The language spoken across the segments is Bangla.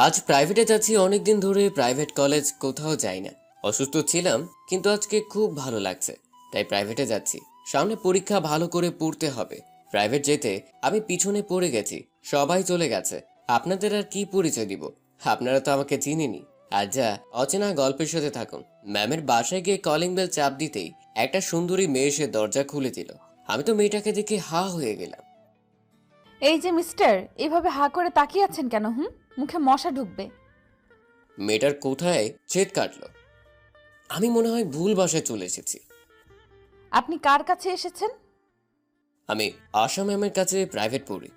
আজ প্রাইভেটে যাচ্ছি। অনেকদিন ধরে প্রাইভেট কলেজ কোথাও যাই না। অসুস্থ ছিলাম, কিন্তু আজকে খুব ভালো লাগছে, তাই প্রাইভেটে যাচ্ছি। সামনে পরীক্ষা, ভালো করে পড়তে হবে। প্রাইভেট যেতে আমি পিছনে পড়ে গেছি, সবাই চলে গেছে। আপনাদের আর কি পরিচয় দিব? আপনারা তো আমাকে চিনেনি। আর যা অচেনা গল্পের সাথে থাকুন। ম্যামের বাসায় গিয়ে কলিং বেল চাপ দিতেই একটা সুন্দরী মেয়ে এসে দরজা খুলে দিল। আমি তো মেয়েটাকে দেখে হা হয়ে গেলাম। এই যে মিস্টার, এভাবে হা করে তাকিয়ে আছেন কেন? মুখে মশা ঢুকবে। মেয়েটার কোথায় ছেদ কাটলো। আমি মনে হয় ভুল বাসায় চলে এসেছি। আপনি কার কাছে এসেছেন? আমি আশা ম্যামের কাছে প্রাইভেট পড়ি।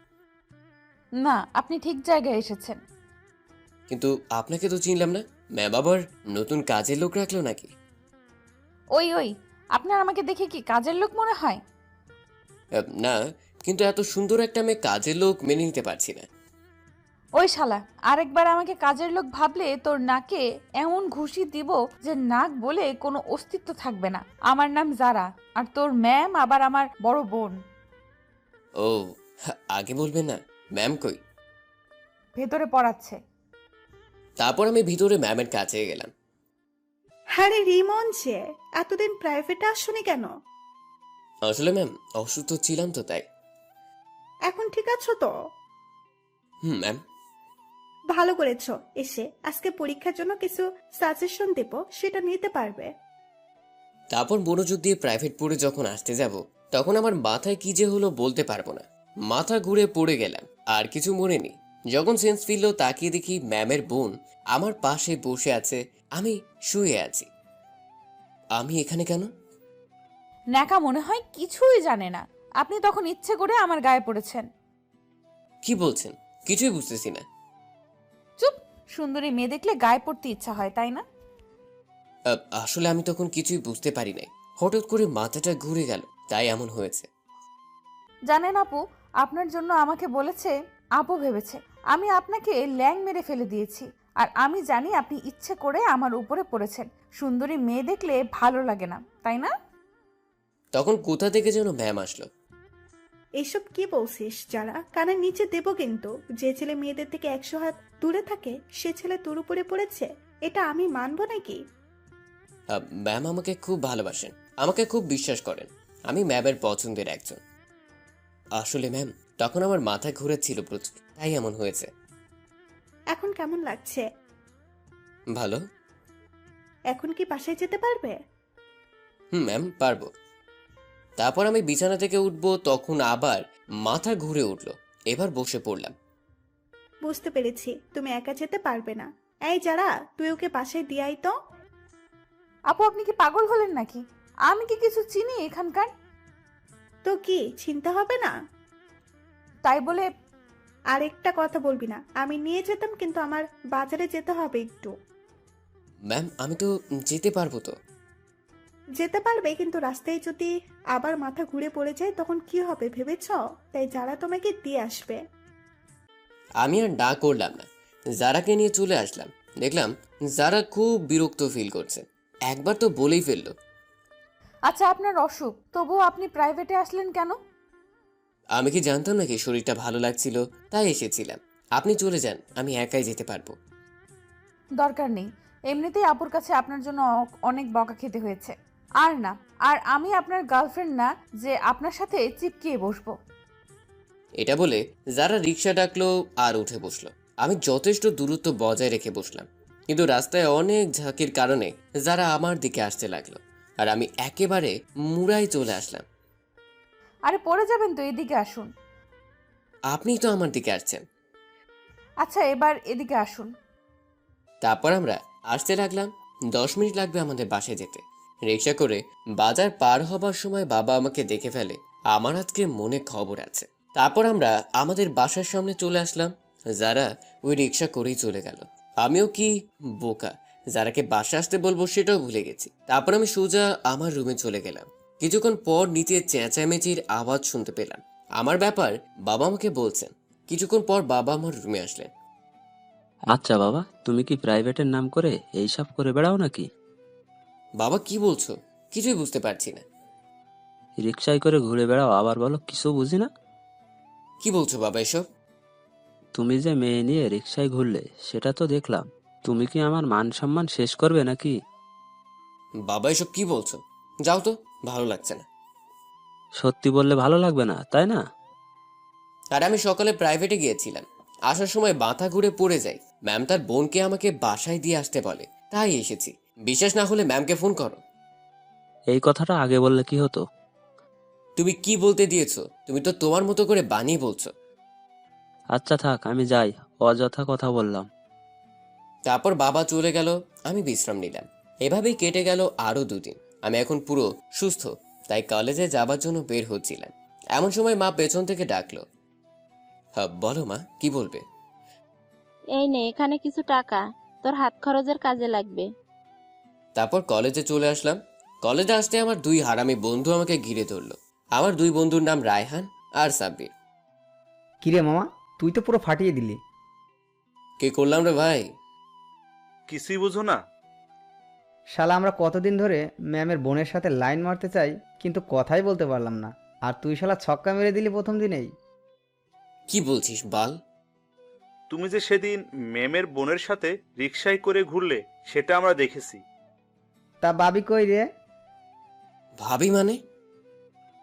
না, আপনি ঠিক জায়গায় এসেছেন। কিন্তু আপনাকে তো চিনলাম না। ম্যাম আবার নতুন কাজের লোক রাখলো নাকি? ওই ওই, আপনার আমাকে দেখে কি কাজের লোক মনে হয়? না, কিন্তু এত সুন্দর একটা মেয়ে কাজের লোক মেনে নিতে পারছি না। ওই শালা, আরেকবার আমাকে কাজের লোক ভাবলে তোর নাকে এমন ঘুষি দিব যে নাক বলে কোনো অস্তিত্ব থাকবে না। আমার নাম জারা, আর তোর ম্যাম আবার আমার বড় বোন। ও, আগে বলবেন না। ম্যাম কই? ভেতরে পড়াচ্ছে। তারপর আমি ভিতরে ম্যামের কাছে গেলাম। হ্যাঁ রে রিমন, যে এতদিন প্রাইভেটে আসনি কেন? আসলে ম্যাম, অসুস্থ ছিলাম তো তাই। এখন ঠিক আছো তো? ম্যাম। ভালো করেছো এসে। আজকে পরীক্ষার জন্য কিছু সাজেশন দেব, সেটা নিতে পারবে। তারপর মনোযোগ দিয়ে প্রাইভেট পড়ে যখন আসতে যাব, তখন আমার মাথায় কি যে হলো বলতে পারবো না। মাথা ঘুরে পড়ে গেলাম, আর কিছু মনে নেই। যখন সেন্স ফিরল, তাকিয়ে দেখি ম্যামের বোন আমার পাশে বসে আছে, আমি শুয়ে আছি। আমি এখানে কেন? ন্যাকা মনে হয় কিছুই জানে না। আপনি তখন ইচ্ছে করে আমার গায়ে পড়েছেন। কি বলছেন? কিছুই বুঝতেছি না। চুপ! সুন্দরী মেয়ে দেখলে গায়ে পড়তে ইচ্ছা হয়, তাই না? আসলে আমি তখন কিছুই বুঝতে পারি নাই। হঠাৎ করে মাথাটা ঘুরে গেল, তাই এমন হয়েছে। জানেন আপু, আপনার জন্য আমাকে বলেছে, আপু ভেবেছে আমি আপনাকে ল্যাং মেরে ফেলে দিয়েছি। আর আমি জানি আপনি ইচ্ছে করে আমার উপরে পড়েছেন। সুন্দরী মেয়ে দেখলে ভালো লাগে না, তাই না? তখন কোথা থেকে যেন ম্যাম আসলো। এসব কি বলছিস যারা? কানের নিচে দেব কিন্তু। যে ছেলে মেয়েদের থেকে 100 হাত দূরে থাকে, সে ছেলে তোর উপরে পড়েছে, এটা আমি মানবো নাকি? ম্যাম আমাকে খুব ভালোবাসেন, আমাকে খুব বিশ্বাস করেন। আমি ম্যামের পছন্দের একজন। আসলে ম্যাম, তখন আমার মাথা ঘুরেছিল প্রচুর, তাই এমন হয়েছে। এখন কেমন লাগছে? ভালো। এখন কি বাসায় যেতে পারবে? ম্যাম, পারবো। তারপর আমি বিছানা থেকে উঠবো, তখন আবার মাথা ঘুরে উঠলো। এবার বসে পড়লাম। বুঝতে পেরেছি তুমি একা যেতে পারবে না। এই যারা, তুই ওকে বাসায় দিয়ে আয় তো। আপু, আপনি কি পাগল হলেন নাকি? আমি কি কিছু চিনি এখানকার? তো কি চিন্তা হবে না? তাই বলে? আরেকটা কথা বলবি না। আমি নিয়ে যেতাম, কিন্তু আমার বাজারে যেতে হবে একটু। ম্যাম, আমি তো যেতে পারবো তো। যেতে পারবে, কিন্তু রাস্তায় যদি আবার মাথা ঘুরে পড়ে যায় তখন কি হবে ভেবেছ? তাই যারা তোমাকে দিয়ে আসবে। আমি আর না করলাম না, জারাকে নিয়ে চলে আসলাম। দেখলাম জারা খুব বিরক্ত ফিল করছে। একবার তো বলেই ফেললো। আচ্ছা, আপনার অসুখ, তবুও আপনি প্রাইভেটে আসলেন কেন? আমি কি জানতাম নাকি শরীরটা ভালো লাগছিল, তাই এসেছিলাম। আপনি চলে যান, আমি একাই যেতে পারবো। দরকার নেই। এমনিতেই আপুর কাছে আপনার জন্য অনেক বকা খেতে হয়েছে। আর না, আর আমি আপনার গার্লফ্রেন্ড না যে আপনার সাথে চিপকিয়ে বসবো। এটা বলে যারা রিক্সা ডাকলো আর উঠে বসলো। আমি যথেষ্ট দূরত্ব বজায় রেখে বসলাম, কিন্তু রাস্তায় অনেক ঝাঁকির কারণে যারা আমার দিকে আসতে লাগলো, আর আমি একেবারে মুড়ায় চলে আসলাম। আরে পড়ে যাবেন তো, এদিকে আসুন। আপনি তো আমার দিকে আসছেন। আচ্ছা, এবার এদিকে আসুন। তারপর আমরা আসতে লাগলাম। 10 মিনিট লাগবে আমাদের বাসায় যেতে। রিক্সা করে বাজার পার হবার সময় বাবা আমাকে দেখে ফেলে। আমার আজকে মনে খবর আছে। তারপর আমরা আমাদের বাসার সামনে চলে আসলাম। যারা ওই রিক্সা করেই চলে গেল। আমিও কি বোকা, যারাকে বাসা আসতে বলবো সেটাও ভুলে গেছি। তারপর আমি সোজা আমার রুমে চলে গেলাম। কিছুক্ষণ পর নিচে চেঁচামেচির আওয়াজ শুনতে পেলাম। আমার ব্যাপার বাবা আমাকে বলছেন। কিছুক্ষণ পর বাবা আমার রুমে আসলেন। আচ্ছা বাবা, তুমি কি প্রাইভেটের নাম করে এইসব করে বেড়াও নাকি? বাবা, কি বলছো? কিছুই বুঝতে পারছি না। রিক্সায় করে ঘুরে বেড়াও, আবার বলো কিছু বুঝি না? কি বলছো বাবা এসব? তুমি যে মেয়ে নিয়ে রিক্সায় ঘুরলে সেটা তো দেখলাম। তুমি কি আমার মান সম্মান শেষ করবে নাকি? বাবা এসব কি বলছো? যাও তো, ভালো লাগছে না। সত্যি বললে ভালো লাগবে না, তাই না? আর আমি সকালে প্রাইভেটে গিয়েছিলাম, আসার সময় মাথা ঘুরে পড়ে যাই। ম্যাম তার বোনকে আমাকে বাসায় দিয়ে আসতে বলে, তাই এসেছি। বিশ্বাস না হলে ম্যামকে ফোন করো। এই কথাটা আগে বললে কি হতো? তুমি কি বলতে দিয়েছো? তুমি তো তোমার মতো করে বানিয়ে বলছো। আচ্ছা থাক, আমি যাই। অযথা কথা বললাম। তারপর বাবা চলে গেল, আমি বিশ্রাম নিলাম। এভাবেই কেটে গেল আরো 2 দিন। আমি এখন পুরো সুস্থ, তাই কলেজে যাবার জন্য বের হচ্ছিলাম। এমন সময় মা পেছন থেকে ডাকলো। হ্যাঁ বলো মা, কি বলবে? এই নে এখানে কিছু টাকা, তোর হাত খরচের কাজে লাগবে। তারপর কলেজে চলে আসলাম। কলেজে আসতে আমার 2 হারামি বন্ধু আমাকে ঘিরে ধরলো। আমার 2 বন্ধুর নাম রায়হান আর সাব্বির। কিরে মামা, তুই তো পুরো ফাটিয়ে দিলি। কে করলাম রে ভাই? কিছুই বুঝো না? শালা আমরা কতদিন ধরে ম্যামের বোনের সাথে লাইন মারতে চাই, কিন্তু কথাই বলতে পারলাম না, আর তুই শালা ছক্কা মেরে দিলি প্রথম দিনেই। কি বলছিস বাল? তুমি যে সেদিন ম্যামের বোনের সাথে রিকশায় করে ঘুরলে সেটা আমরা দেখেছি। তা বাবি কই রে? ভাবি মানে?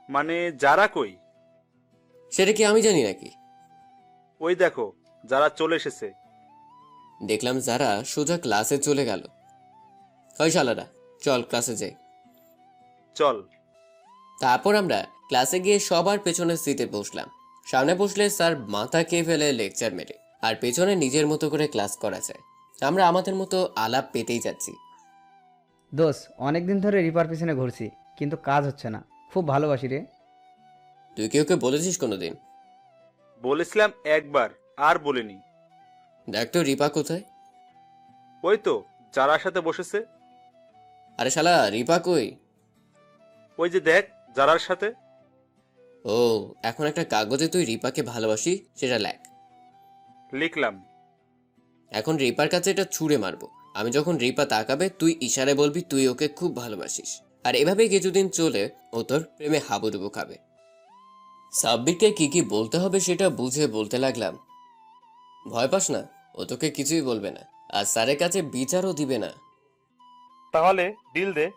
মানে যারা কই? সেটা কি আমি জানি নাকি? ওই দেখো, যারা চলে এসেছে। দেখলাম যারা সোজা ক্লাসে চলে গেল। ওই শালারা, চল ক্লাসে যাই। চল। তারপর আমরা ক্লাসে গিয়ে সবার পেছনের সিটে বসলাম। সামনে বসলে স্যার মাথা খেয়ে ফেলে লেকচার মেরে, আর পেছনে নিজের মতো করে ক্লাস করা যায়। আমরা আমাদের মতো আলাপ পেতেই যাচ্ছি। দোষ, অনেকদিন ধরে রিপার পিছনে ঘুরছি, কিন্তু কাজ হচ্ছে না। খুব ভালোবাসি রে। তুই কি ওকে বলেছিস কোনোদিন? বলেছিলাম একবার, আর বলিনি। দেখ তো রিপা কোথায়? ওই তো যারার সাথে বসেছে। আরে শালা, রিপা কই? ওই যে দেখ, যারার সাথে। ও, এখন একটা কাগজে তুই রিপাকে ভালোবাসি সেটা লেখ। লিখলাম। এখন রিপার কাছে এটা ছুঁড়ে মারবো। আমি যখন রিপা তাকাবে তুই ইশারায় বলবি তুই ওকে খুব ভালোবাসিস। আর এভাবে কিছুদিন চলে ও তোর প্রেমে হাবুডুবু খাবে। সাব্বিরকে কি কি বলতে হবে সেটা বুঝে বলতে লাগলাম। ভয় পাস না, ও তোকে কিছুই বলবে না, আর স্যারের কাছে বিচারও দিবে না। তাহলে ডিল দে।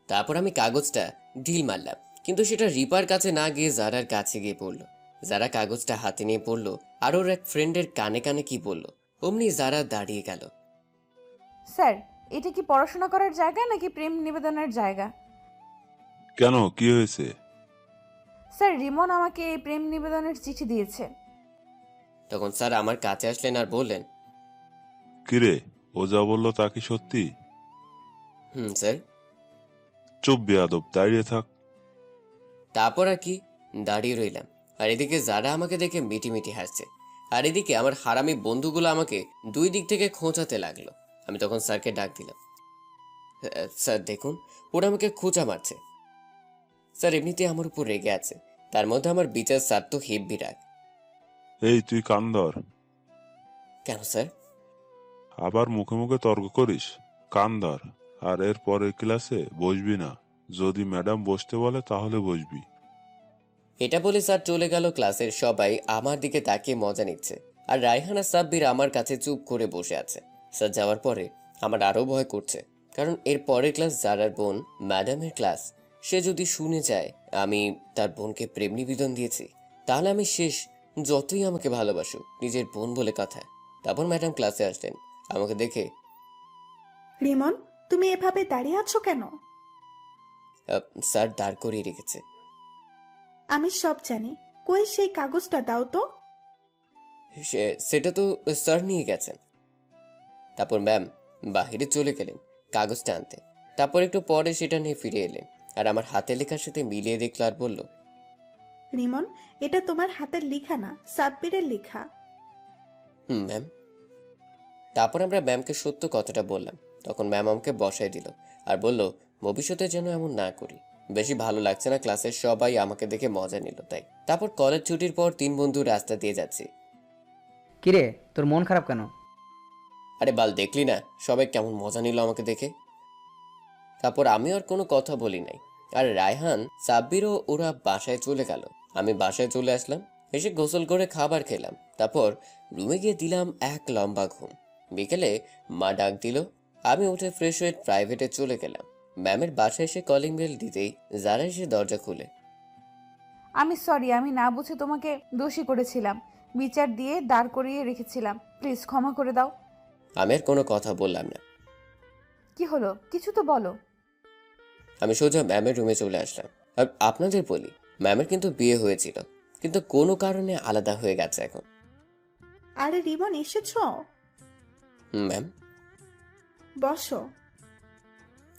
তারপর আমি কাগজটা ঢিল মারলাম, কিন্তু সেটা রিপার কাছে না গিয়ে জারার কাছে গিয়ে পড়লো। যারা কাগজটা হাতে নিয়ে পড়লো আর ওর এক ফ্রেন্ডের কানে কানে কি বললো, অমনি যারা দাঁড়িয়ে গেল। স্যার, এটা কি পড়াশোনা করার জায়গা নাকি প্রেম নিবেদনের জায়গা? কেন, কি হয়েছে? স্যার, রিমন আমাকে এই প্রেম নিবেদনের চিঠি দিয়েছে। তখন স্যার আমার কাছে আসলেন আর বললেন, কিরে, ও যা বললো তা কি সত্যি? স্যার। চুপ বেয়াদব, দাঁড়িয়ে থাক। তারপর আর কি, দাঁড়িয়ে রইলাম। আর এদিকে যারা আমাকে দেখে মিটি মিটি হাসছে, আর এদিকে আমার হারামি বন্ধুগুলো আমাকে 2 দিক থেকে খোঁচাতে লাগলো। আমি তখন স্যারকে ডাক দিলাম। স্যার দেখুন, ওরা আমাকে খোঁচা মারছে। স্যার এমনিতে আমার উপর রেগে আছে, তার মধ্যে আমার বিচার স্যার তো হেব্বি রাগ। এই তুই কান ধর। কেন স্যার? আবার মুখে মুখে তর্ক করিস? কান ধর, আর এর পরের ক্লাসে বসবি না। যদি ম্যাডাম বসতে বলে তাহলে বসবি। এটা বলে স্যার চলে গেল। ক্লাসের সবাই আমার দিকে তাকিয়ে মজা নিচ্ছে, আর রায়হানা সাব্বির আমার কাছে চুপ করে বসে আছে। স্যার যাওয়ার পরে আমার আরো ভয় করছে, কারণ এর পরের ক্লাস জারার বোন ম্যাডামের ক্লাস। সে যদি শুনে যায় আমি তার বোনকে প্রেম নিবেদন দিয়েছি, তাহলে আমি শেষ। যতই আমাকে ভালোবাসুক, নিজের বোন বলে কথা। তারপর ম্যাডাম ক্লাসে আসলেন, আমাকে দেখে, রিমন, তুমি এভাবে দাঁড়িয়ে আছো কেন? স্যার দাঁড় করিয়ে রেখেছে। আমি সব জানি। কই সেই কাগজটা দাও তো। সেটা তো স্যার নিয়ে গেছেন। তারপর ম্যাম বাহিরে চলে গেলেন কাগজটা আনতে। তারপর একটু পরে সেটা নিয়ে ফিরে এলেন, আর আমার হাতে লেখার সাথে মিলিয়ে দেখলো আর বলল, রিমন, এটা তোমার হাতের লেখা না, সাব্বিরের লেখা। ম্যাম। তারপর আমরা ম্যামকে সত্য কথাটা বললাম। তখন ম্যাম আমাকে বসাই দিল আর বলল, ভবিষ্যতে যেন এমন না করি। বেশি ভালো লাগছে না, ক্লাসের সবাই আমাকে দেখে মজা নিল তাই। তারপর কলেজ ছুটির পর 3 বন্ধু রাস্তা দিয়ে যাচ্ছি। কিরে, তোর মন খারাপ কেন? আরে বাল, দেখলি না সবাই কেমন মজা নিল আমাকে দেখে। তারপর আমি আর কোনো কথা বলি নাই, আর রায়হান সাব্বিরও ওরা বাসায় চলে গেল। আমি বাসায় চলে আসলাম। এসে গোসল করে খাবার খেলাম, তারপর রুমে গিয়ে দিলাম এক লম্বা ঘুম। বিকেলে মা ডাক দিল, আমি উঠে ফ্রেশ হয়ে প্রাইভেটে চলে গেলাম। ম্যামের বাসায় এসে কলিং বেল দিতেই যারা এসে দরজা খুলে। আমি সরি, আমি না বুঝে তোমাকে দোষী করেছিলাম, বিচার দিয়ে দাঁড় করিয়ে রেখেছিলাম, প্লিজ ক্ষমা করে দাও। আমি আর কোনো কথা বললাম না। কি হলো, কিছু তো বলো। আমি সোজা ম্যামের রুমে চলে আসলাম। আর আপনাদের বলি, ম্যামের কিন্তু বিয়ে হয়েছিল, কিন্তু কোনো কারণে আলাদা হয়ে গেছে এখন। আরে রিমন, এসেছো? ম্যাম। বসো।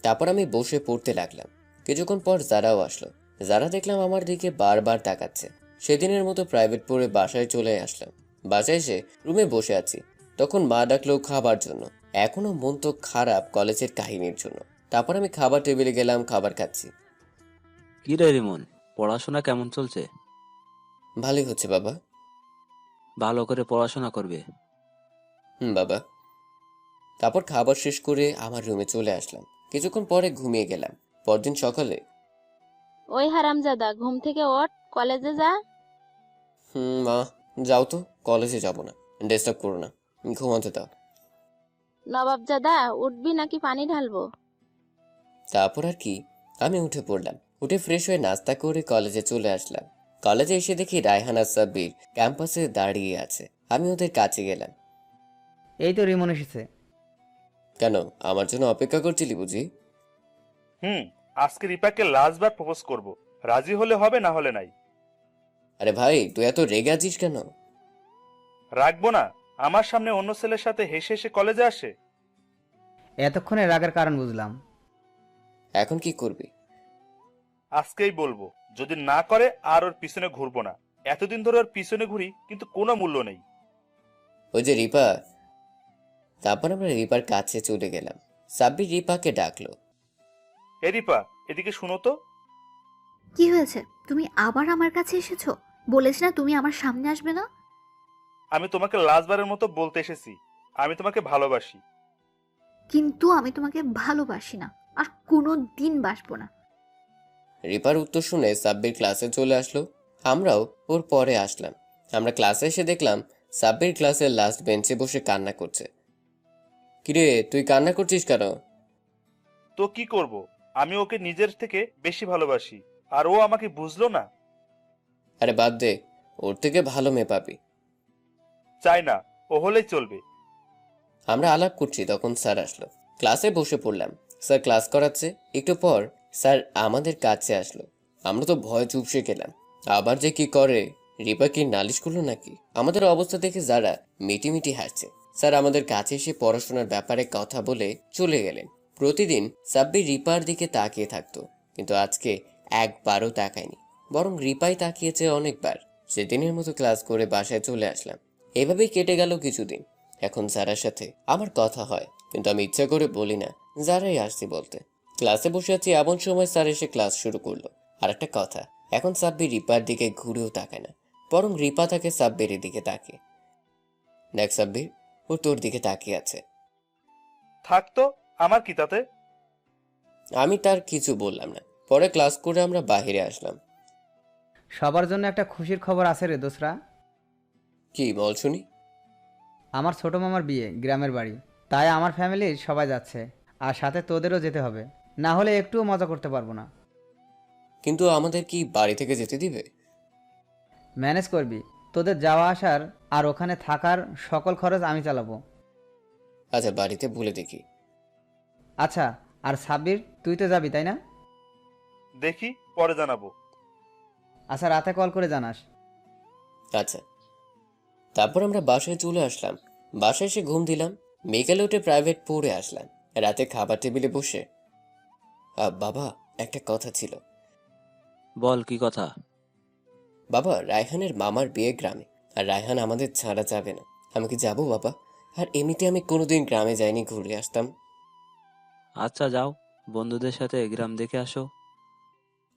তারপর আমি বসে পড়তে লাগলাম। কিছুক্ষণ পর যারাও আসলো। যারা দেখলাম আমার দিকে বারবার তাকাচ্ছে। সেদিনের মতো প্রাইভেট পড়ে বাসায় চলে আসলাম। বাসায় এসে রুমে বসে আছি, তখন মা ডাকলো খাবার জন্য। এখনো মন তো খারাপ কলেজের কাহিনীর জন্য। তারপর আমি খাবার টেবিলে গেলাম, খাবার খাচ্ছি। কি রে রিমন, পড়াশোনা কেমন চলছে? ভালোই হচ্ছে বাবা। ভালো করে পড়াশোনা করবে। বাবা। তারপর খাবার শেষ করে আমার রুমে চলে আসলাম। কিছুক্ষণ পরে ঘুমিয়ে গেলাম। পরদিন সকালে, ওই হারামজাদা, ঘুম থেকে ওঠ, কলেজে যা। মা, যাও তো, কলেজে যাব না, ডিস্টার্ব করো না, ঘুমাতে দাও। নবাবজাদা, উঠবি নাকি পানি ঢালবো? তারপর আর কি, আমি উঠে পড়লাম। উঠে ফ্রেশ হয়ে নাস্তা করে কলেজে চলে আসলাম। কলেজে এসে দেখি রায়হান আর সাব্বির ক্যাম্পাসে দাঁড়িয়ে আছে। আমি ওদের কাছে গেলাম। এই তো রিমন এসেছে। কেন, আমার জন্য অপেক্ষা করছিলি বুঝি? আজকে রিপাকে লাস্ট বার প্রপোজ করব, রাজি হলে হবে, না হলে নাই। আরে ভাই, তুই এত রেগে আছিস কেন? রাখবো না? আমার সামনে অন্য ছেলের সাথে হেসে হেসে কলেজে আসে। এতক্ষণে রাগের কারণ বুঝলাম। এখন কি করবি? আজকেই বলবো, যদি না করে আর ওর পিছনে ঘুরবো না। এতদিন ধরে ওর পিছনে ঘুরি, কিন্তু কোনো মূল্য নেই। ওই যে রিপা। তারপর আমরা রিপার কাছে চলে গেলাম। সাব্বির রিপাকে ডাকলো। এ রিপা, এদিকে শুনো তো। কি হয়েছে? তুমি আবার আমার কাছে এসেছো? বলেছ না তুমি আমার সামনে আসবে না? আমি তোমাকে লাস্ট বারের মতো বলতে এসেছি, আমি তোমাকে ভালোবাসি। কিন্তু আমি তোমাকে ভালোবাসি না, আর কোনো দিন বাসবো না। রিপার উত্তর শুনে সাব্বির ক্লাসে চলে আসলো। আমরাও ওর পরে আসলাম। আমরা ক্লাসে এসে দেখলাম সাব্বির ক্লাসের লাস্ট বেঞ্চে বসে কান্না করছে। কিরে, তুই কান্না করছিস কেন? তো কি করব, আমি ওকে নিজের থেকে বেশি ভালোবাসি, আর ও আমাকে বুঝলো না। আরে বাদ দে, ওর থেকে ভালো মেয়ে পাবি। চাই না, ও হলেই চলবে। আমরা আলাপ করছি, তখন স্যার আসলো। ক্লাসে বসে পড়লাম। স্যার ক্লাস করাচ্ছে। একটু পর স্যার আমাদের কাছে আসলো। আমরা তো ভয় চুপসে গেলাম। আবার যে কি করে, রিপা কি নালিশ করলো নাকি? আমাদের অবস্থা দেখে যারা মিটিমিটি হাসছে। স্যার আমাদের কাছে এসে পড়াশোনার ব্যাপারে কথা বলে চলে গেলেন। প্রতিদিন সাব্বির রিপার দিকে তাকিয়ে থাকতো, কিন্তু আজকে একবারও তাকায়নি, বরং রিপাই তাকিয়েছে অনেকবার। সেদিনের মতো ক্লাস করে বাসায় চলে আসলাম। এভাবেই কেটে গেল কিছুদিন। এখন যারার সাথে আমার কথা হয়, কিন্তু আমি ইচ্ছা করে বলি না, যারাই আসছি বলতে। ক্লাসে বসে আছি, এমন সময় স্যার এসে ক্লাস শুরু করলো। আর একটা কথা, এখন সাব্বির রিপার দিকে ঘুরেও তাকায় না, বরং রিপা তাকে সাব্বিরের দিকে তাকিয়ে। দেখ সাব্বির, ও তোর দিকে তাকিয়ে আছে। থাকতো, আমার কি তাতে? আমি তার কিছু বললাম না। পরে ক্লাস করে আমরা বাইরে আসলাম। সবার জন্য একটা খুশির খবর আছে রে দোসরা। কি বল শুনি? আমার ছোট মামার বিয়ে গ্রামের বাড়ি, তাই আমার ফ্যামিলির সবাই যাচ্ছে, আর সাথে তোদেরও যেতে হবে, না হলে একটুও মজা করতে পারবো না। কিন্তু আমাদের কি বাড়ি থেকে যেতে দিবে? ম্যানেজ করবি, তোদের যাওয়া আসার আর ওখানে থাকার সকল খরচ আমি চালাবো। আচ্ছা, বাড়িতে বলে দেখি। আচ্ছা, আর সাব্বির, তুই তো যাবি তাই না? দেখি, পরে জানাবো। আচ্ছা, রাতে কল করে জানাস। আচ্ছা। তারপর আমরা বাসায় চলে আসলাম। বাসায় এসে ঘুম দিলাম। বিকেলে উঠে প্রাইভেট পড়ে আসলাম। রাতে খাবার টেবিলে বসে, বাবা, একটা কথা ছিল। বল, কি কথা? বাবা, রায়হানের মামার বিয়ে গ্রামে, আর রায়হান আমাদের ছাড়া যাবে না। আমি কি যাবো বাবা? আর এমনিতে আমি কোনোদিন গ্রামে যাইনি, ঘুরে আসতাম। আচ্ছা যাও, বন্ধুদের সাথে গ্রাম দেখে আসো।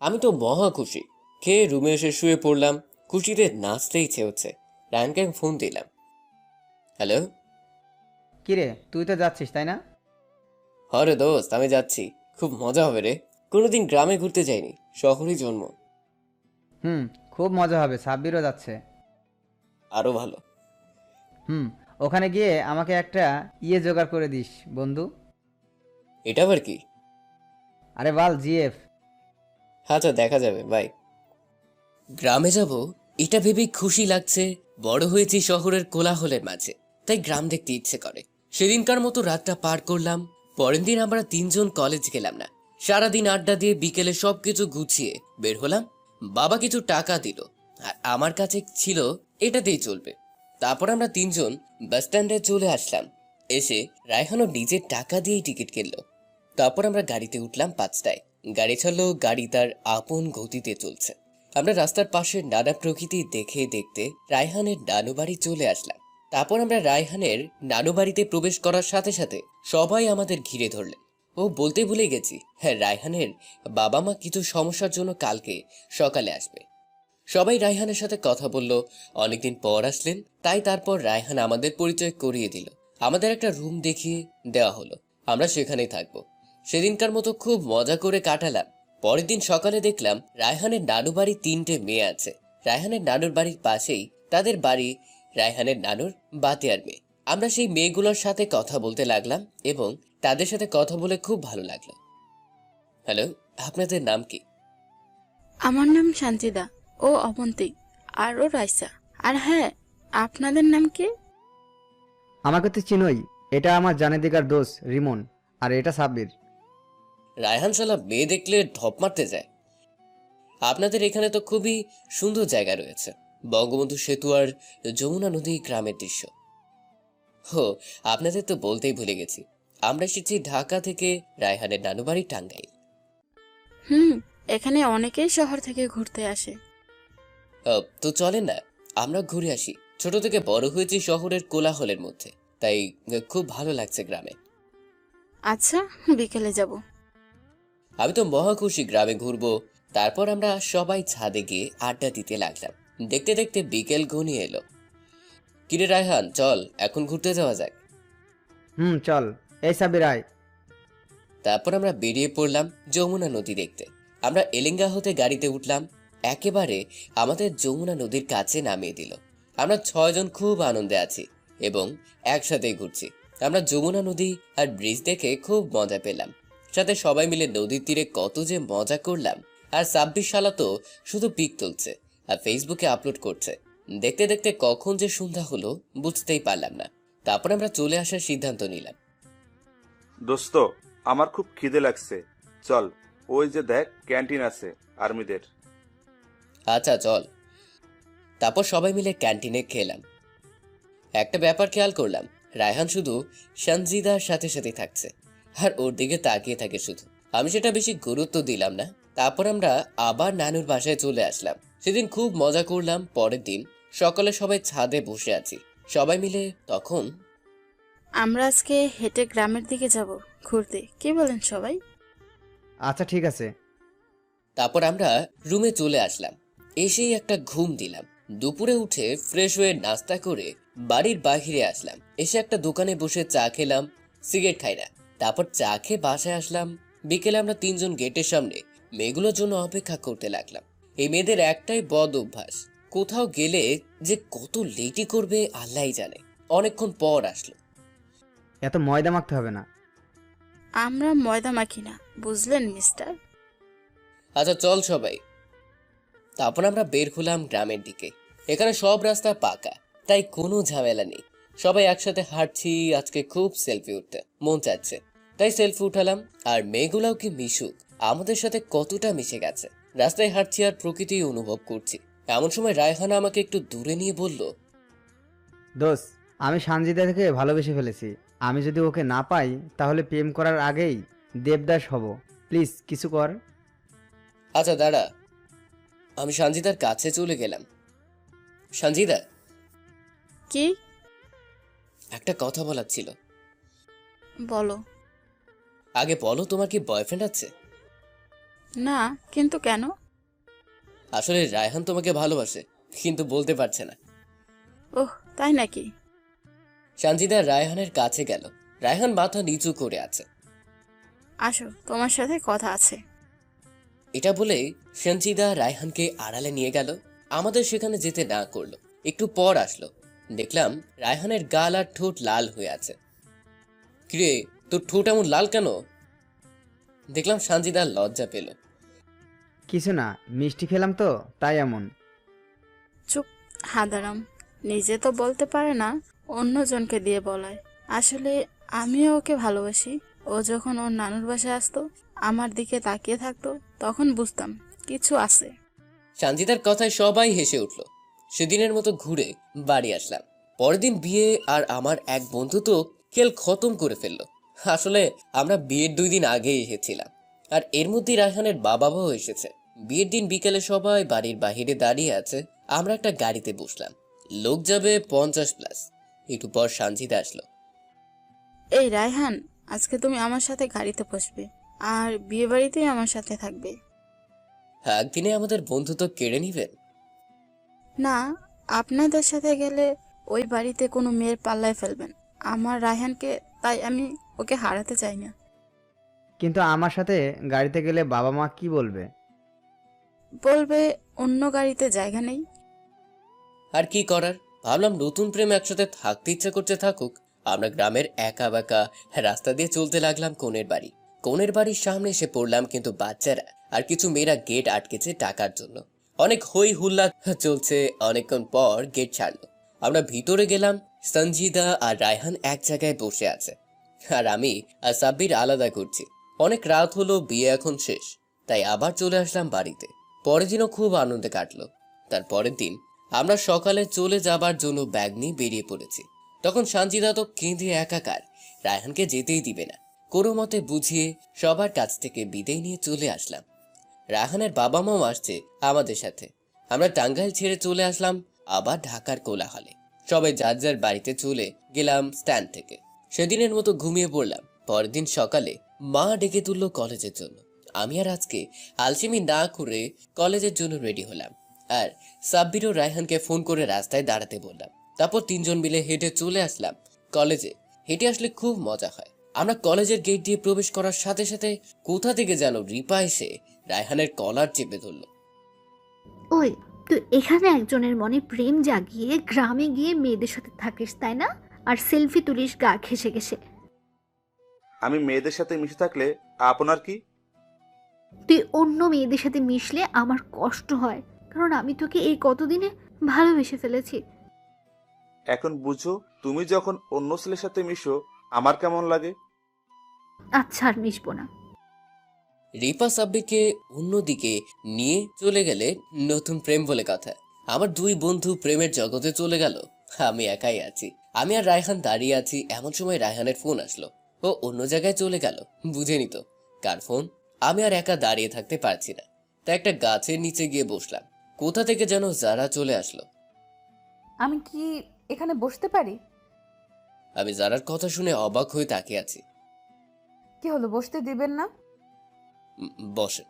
আমি তো মহা খুশি। খেয়ে রুমে এসে শুয়ে পড়লাম। খুশিতে নাচতে ইচ্ছে হচ্ছে। রায়হানকে ফোন দিলাম। হ্যালো। কিরে, তুই তো যাচ্ছিস তাই না? হরে দোস্ত, আমি যাচ্ছি। খুব মজা হবে রে। কোনোদিন গ্রামে ঘুরতে যাইনি, শহরেই জন্ম। খুব মজা হবে, সাব্বিরও যাচ্ছে। আরো ভালো। ওখানে গিয়ে আমাকে একটা জোগাড় করে দিস বন্ধু। এটা আবার কি? আরে বাল, জিএফ। আচ্ছা, দেখা যাবে, বাই। গ্রামে যাব এটা ভেবেই খুশি লাগছে। বড় হয়েছি শহরের কোলাহলের মাঝে, তাই গ্রাম দেখতে ইচ্ছে করে। সেদিনকার মতো রাতটা পার করলাম। পরের দিন আমরা তিনজন কলেজ গেলাম না। সারাদিন আড্ডা দিয়ে বিকেলে সবকিছু গুছিয়ে বের হলাম। বাবা কিছু টাকা দিল, আর আমার কাছে ছিল এটাতেই চলবে। তারপর আমরা তিনজন বাস স্ট্যান্ডে চলে আসলাম। এসে রায়হানও নিজের টাকা দিয়েই টিকিট কিনলো। তারপর আমরা গাড়িতে উঠলাম 5টায়। গাড়ি ছাড়লো, গাড়ি তার আপন গতিতে চলছে। আমরা রাস্তার পাশে নানা প্রকৃতি দেখে দেখতে রায়হানের নানু বাড়ি চলে আসলাম। তারপর আমরা রায়হানের নানু বাড়িতে প্রবেশ করার সাথে সাথে সবাই আমাদের ঘিরে ধরলেন। ও বলতে ভুলে গেছি, হ্যাঁ, রায়হানের বাবা মা কিছু সমস্যার জন্য কালকে সকালে আসবে। সবাই রায়হানের সাথে কথা বলল। অনেকদিন পর আসলেন, তাই তারপর রায়হান আমাদের পরিচয় করিয়ে দিল। আমাদের একটা রুম দেখিয়ে দেওয়া হলো, আমরা সেখানেই থাকবো। সেদিনকার মতো খুব মজা করে কাটালাম। পরের দিন সকালে দেখলাম রায়হানের নানু বাড়ি 3টে মেয়ে আছে। রায়হানের নানুর বাড়ির পাশেই তাদের বাড়ি রায়হানের নানুর বাতেয়ার মেয়ে। আমরা সেই মেয়েগুলোর সাথে কথা বলতে লাগলাম এবং তাদের সাথে কথা বলে খুব ভালো লাগলো। হ্যালো, আপনাদের নাম কি? আমার নাম শান্তিদা, ও অবন্তী, আর ও রাইসা। আর হ্যাঁ, আপনাদের নাম কি? আমাকে তো চিনোই, এটা আমার জানেদিকার দোষ রিমন, আর এটা সাব্বির। রায়হান শালা মেয়ে দেখলে ঢপ মারতে যায়। আপনাদের এখানে তো খুবই সুন্দর জায়গা রয়েছে, বঙ্গবন্ধু সেতু আর যমুনা নদী, গ্রামের দৃশ্য। হো, আপনাদের তো বলতেই ভুলে গেছি, আমরা এসেছি ঢাকা থেকে, রায়হানের নানু বাড়ি টাঙ্গাইল। এখানে অনেকেই শহর থেকে ঘুরতে আসে। তো চলেন না, আমরা ঘুরে আসি। ছোট থেকে বড় হয়েছি শহরের কোলাহলের মধ্যে, তাই খুব ভালো লাগছে গ্রামে। আচ্ছা, বিকেলে যাব। আমি তো মহা খুশি গ্রামে ঘুরবো। তারপর আমরা সবাই ছাদে গিয়ে আড্ডা দিতে লাগলাম। দেখতে দেখতে বিকেল ঘনিয়ে এলো। কিরে রায়হান, চল এখন ঘুরতে যাওয়া যাক। চল, এই সাব্বির আয়। তারপর আমরা বেরিয়ে পড়লাম যমুনা নদী দেখতে। আমরা এলেঙ্গা হতে গাড়িতে উঠলাম, একেবারে আমাদের যমুনা নদীর কাছে নামিয়ে দিল। আমরা 6 জন খুব আনন্দে আছি এবং একসাথেই ঘুরছি। আমরা যমুনা নদী আর ব্রিজ দেখে খুব মজা পেলাম। সাথে সবাই মিলে নদীর তীরে কত যে মজা করলাম। আর 26 শালা তো শুধু পিক তুলছে আর ফেসবুকে আপলোড করছে। দেখতে দেখতে কখন যে সন্ধ্যা হলো বুঝতেই পারলাম না। তারপর আমরা চলে আসার সিদ্ধান্ত নিলাম। দোস্ত, আমার খুব খিদে লাগছে, চল ওই যে দেখ ক্যান্টিন আছে আর্মিদের। আচ্ছা চল। তারপর সবাই মিলে ক্যান্টিনে খেলাম। একটা ব্যাপার খেয়াল করলাম, রায়হান শুধু সঞ্জিদার সাথে সাথে থাকছে আর ওর দিকে তাকিয়ে থাকে শুধু। আমি সেটা বেশি গুরুত্ব দিলাম না। তারপর আমরা আবার নানুর বাসায় চলে আসলাম। সেদিন খুব মজা করলাম। পরের দিন সকালে সবাই ছাদে বসে আছি সবাই মিলে। তখন আমরা আজকে হেঁটে গ্রামের দিকে যাব ঘুরতে, কি বলেন সবাই? আচ্ছা ঠিক আছে। তারপর আমরা রুমে চলে আসলাম। এসেই একটা ঘুম দিলাম। দুপুরে উঠে ফ্রেশ হয়ে নাস্তা করে বাড়ির বাহিরে আসলাম। এসে একটা দোকানে বসে চা খেলাম, সিগারেট খাই না। তারপর চা খেয়ে বাসায় আসলাম। বিকেলে আমরা 3 জন গেটের সামনে মেয়েগুলোর জন্য অপেক্ষা করতে লাগলাম। এই মেয়েদের একটাই বদ অভ্যাস, কোথাও গেলে যে কত লেটি করবে আল্লাহই জানে। অনেকক্ষণ পর আসলো। এত ময়দা মাখতে হবে না। আমরা ময়দা মাখি না, বুঝলেন মিস্টার? আচ্ছা চল সবাই। তারপর আমরা বের হলাম গ্রামের দিকে। এখানে সব রাস্তা পাকা, তাই কোনো ঝামেলা নেই। সবাই একসাথে হাঁটছি। আজকে খুব সেলফি উঠতে মন চাচ্ছে, তাই সেলফি উঠালাম। আর মেয়েগুলাও কি মিশুক, আমাদের সাথে কতটা মিশে গেছে। রাস্তায় হাঁটছি আর প্রকৃতি অনুভব করছি। এমন সময় রায়হানা আমাকে একটু দূরে নিয়ে বলল, দোষ, আমি সানজিদা থেকে ভালোবেসে ফেলেছি। আমি যদি ওকে না পাই তাহলে প্রেম করার আগেই দেবদাস হব। প্লিজ কিছু কর। আচ্ছা দাঁড়া। আমি সঞ্জিদার কাছে চলে গেলাম। সঞ্জিদা, কি? একটা কথা বলার ছিল। বলো। আগে বলো, তোমার কি বয়ফ্রেন্ড আছে? না, কিন্তু কেন? আসলে রায়হান তোমাকে ভালোবাসে, কিন্তু বলতে পারছে না। ওহ, তাই নাকি? সঞ্জিদা রায়হানের কাছে গেল। রায়হান মাথা নিচু করে আছে। আসো, তোমার সাথে কথা আছে। এটা বলে সঞ্জিদা রায়হানকে আড়ালে নিয়ে গেল। আমাদের সেখানে যেতে না করলো একটু পর আসলো, দেখলাম রায়হানের গাল আর ঠোঁট লাল হয়ে আছে। কিরে, তোর ঠোঁট এমন লাল কেন? দেখলাম সানজিদা লজ্জা পেল। কিছু না, মিষ্টি খেলাম তো তাই এমন। চুপ, হাদারাম। নিজে তো বলতে পারে না, অন্যজনকে দিয়ে বলায়। আসলে আমিও ওকে ভালোবাসি। ও যখন ওর নানুর বাসায় আসতো, আমার দিকে তাকিয়ে থাকতো, তখন বুঝতাম কিছু আছে। সানজিদার কথায় সবাই হেসে উঠল। সেদিনের মতো ঘুরে বাড়ি আসলাম। পরের দিন বিয়ে, আর আমার এক বন্ধু তো খেল খতম করে ফেললো। আসলে আমরা বিয়ের 2 দিন আগেই এসেছিলাম, আর এর মধ্যেই রায়হানের বাবাও এসেছে। বিয়ের দিন বিকেলে সবাই বাড়ির বাইরে দাঁড়িয়ে আছে, আমরা একটা গাড়িতে বসলাম। লোক যাবে 50+। একটু পর সানজিদা আসলো। এই রায়হান, আজকে তুমি আমার সাথে গাড়িতে বসবে, আর বিয়ে বাড়িতেই আমার সাথে থাকবে। একদিনে আমাদের বন্ধুত্ব কেড়ে নিবেন? না, আপনাদের সাথে গেলে ওই বাড়িতে কোনো মেয়ের পাল্লায় ফেলবেন আমার রায়হানকে, তাই আমি ওকে হারাতে চাই না। কিন্তু আমার সাথে গাড়িতে গেলে বাবা মা কি বলবে? বলবে অন্য গাড়িতে জায়গা নেই। আর কি করার, ভাবলাম নতুন প্রেম একসাথে থাকতে ইচ্ছা করতে থাকুক। আমরা গ্রামের একা বাঁকা রাস্তা দিয়ে চলতে লাগলাম কোণের বাড়ির সামনে এসে পড়লাম, কিন্তু বাচ্চারা আর কিছু মেয়েরা গেট আটকেছে টাকার জন্য। অনেক হই হুল্লা চলছে। অনেকক্ষণ পর গেট ছাড়লো, আমরা ভিতরে গেলাম। সঞ্জিদা আর রায়হান এক জায়গায় বসে আছে, আর আমি আর সাব্বির আলাদা করছি। অনেক রাত হলো, বিয়ে এখন শেষ, তাই আবার চলে আসলাম বাড়িতে। পরের দিনও খুব আনন্দে কাটলো। তার পরের দিন আমরা সকালে চলে যাবার জন্য ব্যাগ নিয়ে বেরিয়ে পড়েছি। তখন সানজিদা তো কেঁদে একাকার, রায়হানকে যেতেই দিবে না। কোনো মতে বুঝিয়ে সবার কাছ থেকে বিদায় নিয়ে চলে আসলাম। রায়হানের বাবা মাও আসছে আমাদের সাথে। আমরা টাঙ্গাইল ছেড়ে চলে আসলাম আবার ঢাকার কোলাহলে। সবাই যার যার বাড়িতে চলে গেলাম স্ট্যান্ড থেকে। সেদিনের মতো ঘুমিয়ে পড়লাম। পরের দিন সকালে মা ডেকে তুললো কলেজের জন্য। আমি আর আজকে আলসেমি না করে কলেজের জন্য রেডি হলাম, আর সাব্বির ও রায়হানকে ফোন করে রাস্তায় দাঁড়াতে বললাম। তারপর 3 জন মিলে হেঁটে চলে আসলাম কলেজে। হেঁটে আসলে খুব মজা হয়। আমরা কলেজের গেট দিয়ে প্রবেশ করার সাথে সাথে কোথা থেকে যেন রিপা এসে রায়হানের কলার চেপে ধরলো। ওই, তুই এখানে একজনের মনে প্রেম জাগিয়ে গ্রামে গিয়ে মেয়েদের সাথে থাকিস তাই না? আর সেলফি তুলিস গা ঘেসে ঘেসে। আমি মেয়েদের সাথে মিশে থাকলে আপনার কি? তুই অন্য মেয়েদের সাথে মিশলে আমার কষ্ট হয়, কারণ আমি তোকে এই কতদিনে ভালোবেসে ফেলেছি। এখন বুঝো, তুমি যখন অন্য ছেলের সাথে মিশো আমার কেমন লাগে। আচ্ছা, আর মিশবো না। রিপা সাব্বিরকে অন্যদিকে নিয়ে চলে গেলে নতুন প্রেম বলে কথা। আমার 2 বন্ধু প্রেমের জগতে চলে গেল, আমি একাই আছি। আমি আর রায়হান দাঁড়িয়ে আছি, এমন সময় রায়হানের ফোন আসলো। ও অন্য জায়গায় চলে গেল, বুঝে নিত কার ফোন। আমি আর একা দাঁড়িয়ে থাকতে পারছি না, তাই একটা গাছের নিচে গিয়ে বসলাম। কোথা থেকে যেন যারা চলে আসলো। আমি কি এখানে বসতে পারি? আমি যারার কথা শুনে অবাক হয়ে তাকিয়ে আছি। কি হলো, বসতে দিবেন না? বসেন।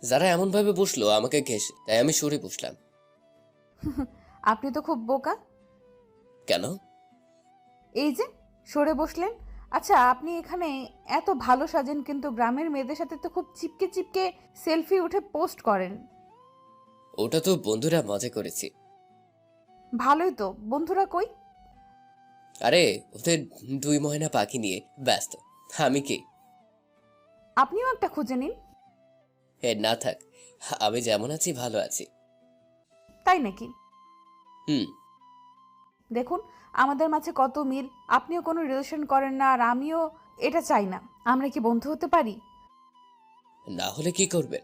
যারা এমন ভাবে বসলো আমাকে ঘেঁষে, তাই আমি সরে বসলাম। আপনি তো খুব বোকা। কেন? এই যে সরে বসলেন। আচ্ছা, আপনি এখানে এত ভালো সাজেন, কিন্তু গ্রামের মেয়েদের সাথে তো খুব চিপকে চিপকে সেলফি উঠে পোস্ট করেন। ওটা তো বন্ধুরা মজা করেছি। ভালোই তো, বন্ধুরা কই? আরে ওদের 2 ময়না পাখি নিয়ে ব্যস্ত। আমি কি? আপনিও একটা খুঁজে নিন। না থাক, আমি যেমন আছি ভালো আছি। তাই নাকি? হুম। দেখুন, আমাদের মাঝে কত মিল। আপনিও কোনো রিলেশন করেন না, আর আমিও এটা চাই না। আমরা কি বন্ধু হতে পারি? না হলে কি করবেন?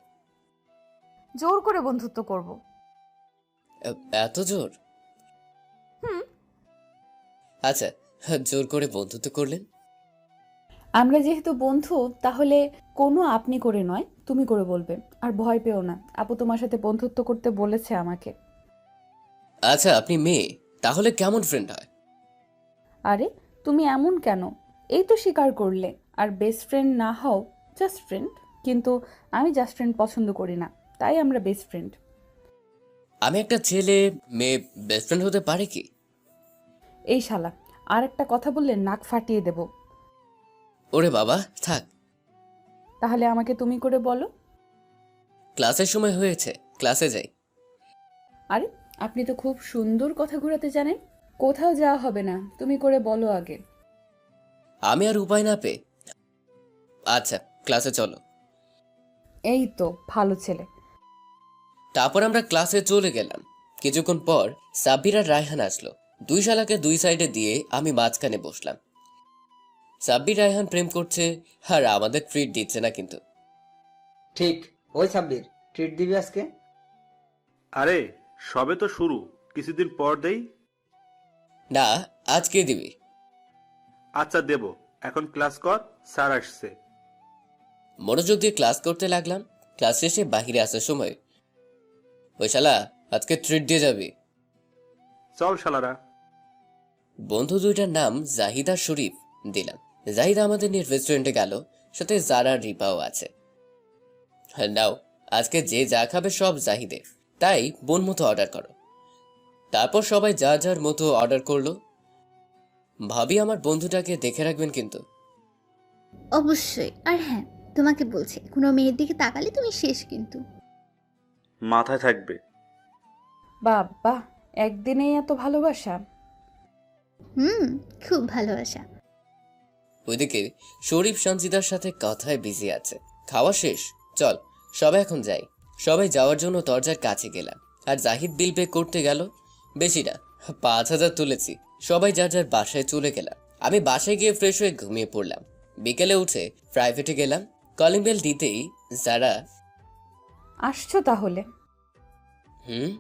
জোর করে বন্ধুত্ব করব। এত জোর? হুম। আচ্ছা, জোর করে বন্ধুত্ব করলেন? আমরা যেহেতু বন্ধু, তাহলে কোনো আপনি করে নয়, তুমি করে বলবে। আর ভয় পেও না, আপু তোমার সাথে বন্ধুত্ব করতে বলেছে আমাকে। আচ্ছা, আপনি মেয়ে, তাহলে কেমন ফ্রেন্ড হয়? আরে তুমি এমন কেন? এই তো স্বীকার করলে। আর বেস্ট ফ্রেন্ড না হও, জাস্ট ফ্রেন্ড। কিন্তু আমি জাস্ট ফ্রেন্ড পছন্দ করি না, তাই আমরা বেস্ট ফ্রেন্ড। আমি একটা ছেলে মেয়ে বেস্ট ফ্রেন্ড হতে পারে কি? এই শালা, আর একটা কথা বললে নাক ফাটিয়ে দেব। ওরে বাবা, থাক। তাহলে আমাকে তুমি করে বলো। ক্লাসের সময় হয়েছে, ক্লাসে যাই। আরে আপনি তো খুব সুন্দর কথা ঘোরাতে জানেন। কোথাও যাওয়া হবে না, তুমি করে বলো আগে। আমি আর উপায় না পেয়ে, আচ্ছা ক্লাসে চলো। এই তো ভালো ছেলে। তারপর আমরা ক্লাসে চলে গেলাম। কিছুক্ষণ পর সাব্বির আর রায়হান আসলো। দুই শালাকে দুই সাইডে দিয়ে আমি মাঝখানে বসলাম। সাব্বির রায়হান প্রেম করছে আর আমাদের ট্রিট দিচ্ছে না কিন্তু। ঠিক। ওই সাব্বির, ট্রিট দিবি আজকে? আরে সবে তো শুরু, কিছুদিন পর দেই। না, আজকে দিবি। আচ্ছা দেব, এখন ক্লাস কর, স্যার আসছে। মনোযোগ দিয়ে ক্লাস করতে লাগলাম। ক্লাস শেষে বাহিরে আসার সময়, ওই শালা আজকে ট্রিট দিয়ে যাবি। চল শালারা। বন্ধু দুইটার নাম জাহিদ আর শরীফ দিলাম। জাহিদ আমাদের নিয়ে রেস্টুরেন্টে গেল, সাথে জারা আর রিপাও আছে। হ্যাঁ নাও, আজকে যে যা খাবে সব জাহিদের, তাই বোন মতো অর্ডার করো। তারপর সবাই যা যার মতো অর্ডার করলো। ভাবি আমার বন্ধুটাকে দেখে রাখবেন কিন্তু। অবশ্যই। আর হ্যাঁ, তোমাকে বলছি, কোনো মেয়ের দিকে তাকালে তুমি শেষ কিন্তু। মাথায় থাকবে। বাবা, একদিনেই এত ভালোবাসা! হুম, খুব ভালোবাসা। ওইদিকে শরীফ সঞ্চিতার সাথে কথায় বিজি আছে। খাওয়া শেষ, চল সবাই এখন যাই। সবাই যাওয়ার জন্য দরজার কাছে গেলাম, আর জাহিদ বিল পে করতে গেল। বেশি না, 5,000 তুলেছি। সবাই যার যার বাসায় চলে গেলাম। আমি বাসায় গিয়ে ফ্রেশ হয়ে ঘুমিয়ে পড়লাম। বিকেলে উঠে প্রাইভেটে গেলাম। কলিং বেল দিতেই যারা, আসছো তাহলে? হুম।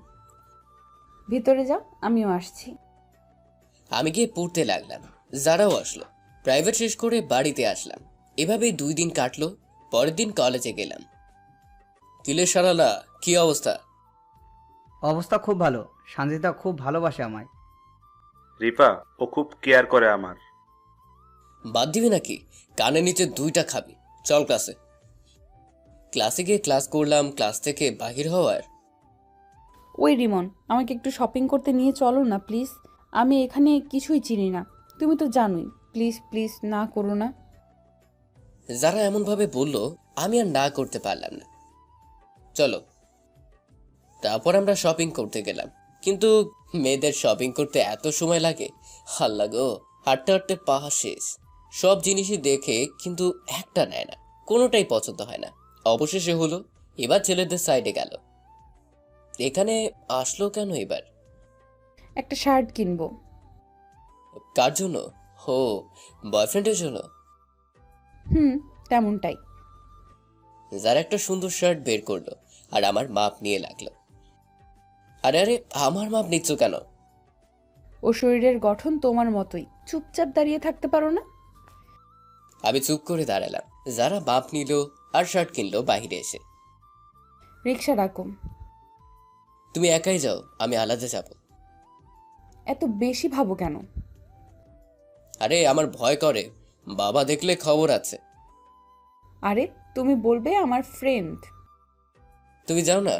ভিতরে যাও, আমিও আসছি। আমি গিয়ে পড়তে লাগলাম, যারাও আসলো। প্রাইভেট শেষ করে বাড়িতে আসলাম। এভাবেই 2 দিন কাটলো। পরের দিন কলেজে গেলাম। কিলে সারালা, কি অবস্থা? অবস্থা খুব ভালো। সঞ্চিতা খুব ভালোবাসে আমায়। রিপা, ও খুব কেয়ার করে আমার। বাদ দিবি নাকি? কানের নিচে 2টা খাবি। চল ক্লাসে। ক্লাসে গিয়ে ক্লাস করলাম। ক্লাস থেকে বাহির হওয়ার, ওই রিমন, আমাকে একটু শপিং করতে নিয়ে চলো না প্লিজ। আমি এখানে কিছুই চিনি না, তুমি তো জানোই। প্লিজ প্লিজ, না করো না। যারা এমনভাবে বলল, আমি আর না করতে পারলাম না। চলো। তারপর আমরা শপিং করতে গেলাম। কিন্তু মেয়েদের শপিং করতে এত সময় লাগে, হাল্লা গো। হাঁটতে হাঁটতে পা শেষ। সব জিনিসই দেখে কিন্তু একটা নেয় না, কোনোটাই পছন্দ হয় না। অবশেষে হলো, এবার ছেলেদের সাইডে গেল। এখানে আসলো কেন এবার? একটা শার্ট কিনবো। কার জন্য? হো, বয়ফ্রেন্ডের জন্য। হুম, তেমনটাই। যারা একটা সুন্দর শার্ট বের করলো আর আমার মাপ নিয়ে লাগলো। আরে আরে, আমার মাপ নিচ্ছ কেন? ও শরীরের গঠন তোমার মতোই, চুপচাপ দাঁড়িয়ে থাকতে পারো না? আমি চুপ করে দাঁড়ালাম। যারা মাপ নিল আর শার্ট কিনলো বাইরে এসে। রিক্সা ডাকুম। তুমি একাই যাও, আমি আলাদা যাব। এত বেশি ভাবো কেন? আরে আমার ভয় করে, বাবা দেখলে খবর আছে। আরে তুমি বলবে আমার ফ্রেন্ড। তুমি যাও না।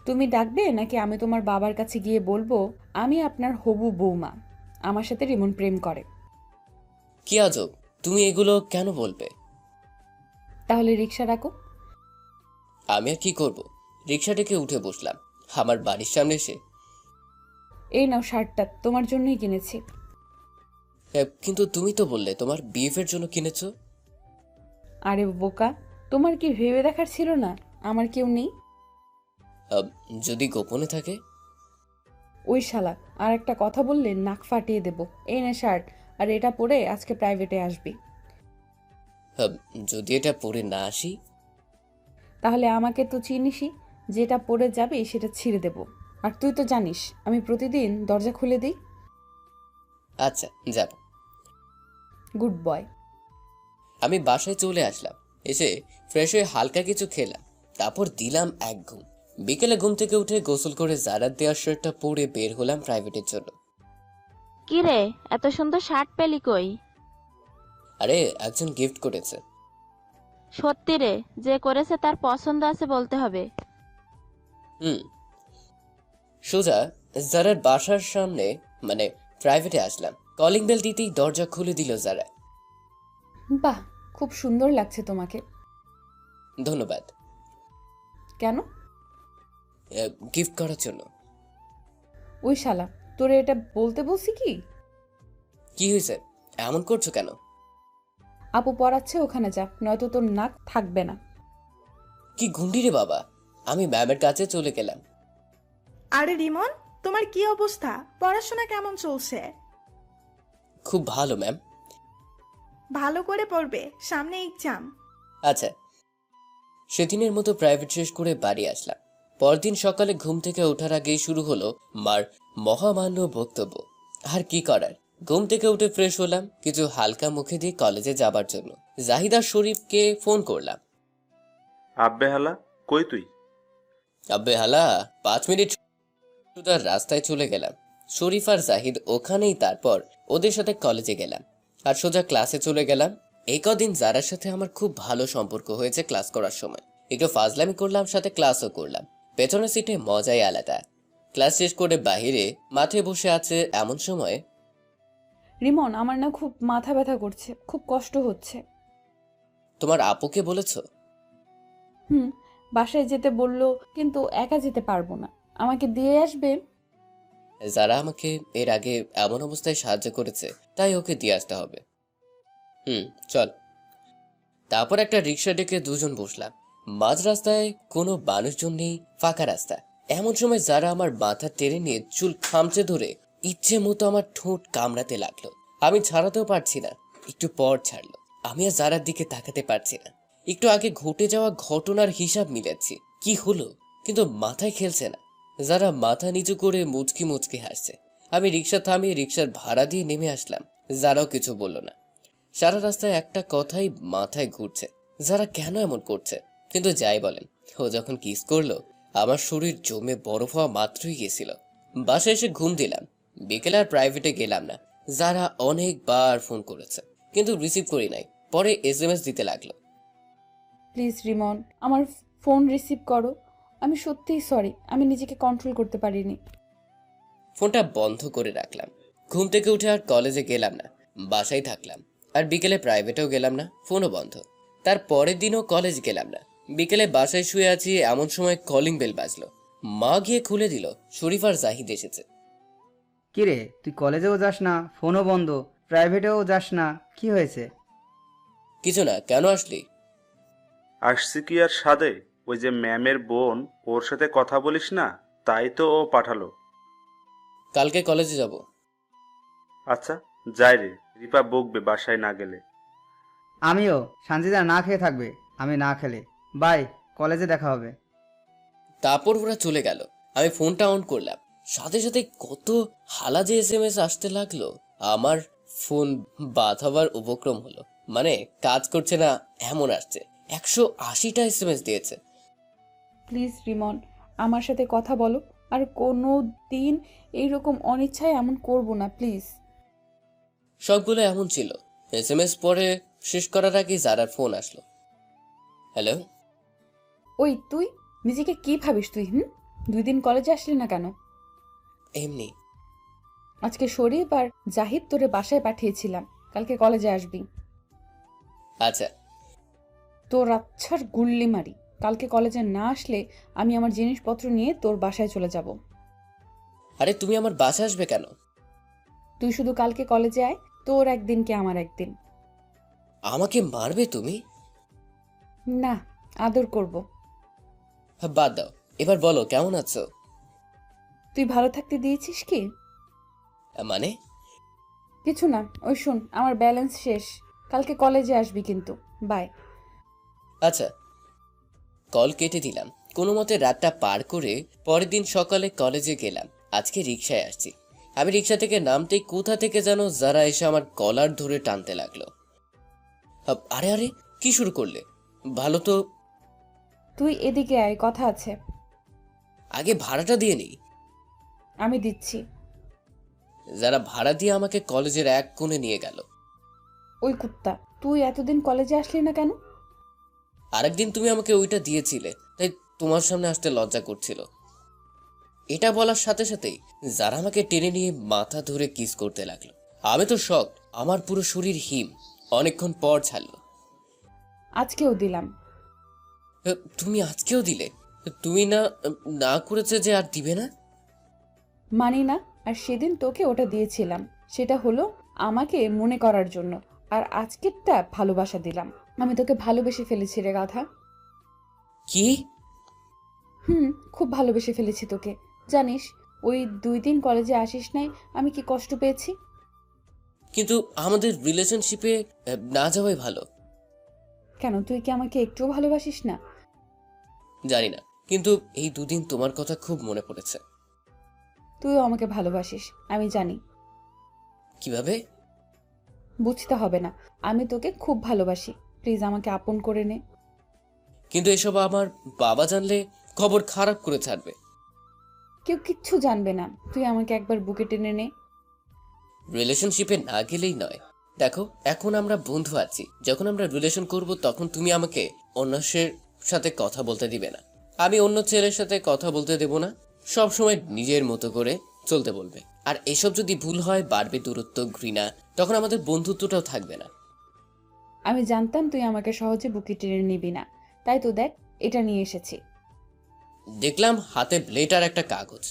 তুমি ডাকবে নাকি আমি তোমার বাবার কাছে গিয়ে বলবো আমি আপনার হবু বৌমা, আমার সাথে রিমন প্রেম করে? কি আজব, তুমি এগুলো কেন বলবে? তাহলে রিক্সা ডাকো। আমি আর কি করব? রিক্সা ডেকে উঠে বসলাম। আমার বাড়ির সামনে এসে, এই নাও শার্টটা, তোমার জন্যই কিনেছি। কিন্তু তুমি তো বললে তোমার বিএফের জন্য কিনেছো। আরে বোকা, তোমার কি ভেবে দেখার ছিল না আমার কেউ নেই? যদি গোপনে থাকে? ওই শালা আর একটা কথা বললে নাক ফাটিয়ে দেব। এই নে শার্ট, আর এটা পরে আজকে প্রাইভেটে আসবি। যদি এটা পরে না আসি? তাহলে আমাকে তো চিনিসই, যেটা পরে যাবে সেটা ছিঁড়ে দেব। আর তুই তো জানিস আমি প্রতিদিন দরজা খুলে দিই। আচ্ছা যাব। Good boy. আমি বাসায় চলে আসলাম। এসে ফ্রেশ হয়ে হালকা কিছু খেলাম। তারপর দিলাম এক ঘুম। বিকেলে ঘুম থেকে উঠে গোসল করে জারার দেওয়ার শার্টটা পরে বের হলাম প্রাইভেটের জন্য। কি রে, এত সুন্দর শার্ট পেলি কই? আরে একজন গিফট করেছে। সত্যি রে, যে করেছে তার পছন্দ আছে বলতে হবে। হুম। সোজা জারার বাসার সামনে মানে প্রাইভেটে আসলাম। কলিং বেল দিতেই দরজা খুলে দিল জারা। বাহ, খুব সুন্দর লাগছে তোমাকে। ধন্যবাদ। কেন? গিফট করার জন্য। ওই শালা, তোরে এটা বলতে বলছি কি? কি হয়েছে, এমন করছো কেন? আপু পড়াচ্ছে, ওখানে যা, নয়তো তোর নাক থাকবে না। কি গুন্ডি রে বাবা! আমি ম্যামের কাছে চলে গেলাম। আরে রিমন, তোমার কি অবস্থা? পড়াশোনা কেমন চলছে? খুব ভালো ম্যাম। ভালো করে পড়বে, সামনে এক্সাম। আচ্ছা। সেদিনের মতো প্রাইভেট শেষ করে বাড়ি আসলাম। পরদিন সকালে ঘুম থেকে ওঠার আগেই শুরু হলো মার মহামান্য বক্তব্য। আর কি করার, ঘুম থেকে উঠে ফ্রেশ হলাম, কিছু হালকা মুখে দিয়ে কলেজে যাবার জন্য জাহিদা শরীফকে ফোন করলাম। আব্বে হালা, কই তুই? আব্বে হালা, 5 মিনিট শুধু রাস্তায় চলে গেলাম। শরীফ আর জাহিদ ওখানেই, তারপর ওদের সাথে কলেজে গেলাম আর সোজা ক্লাসে চলে গেলাম। এই কদিন যারার সাথে আমার খুব ভালো সম্পর্ক হয়েছে ক্লাস করার সময়। একটু ফাজলামি করলাম, সাথে ক্লাসও করলাম। পেছনের সিটে মজাই আলাদা। ক্লাস শেষ করে বাহিরে মাঠে বসে আছে এমন সময়, রিমন, আমার না খুব মাথা ব্যথা করছে, খুব কষ্ট হচ্ছে। তোমার আপুকে বলেছো? হুম, বাসায় যেতে বললো, কিন্তু একা যেতে পারবো না, আমাকে দিয়ে আসবে। যারা আমাকে এর আগে এমন অবস্থায় সাহায্য করেছে, তাই ওকে দিয়ে আসতে হবে। চল। তারপর একটা রিক্সা ডেকে দুজন বসলাম। মাঝ রাস্তায় কোনো মানুষজন নেই, ফাঁকা রাস্তা। এমন সময় যারা আমার মাথা টেনে নিয়ে চুল খামচে ধরে ইচ্ছে মতো আমার ঠোঁট কামড়াতে লাগলো। আমি ছাড়াতেও পারছি না, একটু পর ছাড়লো। আমি আর যারার দিকে তাকাতে পারছি না। একটু আগে ঘটে যাওয়া ঘটনার হিসাব মিলাচ্ছি, কি হলো, কিন্তু মাথায় খেলছে না। যারা মাথা নিচু করে মুচকি মুচকি হাসছে। আমি রিক্সা থামিয়ে রিক্সার ভাড়া দিয়ে নেমে আসলাম। যারাও কিছু বলল না। সারা রাস্তায় একটা কথাই মাথায় ঘুরছে, যারা কেন এমন করছে। কিন্তু যাই বলেন, ও যখন কিস করলো, আমার শরীর জমে বরফ হওয়া মাত্রই গেছিল। বাসায় এসে ঘুম দিলাম। বিকেলে আর প্রাইভেটে গেলাম না। যারা অনেকবার ফোন করেছে, কিন্তু রিসিভ করি নাই। পরে SMS দিতে লাগলো। প্লিজ রিমন, আমার ফোন রিসিভ করো। আমি সত্যিই সরি, আমি নিজেকে কন্ট্রোল করতে পারিনি। ফোনটা বন্ধ করে রাখলাম। ঘুম থেকে উঠে আর কলেজে গেলাম না, বাসায় থাকলাম। আর বিকেলে প্রাইভেটেও গেলাম না, ফোনও বন্ধ। তার পরের দিনও কলেজ গেলাম না। বিকেলে বাসায় শুয়ে আছি, এমন সময় কলিং বেল বাজলো। মা গিয়ে খুলে দিল, শরীফ আর জাহিদ এসেছে। কিরে, তুই কলেজেও যাস না, ফোনও বন্ধ, প্রাইভেটেও যাস না, কি হয়েছে? কিছু না, কেন আসলি? আসছি কি আর সাদে, ওই যে ম্যামের বোন, ওর সাথে কথা বলিস না, তাই তো ও পাঠালো। কালকে কলেজে যাব। আচ্ছা, যাই রে, রিপা বকবে বাসায় না গেলে। আমিও। সানজিদা না খেয়ে থাকবে, আমি না খেলে। বাই, কলেজে দেখা হবে। তারপর ওরা চলে গেল। আমি ফোনটা অন করলাম, সাথে সাথে কত হালা যে SMS আসতে লাগলো। আমার ফোন বাদ হবার উপক্রম হলো, মানে কাজ করছে না এমন আসছে। 180টা SMS দিয়েছে। প্লিজ রিমন, আমার সাথে কথা বলো, আর কোনো দিন এইরকম অনিচ্ছায় এমন করব না, প্লিজ। সবগুলো এমন ছিল। SMS পরে শেষ করার আগে যারার ফোন আসলো। হ্যালো। ওই তুই নিজেকে কি ভাবিস তুই? 2 দিন কলেজে আসলি না কেন? এমনি। আজকে শরীফ আর জাহিদ তোরে বাসায় পাঠিয়েছিলাম, কালকে কলেজে আসবি। আচ্ছা। তোর আচ্ছার গুল্লি মারি, কালকে কলেজে না আসলে আমি আমার জিনিসপত্র নিয়ে তোর বাসায় চলে যাব। আরে তুমি আমার বাসা আসবে কেন? তুই শুধু কালকে কলেজে আয়, তোর একদিন কি আমার একদিন। আমাকে মারবে তুমি? না, আদর করব। বাদ দাও, এবার বলো কেমন আছো? তুই ভালো থাকতে দিয়েছিস কি? মানে? কিছু না, ওই শোন, আমার ব্যালেন্স শেষ, কালকে কলেজে আসবি কিন্তু। বাই। আচ্ছা। কল কেটে দিলাম। কোনো মতে রাতটা পার করে পরের দিন সকালে কলেজে গেলাম। আজকে রিক্সায় আসছি। আমি রিক্সা থেকে নামতেই কোথা থেকে যেন যারা এসে আমার কলার ধরে টানতে লাগলো। আরে আরে, কি শুরু করলে? ভালো তো। তুই এদিকে আয়, কথা আছে। আগে ভাড়াটা দিয়ে নেই। আমি দিচ্ছি। যারা ভাড়া দিয়ে আমাকে কলেজের এক কোণে নিয়ে গেল। ওই কুত্তা, তুই এতদিন কলেজে আসলি না কেন? আরেকদিন তুমি আমাকে ওইটা দিয়েছিলে, তাই তোমার সামনে আসতে লজ্জা করছিল। এটা বলার সাথে সাথেই যারা আমাকে টেনে নিয়ে মাথা ধরে কিস করতে লাগলো। আমি তো শক, আমার পুরো শরীর হিম। অনেকক্ষণ পর ছাড়লো। আজকেও দিলাম। তুমি আজকেও দিলে? তুমি না না করেছে যে আর দিবে না? মানি না। আর সেদিন তোকে ওটা দিয়েছিলাম, সেটা হলো আমাকে মনে করার জন্য। আর আজকেরটা ভালোবাসা দিলাম। আমি তোকে ভালোবেসে ফেলেছি রে গাধা। কি? খুব ভালোবেসে ফেলেছি তোকে। জানিস, ওই 2 দিন কলেজে আসিস নাই, আমি কি কষ্ট পেয়েছি। কিন্তু আমাদের রিলেশনশিপে না যাওয়াই ভালো। কেন, তুই কি আমাকে একটুও ভালোবাসিস না? জানি না, কিন্তু এই 2 দিন তোমার কথা খুব মনে পড়েছে। তুইও আমাকে ভালোবাসিস, আমি জানি। কিভাবে? বুঝতে হবে না, আমি তোকে খুব ভালোবাসি। প্লিজ আমাকে আপন করে নে। কিন্তু এসব আমার বাবা জানলে খবর খারাপ করে ছাড়বে। কেউ কিচ্ছু জানবে না, তুই আমাকে একবার বুকে টেনে নে। রিলেশনশিপে না গেলেই নয়। দেখো, এখন আমরা বন্ধু আছি, যখন আমরা রিলেশন করব তখন তুমি আমাকে অন্যের সাথে কথা বলতে দিবে না, আমি অন্য ছেলের সাথে কথা বলতে দেব না। সব সময় নিজের মতো করে চলতে বলবে। আর এসব যদি ভুল হয়, বাড়বে দূরত্ব, ঘৃণা, তখন আমাদের বন্ধুত্বটাও থাকবে না। আমি জানতাম তুই আমাকে সহজে বুকে টেনে নিবি না, তাই তো দেখ এটা নিয়ে এসেছি। দেখলাম হাতে ব্লেড আর একটা কাগজ।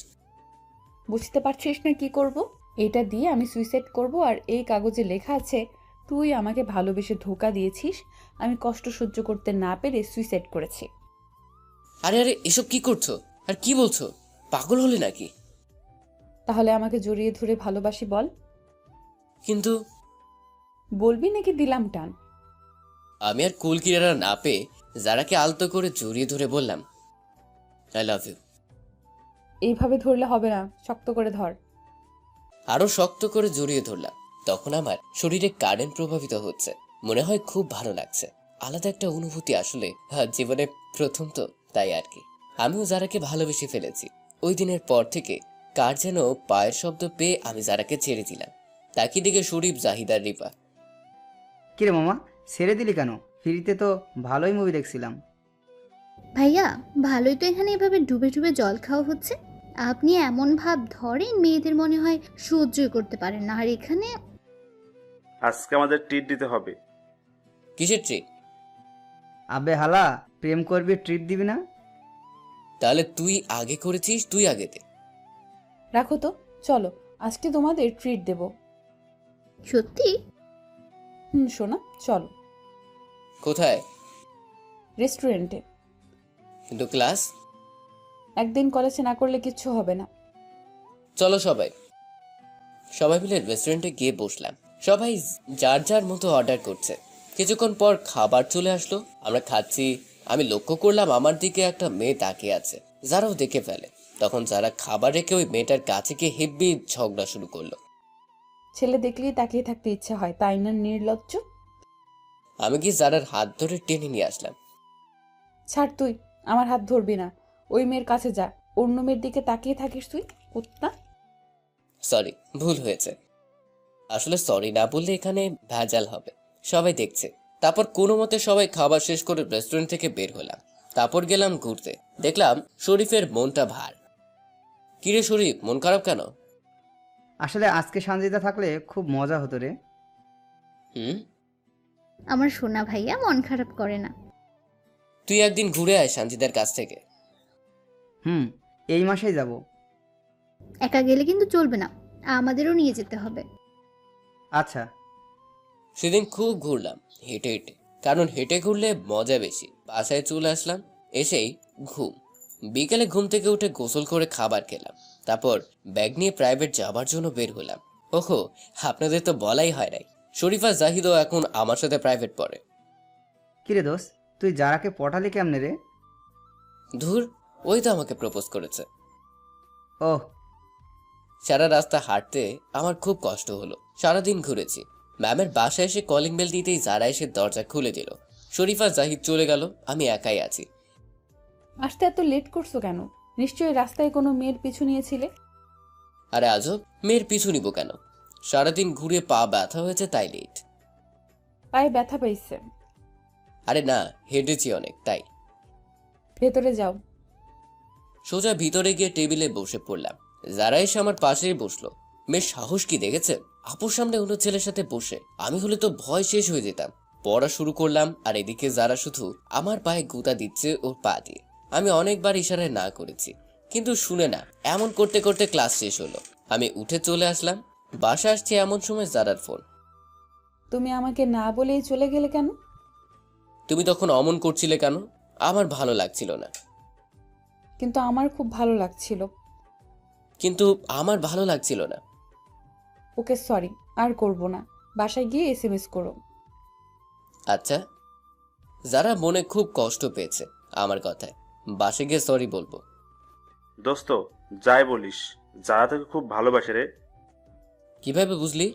বুঝতে পারছিস না কি করব? এটা দিয়ে আমি সুইসাইড করব। আর এই কাগজে লেখা আছে, তুই আমাকে ভালোবেসে ধোঁকা দিয়েছিস, আমি কষ্ট সহ্য করতে না পেরে সুইসাইড করেছি। আরে আরে, এসব কি করছো আর কি বলছো? পাগল হলে নাকি? তাহলে আমাকে জড়িয়ে ধরে ভালোবাসি বল। কিন্তু বলবি নাকি দিলাম টান? আমি আর কুল কিনারা না পেয়ে যারাকে আলতো করে জড়িয়ে ধরে বললাম, আই লাভ ইউ। এইভাবে ধরলে হবে না, শক্ত করে ধর। আরো শক্ত করে জড়িয়ে ধরলাম। তখন আমার শরীরে কারেন্ট প্রভাবিত হচ্ছে, মনে হয় খুব ভালো লাগছে। আলাদা একটা অনুভূতি আসলে, জীবনে প্রথম তো, তাই আর কি। আমিও যারাকে ভালোবেসে ফেলেছি। ওই দিনের পর থেকে কার যেন পায়ের শব্দ পেয়ে আমি যারাকে ছেড়ে দিলাম। তাকে দিকে শরীফ, জাহিদার, রিপা। কিরে মামা, ছেড়ে দিলি কেন? ফ্রিতে তো ভালোই মুভি দেখছিলাম। ভাইয়া, ভালোই তো এখানে এভাবে ডুবে ডুবে জল খাওয়া হচ্ছে। আপনি এমন ভাব ধরেন, মেয়েদের মনে হয় সহ্যই করতে পারেন না। আর এখানে আজকে আমাদের ট্রিট দিতে হবে। কিসের ট্রিট? আবে হালা, প্রেম করবি ট্রিট দিবি না? তাহলে তুই আগে করেছিস, তুই আগে দে। রাখো তো, চলো আজকে তোমাদের ট্রিট দেব। সত্যি? শোনা, চলো। কোথায়? রেস্টুরেন্টে। কিন্তু ক্লাস? একদিন কলেজে না করলে কিচ্ছু হবে না। চলো সবাই। সবাই মিলে রেস্টুরেন্টে গিয়ে বসলাম। সবাই যার যার মতো অর্ডার করছে। কিছুক্ষণ পর খাবার চলে আসলো, আমরা খাচ্ছি। আমি লক্ষ্য করলাম আমার দিকে একটা মেয়ে তাকিয়ে আছে। যারাও দেখে ফেলে। তখন যারা খাবার রেখে ওই মেয়েটার কাছে গিয়ে হেব্বি ঝগড়া শুরু করলো। ছেলে দেখলেই তাকিয়ে থাকতে ইচ্ছা হয়, তাই না নির্লজ্জ? আমি কি যারার হাত ধরে টেনে নিয়ে আসলাম। ছাড়, তুই আমার হাত ধরবি না। ওই মেয়ের কাছে যা, অন্য মেয়ের দিকে তাকিয়ে থাকিস তুই, কুত্তা। সরি, ভুল হয়েছে। আসলে সরি না বললে এখানে ভেজাল হবে, সবাই দেখছে। তারপর কোনো মতে সবাই খাবার শেষ করে রেস্টুরেন্ট থেকে বের হলাম। তারপর গেলাম ঘুরতে। দেখলাম শরীফের মনটা ভার। কিরে শরীফ, মন খারাপ কেন? আসলে আজকে সঞ্জিতা থাকলে খুব মজা হতো রে। হুম, আমার সোনা ভাইয়া মন খারাপ করে না। তুই একদিন ঘুরে আয় সানজিদার কাছ থেকে। এই মাসেই যাব। একা গেলে কিন্তু চলবে না, আমাদেরও নিয়ে যেতে হবে। আচ্ছা। সেদিন খুব ঘুরলাম হেঁটে হেঁটে, কারণ হেঁটে ঘুরলে মজা বেশি। বাসায় চলে আসলাম, এসেই ঘুম। বিকেলে ঘুম থেকে উঠে গোসল করে খাবার খেলাম। তারপর ব্যাগ নিয়ে প্রাইভেট যাবার জন্য বের হলাম। ওহো, আপনাদের তো বলাই হয় নাই, শরীফা জাহিদও এখন আমার সাথে প্রাইভেট পড়ে। কিরে দোস্ত, তুই যারাকে পটালি কেমনে রে? ধুর, ওই তো আমাকে প্রপোজ করেছে। ওহ। সারা রাস্তা হাঁটতে আমার খুব কষ্ট হলো। সারাদিন ঘুরেছি। ম্যামের বাসায় এসে কলিং বেল দিতেই যারা এসে দরজা খুলে দিল। শরীফা জাহিদ চলে গেল, আমি একাই আছি। আসতে এত লেট করছো কেন? নিশ্চয়ই রাস্তায় কোনো মেয়ের পিছু নিয়েছিলে। আরে আজব, মেয়ের পিছু নিব কেন? সারাদিন ঘুরে পা ব্যথা হয়েছে, তাই লেট। পায়ে ব্যথা পাইছে? আরে না, হেঁটেছি অনেক, তাই। ভেতরে যাও। সোজা ভিতরে গিয়ে টেবিলে বসে পড়লাম। যারা এসে আমার পাশেই বসলো। মেয়ের সাহস কি দেখেছেন? আপুর সামনে অন্য ছেলের সাথে বসে। আমি হলে তো ভয় শেষ হয়ে যেতাম। পড়া শুরু করলাম, আর এদিকে যারা শুধু আমার পায়ে গুঁতা দিচ্ছে ওর পা দিয়ে। আমি অনেকবার ইশারায় না করেছি, কিন্তু শুনে না। এমন করতে করতে ক্লাস শেষ হলো। আমি উঠে চলে আসলাম। বাসা আসছি এমন সময় জারার ফোন। তুমি আমাকে না বলেই চলে গেলে কেন? তুমি তখন অমন করছিলে কেন? আমার ভালো লাগছিল না। কিন্তু আমার খুব ভালো লাগছিল। কিন্তু আমার ভালো লাগছিল না। ওকে সরি, আর করব না। বাসায় গিয়ে এসএমএস করো। আচ্ছা। যারা মনে খুব কষ্ট পেয়েছে আমার কথায়, বাসে গিয়ে সরি বলবো। দোস্ত, যাই বলিস, যারা তোকে খুব ভালোবাসে রে। কিভাবে বুঝলি?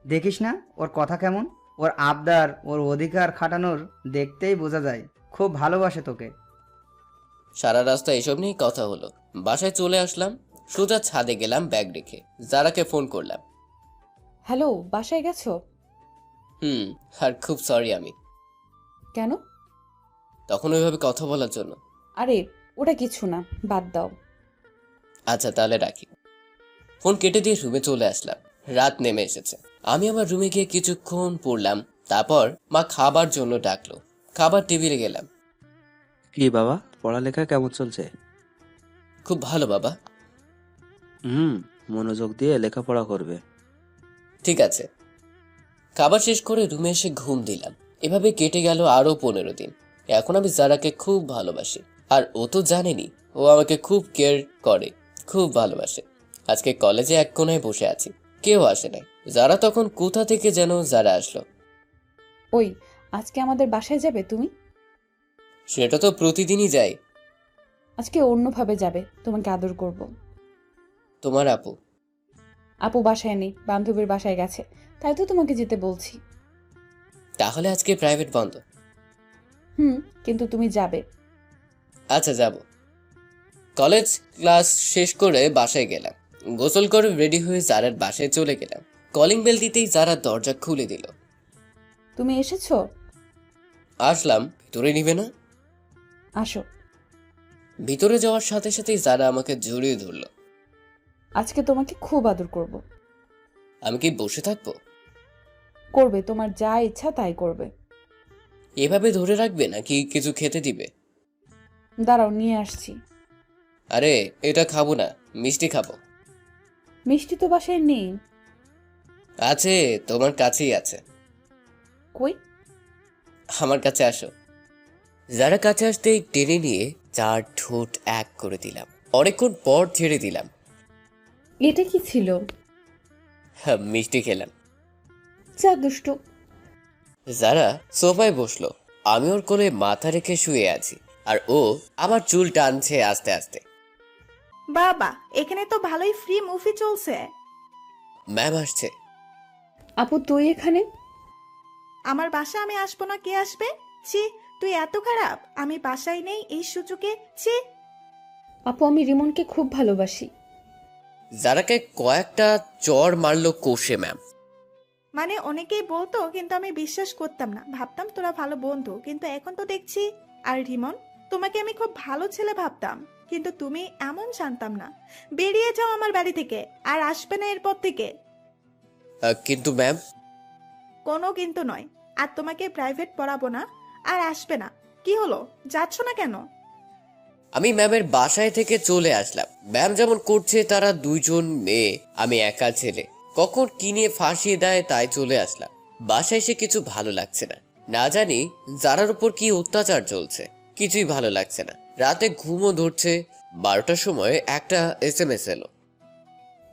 দেখিস না ওর কথা কেমন? ওর আবদার, ওর অধিকার খাটানোর দেখতেই বোঝা যায় খুব ভালোবাসে তোকে। সারা রাস্তা এসব নিয়েই কথা হলো। বাসায় চলে আসলাম। সোজা ছাদে গেলাম ব্যাগ রেখে। যারাকে ফোন করলাম। হ্যালো, বাসায় গেছো? আর খুব সরি আমি। কেন? তখন ওইভাবে কথা বলার জন্য। আরে ওটা কিছু না, বাদ দাও। আচ্ছা তাহলে রাখি। ফোন কেটে দিয়ে রুমে চলে আসলাম। রাত নেমে এসেছে। আমি আমার রুমে গিয়ে কিছুক্ষণ পড়লাম। তারপর মা খাবার জন্য ডাকলো। খাবার টেবিলে গেলাম। কি বাবা, পড়ালেখা কেমন চলছে? খুব ভালো বাবা। মনোযোগ দিয়ে লেখাপড়া করবে। ঠিক আছে। খাবার শেষ করে রুমে এসে ঘুম দিলাম। এভাবে কেটে গেল আরো 15 দিন। এখন আমি জারাকে খুব ভালোবাসি। আর ও তো জানেনি, ও আমাকে খুব কেয়ার করে, খুব ভালোবাসে। আজকে কলেজে এক কোনায় বসে আছি, কেউ আসে নাই। যারা তখন কোথা থেকে যেন যারা আসলো। ওই, আজকে আমাদের বাসায় যাবে তুমি? সেটা তো প্রতিদিনই যাই। আজকে অন্যভাবে যাবে, তোমাকে আদর করব। তোমার আপু? আপু বাসায় নেই, বান্ধবীর বাসায় গেছে, তাই তো তোমাকে যেতে বলছি। তাহলে আজকে প্রাইভেট বন্ধ? কিন্তু তুমি যাবে। আচ্ছা যাব। কলেজ ক্লাস শেষ করে বাসায় গেলাম। গোসল করে রেডি হয়ে জারার বাসায় চলে গেলাম। কলিং বেল দিতেই জারা দরজা খুলে দিল। তুমি এসেছো? আসলাম। ভিতরে নিবে না? আসো। ভিতরে যাওয়ার সাথে সাথেই জারা আমাকে জড়িয়ে ধরলো। আজকে তোমাকে খুব আদর করব। আমি কি বসে থাকবো? করবে, তোমার যা ইচ্ছা তাই করবে। এভাবে ধরে রাখবে নাকি কিছু খেতে দিবে? দাঁড়াও, নিয়ে আসছি। আরে এটা খাবো না, মিষ্টি খাবো। মিষ্টি তো বাসায় নেই। আছে, তোমার কাছেই আছে। কই? আমার কাছে আসো। যারা কাছে আসতেই টেনে নিয়ে 4 ঠোঁট এক করে দিলাম। অনেকক্ষণ পর ছেড়ে দিলাম। এটা কি ছিল? মিষ্টি খেলাম। যা দুষ্টু। যারা সোফায় বসলো। আমি ওর কোলে মাথা রেখে শুয়ে আছি। আর ও আমার চুল টানছে আস্তে আস্তে। বাবা, এখানে তো ভালোই ফ্রি মুভি চলছে। ম্যাম আসছে। আপু তুই এখানে? আমার বাসা আমি আসবো না, কে আসবে? ছি, তুই এত খারাপ। আমি বাসায় নেই এই সুযোগে। ছি। আপু আমি রিমনকে খুব ভালোবাসি। যারাকে কয়েকটা চড় মারলো কোষে ম্যাম। মানে অনেকেই বলতো, কিন্তু আমি বিশ্বাস করতাম না, ভাবতাম তোরা ভালো বন্ধু, কিন্তু এখন তো দেখছি। আর রিমন, তোমাকে আমি খুব ভালো ছেলে ভাবতাম, কিন্তু তুমি এমন জানতাম না। বেরিয়ে যাও আমার বাড়ি থেকে, আর আসবে না এরপর থেকে। কিন্তু ম্যাম। কোনো কিন্তু নয়। আর তোমাকে প্রাইভেট পড়াবো না, আর আসবে না। কি হলো, যাচ্ছ না কেন? আমি ম্যামের বাসায় থেকে চলে আসলাম। ম্যাম যেমন করছে, তারা 2 জন মেয়ে, আমি একা ছেলে। কখন কি নিয়ে ফাঁসিয়ে দেয় তাই চলে আসলাম। বাসায় এসে কিছু ভালো লাগছে না। না জানি যারার উপর কি অত্যাচার চলছে, কিছুই ভালো লাগছে না। রাতে ঘুমও ধরছে। 12টার সময় একটা এসএমএস এলো।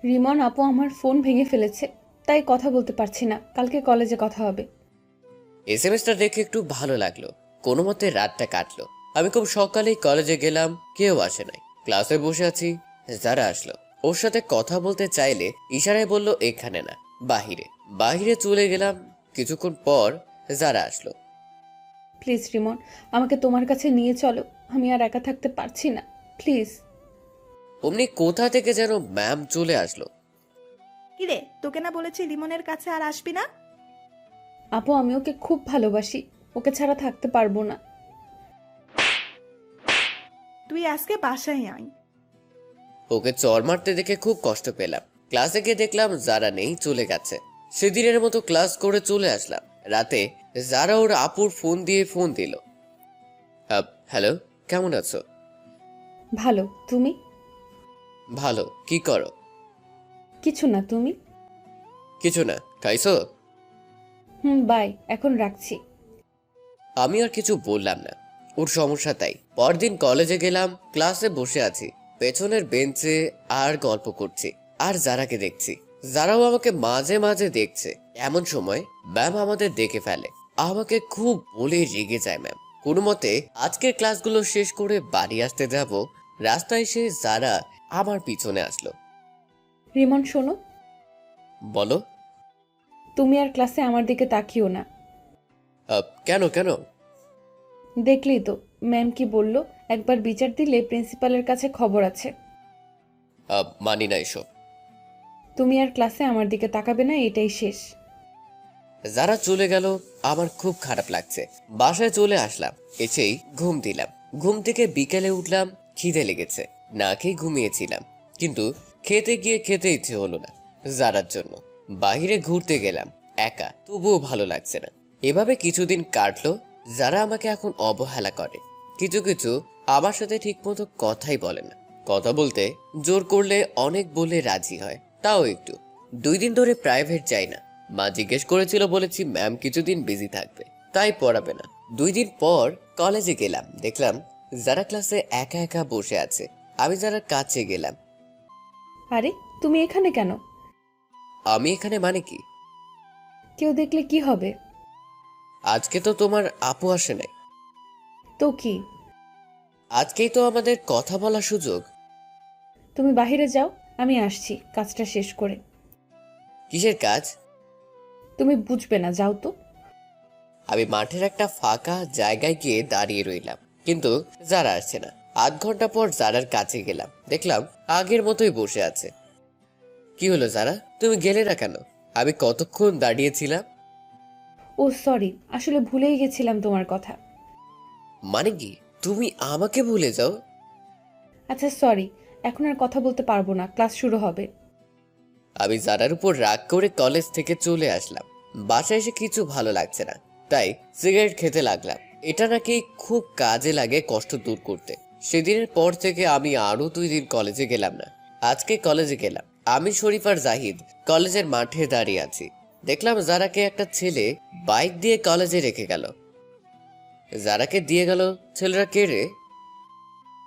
রিমন আপু আমার ফোন ভেঙে ফেলেছে, তাই কথা বলতে পারছি না, কালকে কলেজে কথা হবে। এসএমএসটা দেখে একটু ভালো লাগলো। কোনো মতে রাতটা কাটলো। আমি খুব সকালেই কলেজে গেলাম, কেউ আসে নাই। ক্লাসে বসে আছি, যারা আসলো। ওর সাথে কথা বলতে চাইলে ইশারায় বলল এখানে না, বাহিরে। বাহিরে চলে গেলাম। কিছুক্ষণ পর যারা আসলো। প্লিজ রিমন, আমাকে তোমার কাছে নিয়ে চলো, আমি আর একা থাকতে পারছি না, প্লিজ। অমনি কোথা থেকে যেন ম্যাম চলে আসলো। কিরে, তোকে না বলেছি লিমনের কাছে আর আসবি না? আপু আমি ওকে খুব ভালোবাসি, ওকে ছাড়া থাকতে পারবো না। তুই আজকে বাসায় আয়। ওকে চড় মারতে দেখে খুব কষ্ট পেলাম। ক্লাসে গিয়ে দেখলাম যারা নেই, চলে গেছে। সেদিনের মতো ক্লাস করে চলে আসলাম। রাতে যারা ওর আপুর ফোন দিয়ে ফোন দিল। হ্যালো, কেমন আছো? ভালো, তুমি? ভালো। কি করো? কিছু না, তুমি? কিছু না। খাইছো? বাই, এখন রাখছি। আমি আর কিছু বললাম না, ওর সমস্যা তাই। পরদিন কলেজে গেলাম, ক্লাসে বসে আছি পেছনের বেঞ্চে আর গল্প করছি, আর যারাকে দেখছি, যারাও আমাকে মাঝে মাঝে দেখছে। এমন সময় ম্যাম আমাদের দেখে ফেলে, আমাকে খুব বলে রেগে যায় ম্যাম। কোনো মতে আজকের ক্লাসগুলো শেষ করে বাড়ি আসতে যাব, রাস্তায় এসে যারা আমার পিছনে আসলো। রিমন শোনো, বলো। তুমি আর ক্লাসে আমার দিকে তাকিও না। কেন কেন? দেখলেই তো ম্যাম কি বলল, একবার বিচার দিলে প্রিন্সিপালের কাছে খবর আছে। মানি না এসব। তুমি আর ক্লাসে আমার দিকে তাকাবে না, এটাই শেষ। যারা চলে গেল আমার খুব খারাপ লাগছে। বাসায় চলে আসলাম, এসেই ঘুম দিলাম। ঘুম থেকে বিকেলে উঠলাম, খিদে লেগেছে। না খেয়ে ঘুমিয়েছিলাম, কিন্তু খেতে গিয়ে খেতে ইচ্ছে হলো না। যারার জন্য বাইরে ঘুরতে গেলাম একা, তবুও ভালো লাগছে না। এভাবে কিছুদিন কাটলো। যারা আমাকে এখন অবহেলা করে, কিছু কিছু আমার সাথে ঠিকমতো কথাই বলে না। কথা বলতে জোর করলে অনেক বলে রাজি হয়, তাও একটু। 2 দিন ধরে প্রাইভেট যাই না। মা জিজ্ঞেস করেছিল, বলেছি ম্যাম কিছুদিন বিজি থাকবে, তাই পড়াবে না। 2 দিন পর কলেজে গেলাম, দেখলাম যারা ক্লাসে একা একা বসে আছে। আমি যারা কাছে গেলাম। আরে তুমি এখানে কেন? আমি এখানে মানে কি? কেউ দেখলে কি হবে? আজকে তো তোমার আপু আসে নাই। তো কি? আজকেই তো আমাদের কথা বলার সুযোগ। তুমি বাইরে যাও, আমি আসছি কাজটা শেষ করে। কিসের কাজ? তুমি বুঝবে না, যাও তো। আমি মাঠের একটা ফাঁকা জায়গায় গিয়ে দাঁড়িয়ে রইলাম, কিন্তু যারা আসছে না। 8 ঘন্টা পর যারার কাছে গেলাম, দেখলাম আগের মতোই বসে আছে। কি হলো যারা, তুমি গেলে না কেন? আমি কতক্ষণ দাঁড়িয়েছিলাম। ও সরি, আসলে ভুলেই গেছিলাম তোমার কথা। মানে কি, তুমি আমাকে ভুলে যাও? আচ্ছা সরি, এখন আর কথা বলতে পারবো না, ক্লাস শুরু হবে। আমি যারার উপর রাগ করে কলেজ থেকে চলে আসলাম। বাসায় এসে কিছু ভালো লাগছে না, তাই সিগারেট খেতে লাগলাম। এটা নাকি খুব কাজে লাগে কষ্ট দূর করতে। সেদিনের পর থেকে আমি আরো 2 দিন কলেজে গেলাম না। আজকে কলেজে গেলাম। আমি শরীফ আর জাহিদ কলেজের মাঠে দাঁড়িয়ে আছি। দেখলাম যারাকে একটা ছেলে বাইক দিয়ে কলেজে রেখে গেল। যারাকে দিয়ে গেল ছেলেরা কে রে?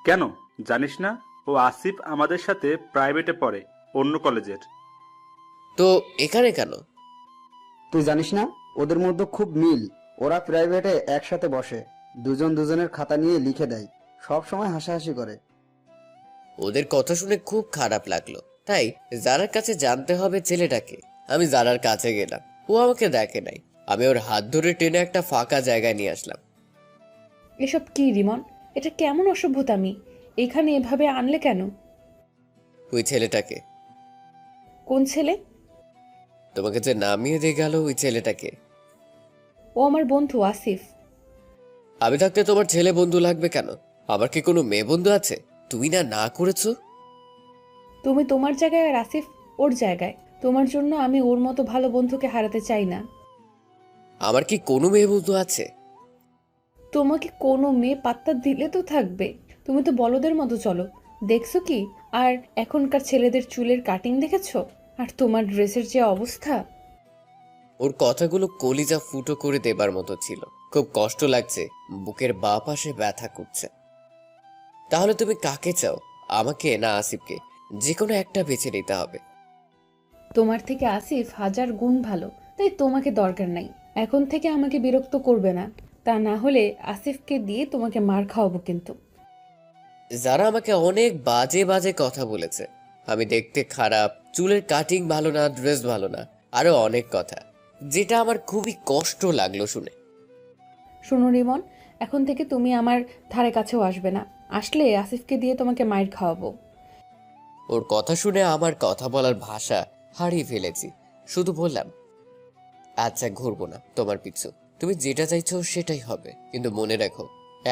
কেন জানিস না? ও আসিফ আমাদের সাথে প্রাইভেটে পড়ে, অন্য কলেজের। তো এখানে কেন? তুই জানিস না, ওদের মধ্যে খুব মিল। ওরা প্রাইভেটে একসাথে বসে, দুজন দুজনের খাতা নিয়ে লিখে দেয়, সব সময় হাসাহাসি করে। ওদের কথা শুনে খুব খারাপ লাগলো, তাই যারার কাছে জানতে হবে ছেলেটাকে। আমি যারার কাছে গেলাম, ও আমাকে দেখে নাই। আমি ওর হাত ধরে টেনে একটা ফাঁকা জায়গায় নিয়ে আসলাম। এসব কি রিমন? এটা কেমন অসভ্যতামি? এখানে এভাবে আনলে কেন? ওই ছেলেটাকে। কোন ছেলে? তোমাকে যে নামিয়ে দিয়ে গেল ওই ছেলেটাকে। ও আমার বন্ধু আসিফ। আমি থাকতে তোমার ছেলে বন্ধু লাগবে কেন? আমার কি কোনো মেয়ে বন্ধু আছে? তুমি না না করেছো। তুমি তোমার জায়গায় আর আসিফ ওর জায়গায়। তোমার জন্য আমি ওর মতো ভালো বন্ধুকে হারাতে চাই না। আমার কি কোনো মেয়ে বন্ধু আছে? তোমাকে কোনো মেয়ে পাত্তা দিলে তো থাকবে। তুমি তো বলদের মতো চলো, দেখছো কি? আর এখনকার ছেলেদের চুলের কাটিং দেখেছো? আর তোমার ড্রেসের যে অবস্থা! ওর কথাগুলো কলিজা ফুটো করে দেবার মতো ছিল। খুব কষ্ট লাগছে, বুকের বাঁ পাশে ব্যথা করছে। তাহলে তুমি কাকে চাও, আমাকে না আসিফকে? যে কোনো একটা বেছে নিতে হবে। তোমার থেকে আসিফ 1000 গুণ ভালো, তাই তোমাকে দরকার নাই। এখন থেকে আমাকে বিরক্ত করবে না, তা না হলে আসিফকে দিয়ে তোমাকে মার খাওয়াবো কিন্তু। যারা আমাকে অনেক বাজে বাজে কথা বলেছে, আমি দেখতে খারাপ, চুলের কাটিং ভালো না, ড্রেস ভালো না, আরো অনেক কথা, যেটা আমার খুবই কষ্ট লাগলো শুনে। শোনো রিমন, এখন থেকে তুমি আমার ধারে কাছেও আসবে না। আসলে আসিফকে দিয়ে তোমাকে মার খাওয়াবো। ওর কথা শুনে আমার কথা বলার ভাষা হারিয়ে ফেলেছি। শুধু বললাম, আচ্ছা ঘুরবো না তোমার পিছু, তুমি যেটা চাইছো সেটাই হবে, কিন্তু মনে রাখো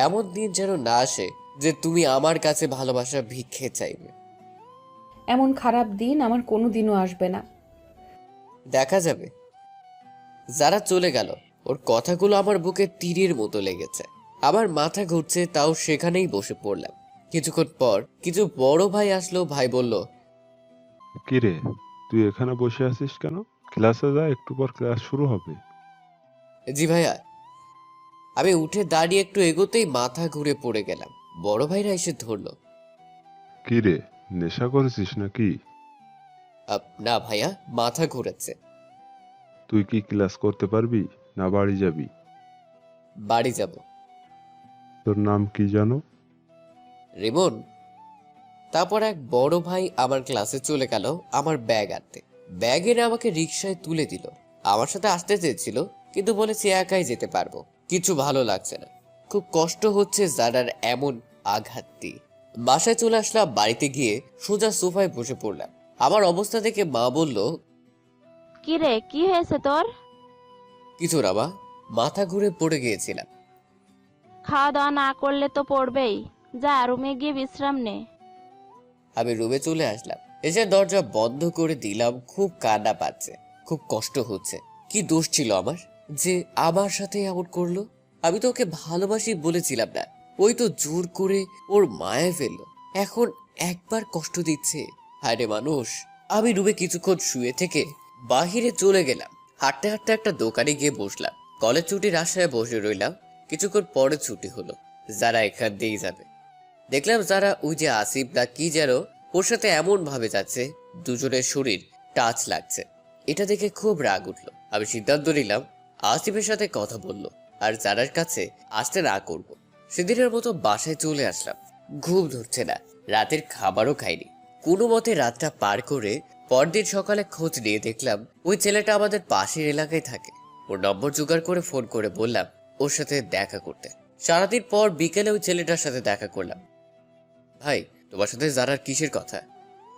এমন দিন যেন না আসে যে তুমি আমার কাছে ভালোবাসা ভিক্ষে চাইবে। এমন খারাপ দিন আমার কোনো দিনও আসবে না। দেখা যাবে। যারা চলে গেল, ওর কথাগুলো আমার বুকে তীরের মতো লেগেছে। আমার মাথা ঘুরছে, তাও সেখানেই বসে পড়লাম। কিছুক্ষণ পর কিছু বড় ভাই আসলো। ভাই বলল, কিরে, তুই এখানে বসে আছিস কেন? ক্লাসে যা, একটু পর ক্লাস শুরু হবে। জি ভাইয়া। আমি উঠে দাঁড়িয়ে একটু এগোতেই মাথা ঘুরে পড়ে গেলাম। বড় ভাইরা এসে ধরলো। কিরে, নেশা করেছিস নাকি? না ভাইয়া, মাথা ঘুরেছে। তুই কি ক্লাস করতে পারবি না বাড়ি যাবি? বাড়ি যাব। তোর নাম কি জানো? রিমন। তারপর এক বড় ভাই আমার ক্লাসে চলে গেল আমার ব্যাগ আনতে। ব্যাগ এনে আমাকে রিক্সায় তুলে দিল। আমার সাথে আসতে চেয়েছিল, কিন্তু বলেছি একাই যেতে পারবো। কিছু ভালো লাগছে না, খুব কষ্ট হচ্ছে জারার এমন আঘাত দিয়ে। বাসায় চলে আসলাম। বাড়িতে গিয়ে সোজা সোফায় বসে পড়লাম। আমার অবস্থা দেখে মা বলল, কি রে, কি হয়েছে তোর? কিছু না মা, মাথা ঘুরে পড়ে গিয়েছিলাম। খাওয়া দাওয়া না করলে তো পড়বেই। যা রুমে গিয়ে বিশ্রাম নে। আমি রুমে চলে আসলাম। এসে দরজা বন্ধ করে দিলাম। খুব কান্না পাচ্ছে, খুব কষ্ট হচ্ছে। কি দোষ ছিল আমার যে আমার সাথে এমন করলো? আমি তো ওকে ভালোবাসি বলেছিলাম না, ওই তো জোর করে ওর মায়ে ফেললো। এখন একবার কষ্ট দিচ্ছে। হায়রে মানুষ। আমি রুমে কিছুক্ষণ শুয়ে থেকে বাহিরে চলে গেলাম। হাঁটতে হাঁটতে একটা দোকানে গিয়ে বসলাম। কলেজ ছুটির আশায় বসে রইলাম। কিছুক্ষণ পরে ছুটি হলো। যারা এখান দিয়েই যাবে। দেখলাম যারা ওই যে আসিফ না কি যেন, ওর সাথে এমন ভাবে যাচ্ছে দুজনের শরীর টাচ লাগছে। এটা দেখে খুব রাগ উঠলো। আমি সিদ্ধান্ত নিলাম আসিফের সাথে কথা বললো আর যারার কাছে আসতে না করব। সেদিনের মতো বাসায় চলে আসলাম। ঘুম ধরছে না, রাতের খাবারও খাইনি। কোনো মতে রাতটা পার করে পরদিন সকালে খোঁজ নিয়ে দেখলাম ওই ছেলেটা আমাদের পাশের এলাকায় থাকে। ওর নম্বর জোগাড় করে ফোন করে বললাম ওর সাথে দেখা করতে। সারাদিন পর বিকেলে ওই ছেলেটার সাথে দেখা করলাম। ভাই, তোমার সাথে জারার কিসের কথা?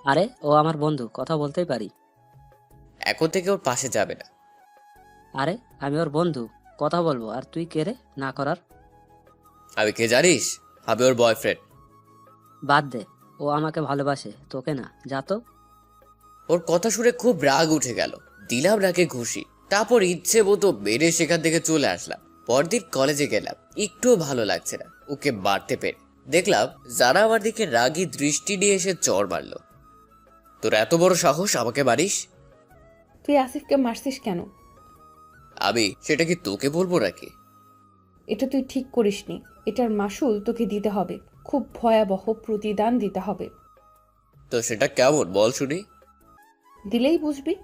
আরে ও আমার বন্ধু, কথা বলতেই পারি। এখন থেকে ওর পাশে যাবে না। আরে আমি ওর বন্ধু, কথা বলবো। আর তুই কে রে না করার? আমি কে জানিস? আমি ওর বয়ফ্রেন্ড। বাদ দে, ও আমাকে ভালোবাসে, তোকে না। যা তো। ওর কথা শুনে খুব রাগ উঠে গেল। দিলাম নাকে ঘুষি। তারপর ইচ্ছে মতো মেরে সেখান থেকে চলে আসলাম। পরদিন কলেজে গেলাম। একটুও ভালো লাগছে না ওকে মারতে পেরে। দেখলাম যারা আমার দিকে রাগী দৃষ্টি নিয়ে এসে চড় মারলো। তোর এত বড় সাহস আমাকে মারিস? তুই আসিফকে মারছিস কেন? আমি সেটা কি তোকে বলবো নাকি? এটা তুই ঠিক করিসনি। এটার মাসুল তোকে দিতে হবে, খুব ভয়াবহ প্রতিদান দিতে হবে। তো সেটা কেমন বল শুনি। দিলেই বুঝবি।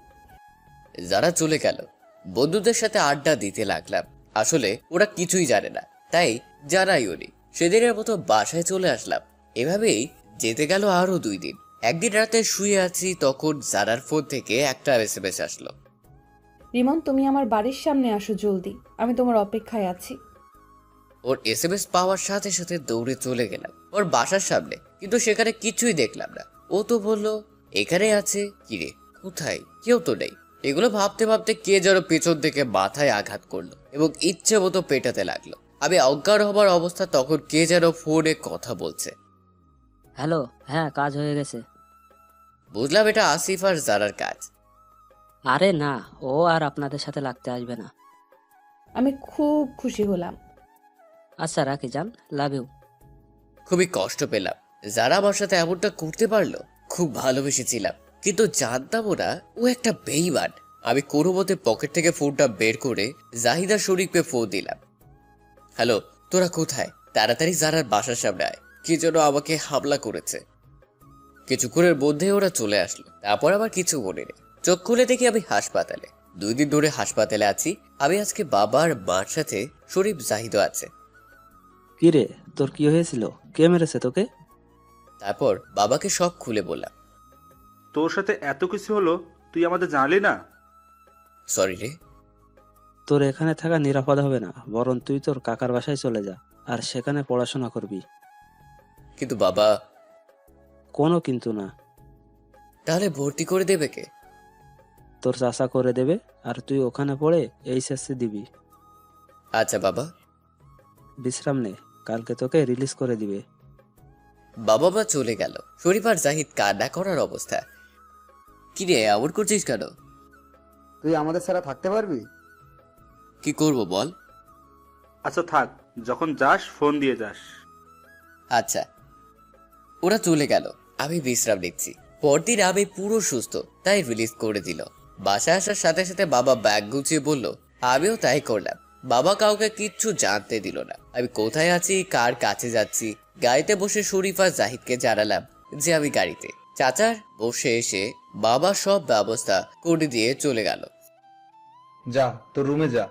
যারা চলে গেল, বন্ধুদের সাথে আড্ডা দিতে লাগলাম। আসলে ওরা কিছুই জানে না, তাই জানাই ওনি। সেদিনের মতো বাসায় চলে আসলাম। এভাবেই যেতে গেল আরো 2 দিন। একদিন রাতে শুয়ে আছি, তখন জারার ফোন থেকে একটা এসএমএস আসলো। রিমন, তুমি আমার বাড়ির সামনে আসো জলদি, আমি তোমার অপেক্ষায় আছি। ওর এসএমএস পাওয়ার সাথে সাথে দৌড়ে চলে গেলাম ওর বাসার সামনে, কিন্তু সেখানে কিছুই দেখলাম না। ও তো বললো এখানে আছে। কিরে, কোথায়? কেউ তো নেই। এগুলো ভাবতে ভাবতে কে যেন পেছন থেকে মাথায় আঘাত করলো এবং ইচ্ছে মতো পেটাতে লাগলো। আমি অজ্ঞান হবার অবস্থা, তখন কে যেন ফোনে কথা বলছে। হ্যালো, হ্যাঁ কাজ হয়ে গেছে। বুঝলাম এটা আসিফ আর জারার কাজ। আরে না, ও আর আপনাদের সাথে লাগতে আসবে না। আমি খুব খুশি হলাম। আচ্ছা রাখি, যান। Love you. খুবই কষ্ট পেলাম যারা আমার সাথে এমনটা করতে পারলো। খুব ভালোবেসেছিলাম, কিন্তু জানতামও না ও একটা বেঈমান। আমি কোনো মতে পকেট থেকে ফোনটা বের করে জাহিদা শরীফকে ফোন দিলাম। হ্যালো, তোরা কোথায়? তাড়াতাড়ি জারার বাসার সামনে আয়, কি যেন আমাকে হামলা করেছে। কিছুক্ষণের মধ্যে ওরা চলে আসলো। তারপর আবার কিছু মনে নেই। চোখ খুলে দেখি আমি হাসপাতালে। 2 দিন ধরে হাসপাতালে আছি আমি। আজকে বাবার মার সাথে শরীফ জাহিদও আছে। কি রে, তোর কি হয়েছিল? কে মেরেছে তোকে? তারপর বাবাকে সব খুলে বললাম। তোর সাথে এত কিছু হলো, তুই আমাদের জানালি না? সরি রে। তোর এখানে থাকা নিরাপদ হবে না, বরং তুই তোর কাকার বাসায় চলে যা, আর সেখানে পড়াশোনা করবি। কিন্তু বাবা। কোনো কিন্তু না। তাহলে ভর্তি করে দেবে কে? তোর চাচা করে দেবে, আর তুই ওখানে পড়ে এইচএসসি দিবি। আচ্ছা বাবা। বিশ্রাম নে, কালকে তোকে রিলিজ করে দিবে। বাবা মা চলে গেল। শরীফ আর জাহিদ কান্না করার অবস্থা। কি রে, এমন করছিস কেন? তুই আমাদের ছাড়া থাকতে পারবি? কি করব বল? আচ্ছা থাক, যখন যাস ফোন দিয়ে যাস। আচ্ছা। ওরা চলে গেল, আমি বিশ্রাম নিচ্ছি। পরদিন আমি পুরো সুস্থ, তাই রিলিজ করে দিল। বাসায় আসার সাথে সাথে বাবা ব্যাগ গুছিয়ে বলল, আমিও তাই করলাম। বাবা কাউকে কিচ্ছু জানতে দিল না আমি কোথায় আছি, কার কাছে যাচ্ছি। গাড়িতে বসে শরীফ আর জাহিদকে জানালাম যে আমি গাড়িতে। চাচার বসে এসে বাবা সব ব্যবস্থা করে দিয়ে চলে গেল। যা তোর রুমে যা।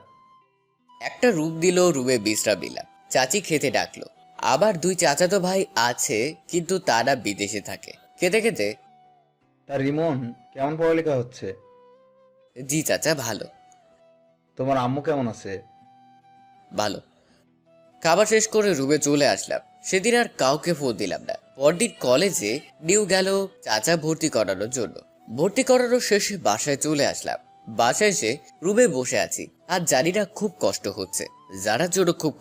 একটা রুম দিল, রুমে বিশ্রাম নিলাম। চাচি খেতে ডাকলো। আবার 2 চাচাতো ভাই আছে, কিন্তু তারা বিদেশে থাকে। খেতে খেতে, তার রিমন কেমন পড়ালেখা হচ্ছে? জি চাচা ভালো। তোমার আম্মু কেমন আছে? ভালো। খাবার শেষ করে রুমে চলে আসলাম। সেদিন আর কাউকে ফোন দিলাম না। পরদিন কলেজে নিউ গেল চাচা ভর্তি করানোর জন্য। ভর্তি করানোর শেষে বাসায় চলে আসলাম। বাসায় এসে রুমে বসে আছি, আর জানি না খুব কষ্ট হচ্ছে। যারার জন্য খুব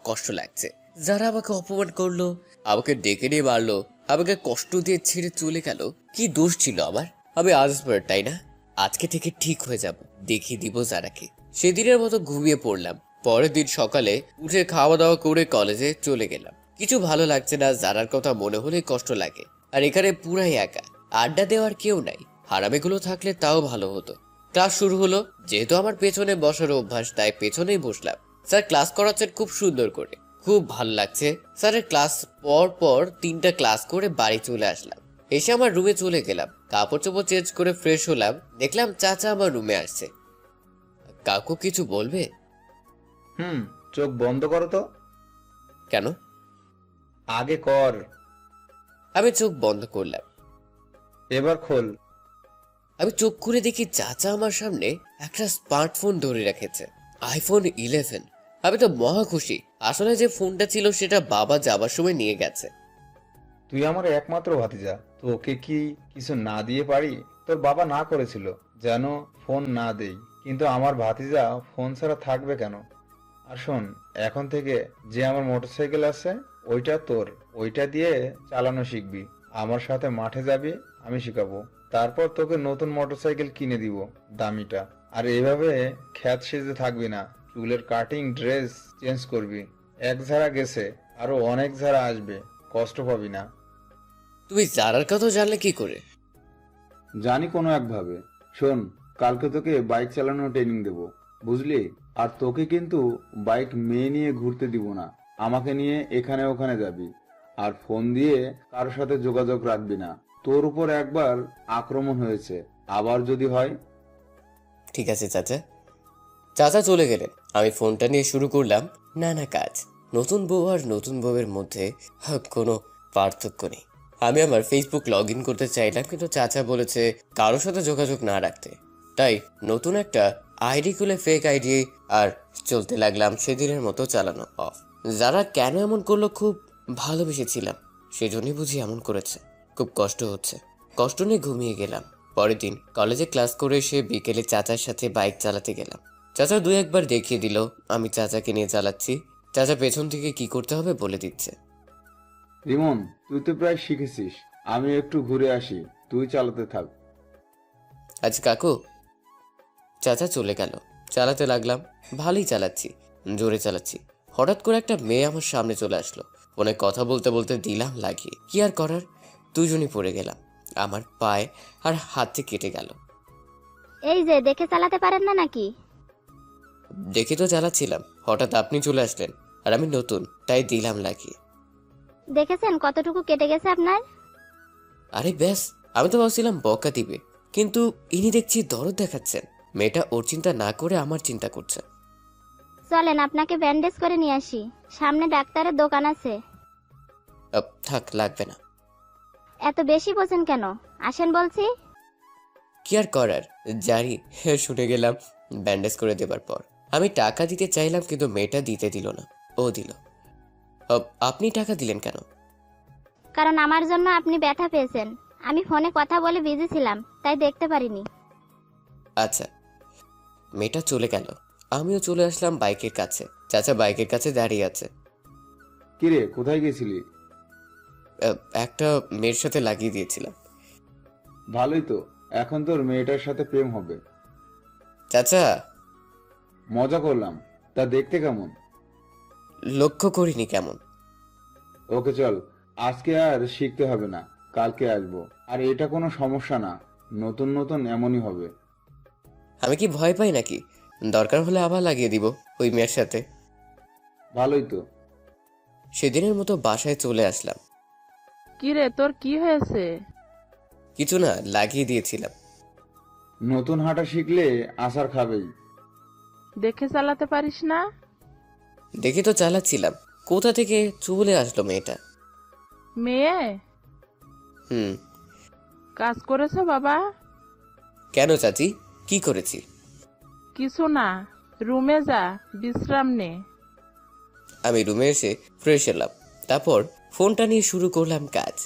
কষ্ট লাগছে। যারা আমাকে অপমান করলো, আমাকে ডেকে নিয়ে মারলো, আমাকে কষ্ট দিয়ে ছেড়ে চলে গেল। কি দোষ ছিল আমার? আমি আজ তাই না, আজকে থেকে ঠিক হয়ে যাব, দেখিয়ে দিব যারাকে। সেদিনের মতো ঘুমিয়ে পড়লাম। পরের দিন সকালে উঠে খাওয়া দাওয়া করে কলেজে চলে গেলাম। কিছু ভালো লাগছে না, জানার কথা মনে হলে কষ্ট লাগে। আর এখানে পুরাই একা, আড্ডা দেওয়ার কেউ নাই। হারামিগুলো থাকলে তাও ভালো হতো। ক্লাস শুরু হলো। যেহেতু আমার পেছনে বসার অভ্যাস, তাই পেছনেই বসলাম। স্যার ক্লাস করাচ্ছেন খুব সুন্দর করে, খুব ভালো লাগছে। স্যারের ক্লাস পর 3টা ক্লাস করে বাড়ি চলে আসলাম। এসে আমার রুমে চলে গেলাম। কাপড় চোপড় চেঞ্জ করে ফ্রেশ হলাম। দেখলাম চাচা আমার রুমে আসছে। কাকু কিছু বলবে? চোখ বন্ধ করো তো। কেন? আগে কর। আমি চোখ বন্ধ করলাম। এবার খোল। আমি চোখ খুলে দেখি চাচা আমার সামনে একটা স্মার্টফোন ধরে রেখেছে, আইফোন 11। আমি তো মহা খুশি। আসলে যে ফোনটা ছিল সেটা বাবা যাবার সময় নিয়ে গেছে। তুই আমার একমাত্র ভাতিজা, তোকে কি কিছু না দিয়ে পারি? তোর বাবা না করেছিল যেন ফোন না দেই, কিন্তু আমার ভাতিজা ফোন ছাড়া থাকবে কেন? আর শোন, এখন থেকে যে আমার মোটরসাইকেল আছে ওইটা তোর, ওইটা দিয়ে চালানো শিখবি। আমার সাথে মাঠে যাবি, আমি শিখাবো। তারপর তোকে নতুন মোটরসাইকেল কিনে দিব, দামিটা। আর এভাবে খ্যাত সেজে থাকবি না, চুলের কাটিং, ড্রেস চেঞ্জ করবি। এক ঝাড়া গেছে, আরো অনেক ঝাড়া আসবে, কষ্ট পাবি না। তুমি জানার কথা জানলে কি করে? জানি কোনো একভাবে। শোন, কালকে তোকে বাইক চালানোর ট্রেনিং দেব, বুঝলি? আর তোকে কিন্তু বাইক মেয়ে নিয়ে ঘুরতে দিব না, আমাকে নিয়ে এখানে ওখানে যাবি। আর ফোন দিয়ে কারোর সাথে যোগাযোগ রাখবি না। তোর উপর একবার আক্রমণ হয়েছে, আবার যদি হয়। ঠিক আছে চাচা। চাচা চলে গেলেন। আমি ফোনটা নিয়ে শুরু করলাম নানা কাজ। নতুন বউ আর নতুন বউয়ের মধ্যে কোনো পার্থক্য নেই। আমি আমার ফেসবুক লগ ইন করতে চাইলাম, কিন্তু চাচা বলেছে কারোর সাথে যোগাযোগ না রাখতে। তাই নতুন একটা আইডি খুলে ফেক আইডি আর চলতে লাগলাম সেদিনের মতো চালানো অফ। যারা কেন এমন করলো, খুব ভালোবেসেছিলাম, সেজন্যই বুঝি এমন করেছে। খুব কষ্ট হচ্ছে। কষ্ট নিয়ে ঘুমিয়ে গেলাম। পরের দিন কলেজে ক্লাস করে এসে বিকেলে চাচার সাথে বাইক চালাতে গেলাম। চাচা 2-1 বার দেখিয়ে দিল আমি চাচাকে নিয়ে চালাচ্ছি। চাচা পেছন থেকে কি করতে হবে বলে দিচ্ছে। রিমন, তুই তো প্রায় শিখেছিস, আমি একটু ঘুরে আসি, তুই চালাতে থাক। আচ্ছা কাকু। চাচা চলে গেল। চালাতে লাগলাম। ভালোই চালাচ্ছি, জোরে চালাচ্ছি। হঠাৎ করে একটা মেয়ে আমার সামনে চলে আসলো। ফোনে কথা বলতে বলতে দিলাম লাগিয়ে। কি আর করার, দুজনই পড়ে গেলাম। আমার পায়ে আর হাতে কেটে গেল। এই যে দেখে চালাতে পারেন না নাকি? দেখে তো চালাচ্ছিলাম, হঠাৎ আপনি চলে আসলেন, আর আমি নতুন, তাই দিলাম লাগিয়ে। দেখেছেন কতটুকু কেটে গেছে আপনার? আরে ব্যাস, আমি তো ভাবছিলাম বকা দিবে, কিন্তু ইনি দেখছি দরদ দেখাচ্ছেন। মেয়েটা ওর চিন্তা না করে আমার চিন্তা করছে। চলেন আপনাকে ব্যান্ডেজ করে নিয়ে আসি, সামনে ডাক্তারের দোকান আছে। থাক, লাগবে না। এত বেশি বোঝেন কেন? আসেন বলছি। কি আর করার, জারি শুনে গেলাম ব্যান্ডেজ করে দেবার পর। আমি টাকা দিতে চাইলাম, কিন্তু মেয়েটা দিতে দিল না। ও দিল। আপনি টাকা দিলেন কেন? কারণ আমার জন্য আপনি ব্যথা পেয়েছেন। আমি ফোনে কথা বলে বিজি ছিলাম, তাই দেখতে পারিনি। আচ্ছা। মেয়েটা চলে গেল। আমিও চলে আসলাম বাইকের কাছে। চাচা বাইকের কাছে দাঁড়িয়ে আছে। কিরে, কোথায় গেছিলি? একটা মেয়ের সাথে লাগিয়ে দিয়েছিলাম। ভালোই তো, এখন তোর মেয়েটার সাথে প্রেম হবে। চাচা, মজা করলাম। তা দেখতে কেমন? লক্ষ্য করিনি কেমন। ওকে চল, আজকে আর শিখতে হবে না, কালকে আসবো। আর এটা কোনো সমস্যা না, নতুন নতুন এমনই হবে। আমি কি ভয় পাই নাকি? দরকার হলে আবার লাগিয়ে দিব ওই মেয়ের সাথে। ভালোই তো। সেদিনের মতো বাসায় চলে আসলাম। কিরে তোর কি হয়েছে? কিছু না, লাগিয়ে দিয়েছিলাম। নতুন হাঁটা শিখলে আসার খাবেই। দেখে চালাতে পারিস না? দেখে তো চালাচ্ছিলাম, কোথা থেকে চলে আসলো মেয়েটা। মেয়ে হুম। কাজ করেছো বাবা? কেন চাচি, কি করেছি? কিছু না, রুমে যা, বিশ্রাম নে। আমি রুমে এসে ফ্রেশ হলাম, তারপর ফোনটা নিয়ে শুরু করলাম কাজ।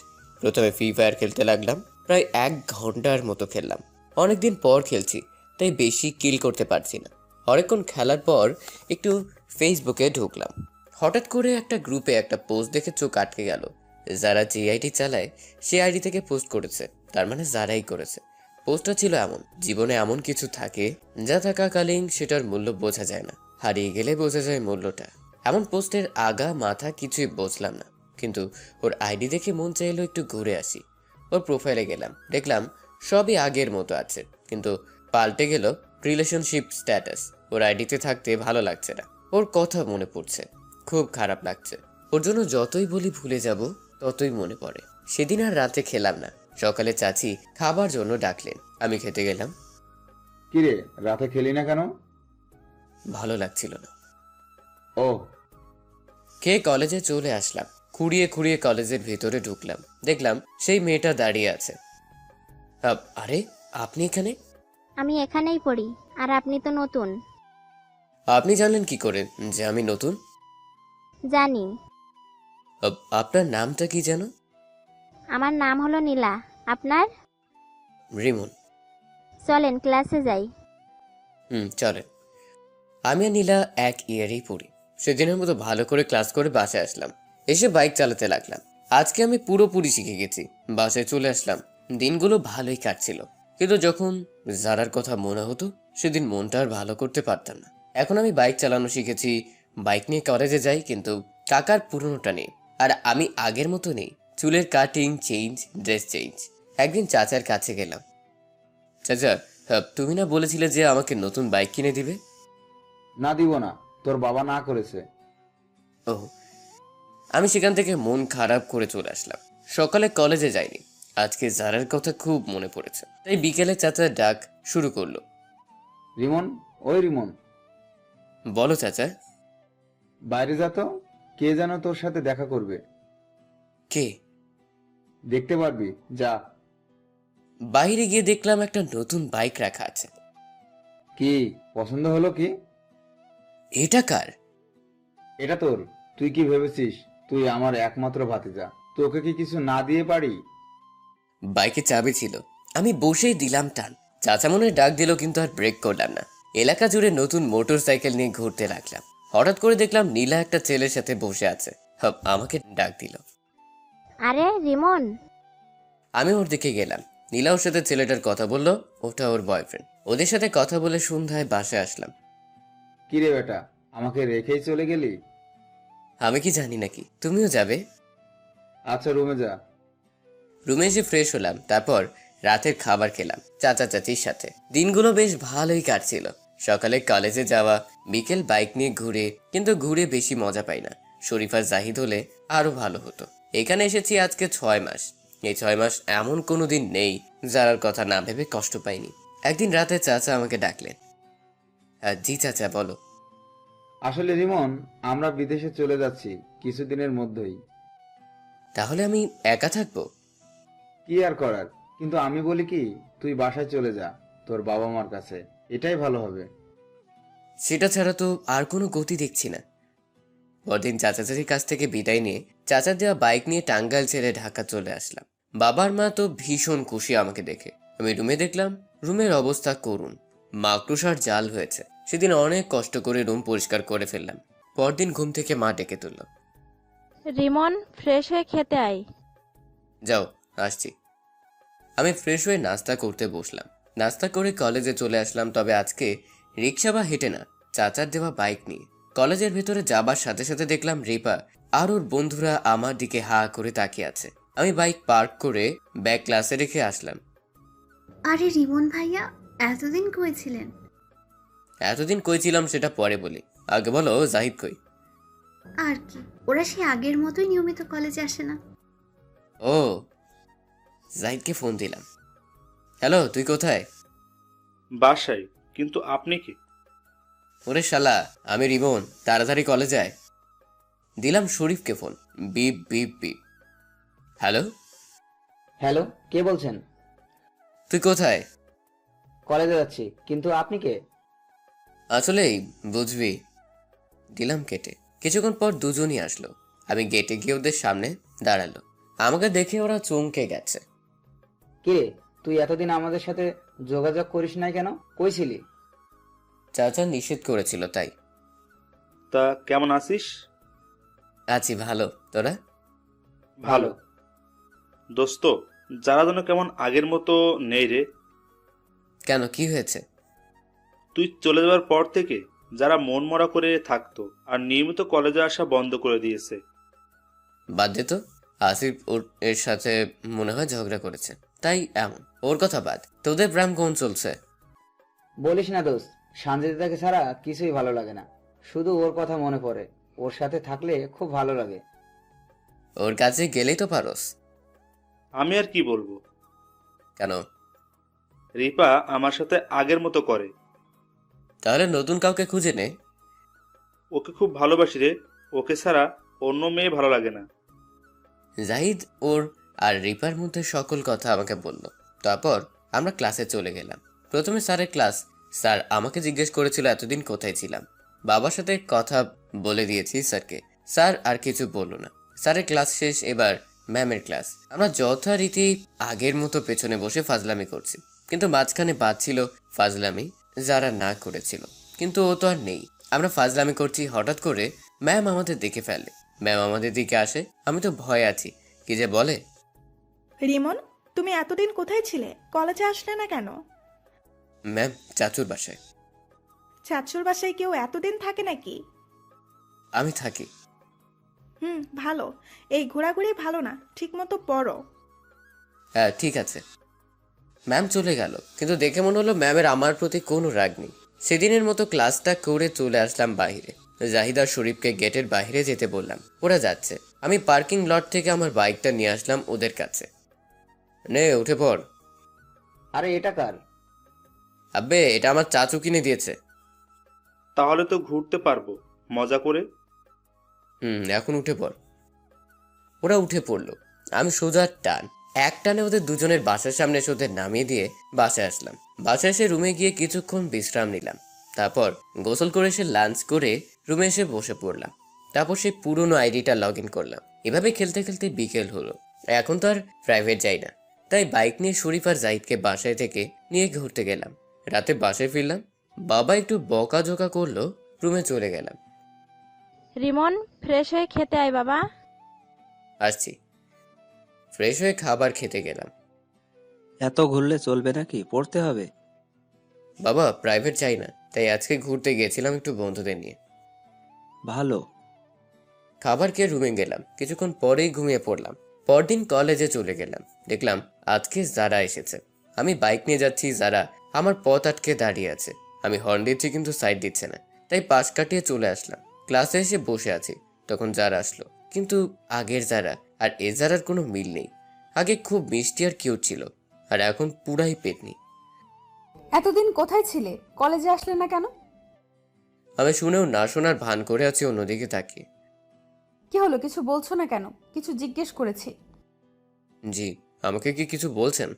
প্রথমে ফ্রি ফায়ার খেলতে লাগলাম, প্রায় 1 ঘন্টার মতো খেললাম। অনেকদিন পর খেলছি, তাই বেশি কিল করতে পারছি না। অনেকক্ষণ খেলার পর একটু ফেসবুকে ঢুকলাম। হঠাৎ করে একটা গ্রুপে একটা পোস্ট দেখে চোখ আটকে গেল। যারা যে আইডি চালায় সে আইডি থেকে পোস্ট করেছে, তার মানে যারাই করেছে। পোস্টটা ছিল এমন: জীবনে এমন কিছু থাকে যা থাকাকালীন সেটার মূল্য বোঝা যায় না, হারিয়ে গেলে বোঝা যায় মূল্যটা। এমন পোস্টের আগা মাথা কিছুই বুঝলাম না, কিন্তু ওর আইডি দেখে মন চাইলো একটু ঘুরে আসি। ওর প্রোফাইলে গেলাম, দেখলাম সবই আগের মতো আছে, কিন্তু পাল্টে গেল রিলেশনশিপ স্ট্যাটাস। ওর আইডিতে থাকতে ভালো লাগছে না, ওর কথা মনে পড়ছে, খুব খারাপ লাগছে। ওর জন্য যতই বলি ভুলে যাব, ততই মনে পড়ে। সেদিন আর রাতে খেলাম না। সকালে চাচি খাবার জন্য ডাকলেন, আমি খেতে গেলাম। কিরে, রাতে খেলি না কেন? ভালো লাগছিল না। ও। খেয়ে কলেজে চলে আসলাম। খুঁড়িয়ে খুঁড়িয়ে কলেজের ভেতরে ঢুকলাম, দেখলাম সেই মেয়েটা দাঁড়িয়ে আছে। আরে, আপনি এখানে? আমি এখানেই পড়ি, আর আপনি তো নতুন। আপনি জানলেন কি করে যে আমি নতুন? জানি। আপনার নামটা কি যেন? আমার নাম হলো নীলা। আপনার? রিমন। চলেন ক্লাসে যাই। চলেন। আমি আর নীলা এক ইয়ারেই পড়ি। সেদিনের মতো ভালো করে ক্লাস করে বাসায় আসলাম। এসে বাইক চালাতে লাগলাম। আজকে আমি পুরোপুরি শিখে গেছি। বাসায় চলে আসলাম। দিনগুলো ভালোই কাটছিল, কিন্তু যখন জারার কথা মনে হতো সেদিন মনটা আর ভালো করতে পারতাম না। এখন আমি বাইক চালানো শিখেছি, বাইক নিয়ে কলেজে যাই, কিন্তু কাকার পুরনোটা নেই। আর আমি আগের মতো নেই। চুলের কাটিং চেঞ্জ, ড্রেস চেঞ্জ। একদিন চাচার কাছে গেলাম। চাচা, তুমি না বলেছিলে যে আমাকে নতুন বাইক কিনে দিবে? না, দিব না, তোর বাবা না করেছে। ও। আমি সেখান থেকে মন খারাপ করে চলে আসলাম। সকালে কলেজে যাইনি। আজকে জারার কথা খুব মনে পড়েছে, তাই বিকেলে চাচা ডাক শুরু করলো। রিমন, ওই রিমন। বলো চাচা। বাইরে যা তো, কে যেন তোর সাথে দেখা করবে। কে? দেখতে পারবি, যা। বাইরে গিয়ে দেখলাম একটা নতুন বাইক রাখা আছে। কি পছন্দ হলো কি? এটা কার? এটা তোর। তুই কি ভেবেছিস তুই আমার একমাত্র ভাতিজা? তোকে কি কিছু না দিয়ে পারি? বাইকে চাবি ছিল, আমি বসেই দিলাম টান। চাচা মনে ডাক দিল, কিন্তু আর ব্রেক করলাম না। এলাকা জুড়ে নতুন মোটর সাইকেল নিয়ে ঘুরতে লাগলাম। হঠাৎ করে দেখলাম নীলা একটা ছেলের সাথে বসে আছে। আমাকে ডাক দিল। আরে রিমন। আমি ওর দিকে গেলাম। নীলা ওর সাথে ছেলেটার কথা বলল, ওটা ওর বয়ফ্রেন্ড। ওদের সাথে কথা বলে সন্ধ্যায় বাসায় আসলাম। কিরে বেটা, আমাকে রেখেই চলে গেলি? আমি কি জানি নাকি তুমিও যাবে? আচ্ছা, রুমে যা। রুমে এসে ফ্রেশ হলাম, তারপর রাতের খাবার খেলাম চাচা চাচির সাথে। দিনগুলো বেশ ভালোই কাটছিল। সকালে কলেজে যাওয়া, বিকেল বাইক নিয়ে ঘুরে, কিন্তু ঘুরে বেশি মজা পাই না। শরীফ আর জাহিদ হলে আরো ভালো হতো। এখানে এসেছি আজকে 6 মাস। এই 6 মাস এমন কোনো দিন নেই যারার কথা না ভেবে কষ্ট পাইনি। একদিন রাতে চাচা আমাকে ডাকলেন। জি চাচা, বলো। আসলে রিমন, আমরা বিদেশে চলে যাচ্ছি কিছুদিনের মধ্যেই। তাহলে আমি একা থাকবো? কি আর করার, কিন্তু আমি বলি কি, তুই বাসায় চলে যা, তোর বাবা মার কাছে। এটাই ভালো হবে। সেটা ছাড়া তো আর কোনো গতি দেখছি না। পরদিন চাচা চাচির কাছ থেকে বিদায় নিয়ে চাচার দেওয়া বাইক নিয়ে টাঙ্গাইল ছেড়ে ঢাকা চলে আসলাম। বাবার মা তো ভীষণ খুশি আমাকে দেখে। আমি রুমে দেখলাম রুমের অবস্থা করুণ, মাকড়সার জাল হয়েছে। সেদিন অনেক কষ্ট করে রুম পরিষ্কার করে ফেললাম। পরদিন ঘুম থেকে মা ডেকে তুলল। রিমন, ফ্রেশ হয়ে খেতে আয়। যাও, আসছি। আমি ফ্রেশ হয়ে নাস্তা করতে বসলাম। নাস্তা করে কলেজে চলে আসলাম, তবে আজকে রিক্সা বা হেঁটে না, চাচার দেওয়া বাইক নিয়ে। কলেজের ভেতরে যাবার সাথে সাথে দেখলাম রিপা আর ওর বন্ধুরা আমার দিকে হা করে তাকিয়ে আছে। আমি বাইক পার্ক করে ব্যাগ ক্লাসে রেখে আসলাম। আরে রিমন ভাইয়া, এতদিন কই ছিলেন? এতদিন কই ছিলাম সেটা পরে বলি, আগে বলো জাহিদ কই? আর কি, ওরা সেই আগের মতোই নিয়মিত কলেজে আসে না। ও, জাহিদকে ফোন দিলাম। হ্যালো, তুই কোথায়? বাসায়। কিন্তু আপনি কি? ওরে শালা, আমি রিমন, তাড়াতাড়ি কলেজে আয়। দিলাম শরীফকে ফোন। Beep beep beep. Hello, hello, কে বলছেন? তুই কোথায়? কলেজে যাচ্ছি, কিন্তু আপনি কে? আসলেই বুঝবি। দিলাম কেটে। কিছুক্ষণ পর দুজনই আসলো। আমি গেটে গিয়ে ওদের সামনে দাঁড়ালো। আমাকে দেখে ওরা চমকে গেছে। কে তুই? এতদিন আমাদের সাথে যোগাযোগ করিস নাই কেন? কই ছিলি? চাচা নিষেধ করেছিল তাই। তা কেমন আছিস? আছি ভালো, তোরা? ভালো। দোস্ত, যারা যেন কেমন আগের মতো নেই রে। কেন, কি হয়েছে? তুই চলে যাওয়ার পর থেকে যারা মন মরা করে থাকতো আর নিয়মিত কলেজে আসা বন্ধ করে দিয়েছে। বাদ দে তো, আসিফ এর সাথে মনে হয় ঝগড়া করেছে তাই এমন। ওর কথা বাদ, তোদের প্রেম কোন চলছে? বলিস না দোস্ত, সানজিদাকে ছাড়া কিছুই ভালো লাগে না। শুধু ওর কথা মনে পড়ে। ওর সাথে থাকলে খুব ভালো লাগে। ওর কাছে গেলেই তো পারোস। আমি আর কি বলবো। কেন? রিপা আমার সাথে আগের মতো করে। তাহলে নতুন কাউকে খুঁজে নে। ওকে খুব ভালোবাসি রে, ওকে ছাড়া অন্য মেয়ে ভালো লাগে না। জাহিদ ওর আর রিপার মধ্যে সকল কথা আমাকে বলল। তারপর আমরা ক্লাসে চলে গেলাম। প্রথমে স্যারের ক্লাস। স্যার আমাকে জিজ্ঞেস করেছিল এতদিন কোথায় ছিলাম। বাবার সাথে কথা বলে দিয়েছি স্যারকে। স্যার আর কিছু বলল না। স্যারের ক্লাস শেষ, এবার ম্যামের ক্লাস। আমরা যথারীতি আগের মতো পেছনে বসে ফাজলামি করছি, কিন্তু মাঝখানে বাদ ছিল ফাজলামি যারা না করেছিল, কিন্তু ও তো আর নেই। আমরা ফাজলামি করছি, হঠাৎ করে ম্যাম আমাদের দেখে ফেলে। ম্যাম আমাদের দিকে আসে। আমি তো ভয় আছি, কি যে বলে। রিমন, তুমি এতদিন কোথায় ছিলে? কলেজে আসলে না কেন? ম্যাম চাচুর বাসায়। চাচুর বাসায় কেউ এতদিন থাকে নাকি? আমি থাকি। ভালো। এই ঘোরাঘুরি ভালো না, ঠিক মতো পড়ো। হ্যাঁ ঠিক আছে। ম্যাম চলে গেল, কিন্তু দেখে মনে হলো ম্যামের আমার প্রতি কোনো রাগ নেই। সেদিনের মতো ক্লাসটা করে চলে আসলাম বাইরে। জাহিদ আর শরীফকে গেটের বাইরে যেতে বললাম, ওরা যাচ্ছে। আমি পার্কিং লট থেকে আমার বাইকটা নিয়ে আসলাম ওদের কাছে। নে উঠে পড়। আরে এটা কার? আব্বে, এটা আমার চাচু কিনে দিয়েছে। তাহলে তো ঘুরতে পারবো মজা করে। এখন উঠে পড়। ওরা উঠে পড়লো। আমি সোজা টান এক টানে ওদের দুজনের বাসার সামনে এসে ওদের নামিয়ে দিয়ে বাসায় আসলাম। বাসায় এসে রুমে গিয়ে কিছুক্ষণ বিশ্রাম নিলাম। তারপর গোসল করে এসে লাঞ্চ করে রুমে এসে বসে পড়লাম। তারপর সেই পুরনো আইডিটা লগ ইন করলাম। এভাবে খেলতে খেলতে বিকেল হলো। এখন তো আর প্রাইভেট যাই না, তাই বাইক নিয়ে শরীফ আর জাহিদকে বাসায় থেকে নিয়ে ঘুরতে গেলাম। রাতে বাসায় ফিরলাম। বাবা একটু বকাঝোকা করলো, রুমে চলে গেলাম। রিমন, ফ্রেশ হয়ে খেতে আয় বাবা। আসছি। ফ্রেশ হয়ে খাবার খেতে গেলাম। এত ঘুরলে চলবে নাকি? পড়তে হবে। বাবা প্রাইভেট যাই না, তাই আজকে ঘুরতে গিয়েছিলাম একটু বন্ধুদের নিয়ে। ভালো। খাবার খেয়ে রুমে গেলাম। কিছুক্ষণ পরেই ঘুমিয়ে পড়লাম। পরদিন কলেজে চলে গেলাম। দেখলাম আজকে যারা এসেছে। আমি বাইক নিয়ে যাচ্ছি, যারা আমার পথ আটকে দাঁড়িয়ে আছে। আমি হর্ন দিচ্ছি কিন্তু সাইড দিচ্ছে না, তাই পাশ কাটিয়ে চলে আসলাম। ক্লাসে এসে বসে আছি, তখন যারা আসলো। কিন্তু আগের যারা আর এ যারার কোনো মিল নেই। আগে খুব মিষ্টি আর কিউট ছিল, আর এখন পুরাই পেটনি। এতদিন কোথায় ছিলে? কলেজে আসলে না কেন? আমি শুনেও না শোনার ভান করে আছি অন্যদিকে তাকিয়ে। কি হলো, কিছু বলছো না কেন? কিছু জিজ্ঞেস করেছি। জি, আমাকে কি কিছু বলছেন?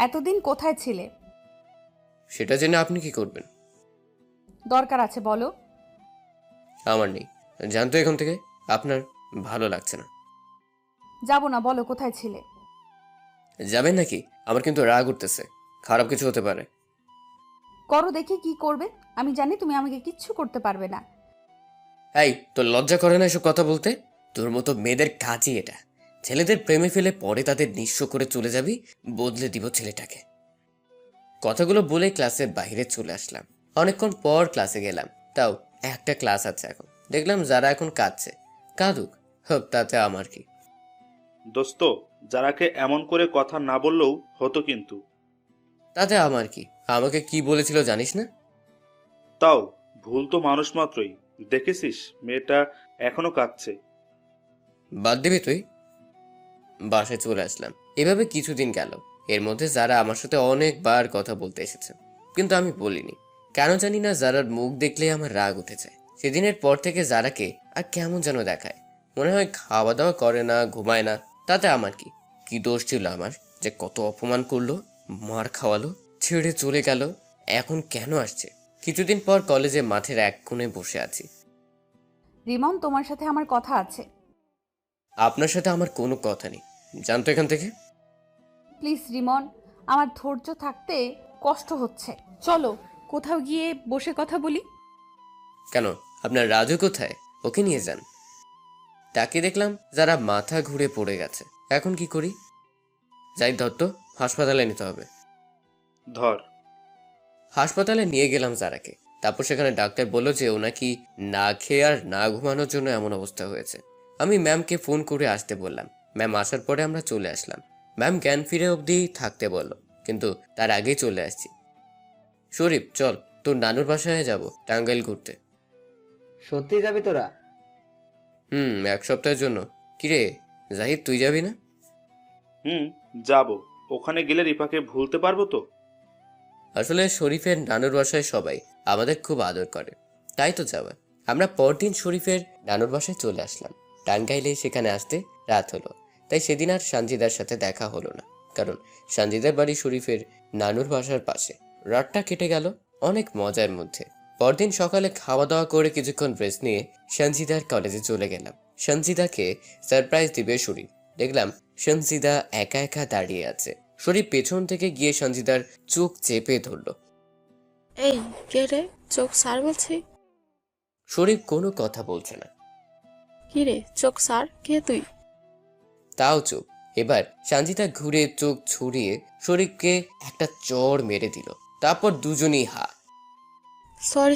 এতদিন কোথায় ছিলে? সেটা জেনে আপনি কি করবেন? দরকার আছে বলো। আমার নেই, জানতো এখান থেকে। আপনার ভালো লাগছে না। যাবো না, বলো কোথায় ছিলে। যাবেন নাকি? আমার কিন্তু রাগ উঠতেছে, খারাপ কিছু হতে পারে। করো দেখি কি করবে। আমি জানি তুমি আমাকে কিচ্ছু করতে পারবে না। এই, তোর লজ্জা করে না এসব কথা বলতে? তোর মতো মেয়েদের কাজই এটা। ছেলেদের প্রেমে ফেলে পরে তাদের নিঃস্ব করে চলে যাবি। বদলে দিব ছেলেটাকে। কথাগুলো বলে ক্লাসের বাইরে চলে আসলাম। অনেকক্ষণ পর ক্লাসে গেলাম, তাও একটা ক্লাস আছে এখন। দেখলাম যারা এখন কাঁদছে। কাঁদুক, তাতে আমার কি। দোস্ত, যারাকে এমন করে কথা না বললেও হতো কিন্তু। তাতে আমার কি, আমাকে কি বলেছিল জানিস না? তাও ভুল তো মানুষ মাত্রই। দেখেছিস মেয়েটা এখনো কাঁদছে। বাদ দিবি তুই? বাসায় চলে আসলাম। এভাবে কিছুদিন গেল। এর মধ্যে যারা আমার সাথে অনেকবার কথা বলতে এসেছে, কিন্তু আমি বলিনি। কেন জানি না, যারার মুখ দেখলে আমার রাগ উঠে যায়। সেদিনের পর থেকে যারাকে আর কেমন যেন দেখায়, মনে হয় খাওয়া দাওয়া করে না, ঘুমায় না। তাতে আমার কি, কি দোষ ছিল আমার যে কত অপমান করলো, মার খাওয়ালো, ছেড়ে চলে গেল? এখন কেন আসছে? কিছুদিন পর কলেজে মাঠের এক কোণে বসে আছি। রিমন, তোমার সাথে আমার কথা আছে। আপনার সাথে আমার কোনো কথা নেই, জানতো এখান থেকে। প্লিজ রিমন, আমার ধৈর্য থাকতে কষ্ট হচ্ছে। চলো কোথাও গিয়ে বসে কথা বলি। কেন, আপনার রাজু কোথায়? ওকে নিয়ে যান। তাকে দেখলাম যারা মাথা ঘুরে পড়ে গেছে। এখন কি করি? যাই দত্ত, হাসপাতালে নিতে হবে। ধর। হাসপাতালে নিয়ে গেলাম যারাকে। তারপর সেখানে ডাক্তার বলল যে ও নাকি না খেয়ে আর না ঘুমানোর জন্য এমন অবস্থা হয়েছে। আমি ম্যামকে ফোন করে আসতে বললাম। ম্যাম আসার পরে আমরা চলে আসলাম। ম্যাম জ্ঞান ফিরে অবধি থাকতে বলল, কিন্তু তার আগেই চলে আসছি। শরীফ চল, তোর নানুর বাসায় যাব টাঙ্গাইল ঘুরতে। সত্যি যাবি তোরা? এক সপ্তাহের জন্য। কিরে জাহিদ, তুই যাবি না? যাব। ওখানে গেলে রিপাকে ভুলতে পারবো তো? আসলে শরীফের নানুর বাসায় সবাই আমাদের খুব আদর করে, তাই তো যাওয়া। আমরা পরদিন শরীফের নানুর বাসায় চলে আসলাম। টাঙ্গাইলে সেখানে আসতে রাত হলো, তাই সেদিন আর সানজিদার সাথে দেখা হলো না, কারণ সানজিদার বাড়ি শরীফের নানুর বাসার পাশে। রাতটা কেটে গেল অনেক মজার মধ্যে। পরদিন সকালে খাওয়া দাওয়া করে কিছুক্ষণ রেস্ট নিয়ে সঞ্জিদার কলেজে চলে গেলাম। সঞ্জিদাকে সারপ্রাইজ দিবে শরীফ। দেখলাম সঞ্জিদা একা একা দাঁড়িয়ে আছে। শরীফ পেছন থেকে গিয়ে সঞ্জিদার চোখ চেপে ধরল। এই কে রে, চোখ সার বলছি। শরীফ কোনো কথা বলছে না। কি রে, চোখ সার, কে তুই? তাও চুপ। এবার সঞ্জিদা ঘুরে চোখ ছুড়িয়ে শরীফকে একটা চড় মেরে দিল। তারপর দুজনই হা।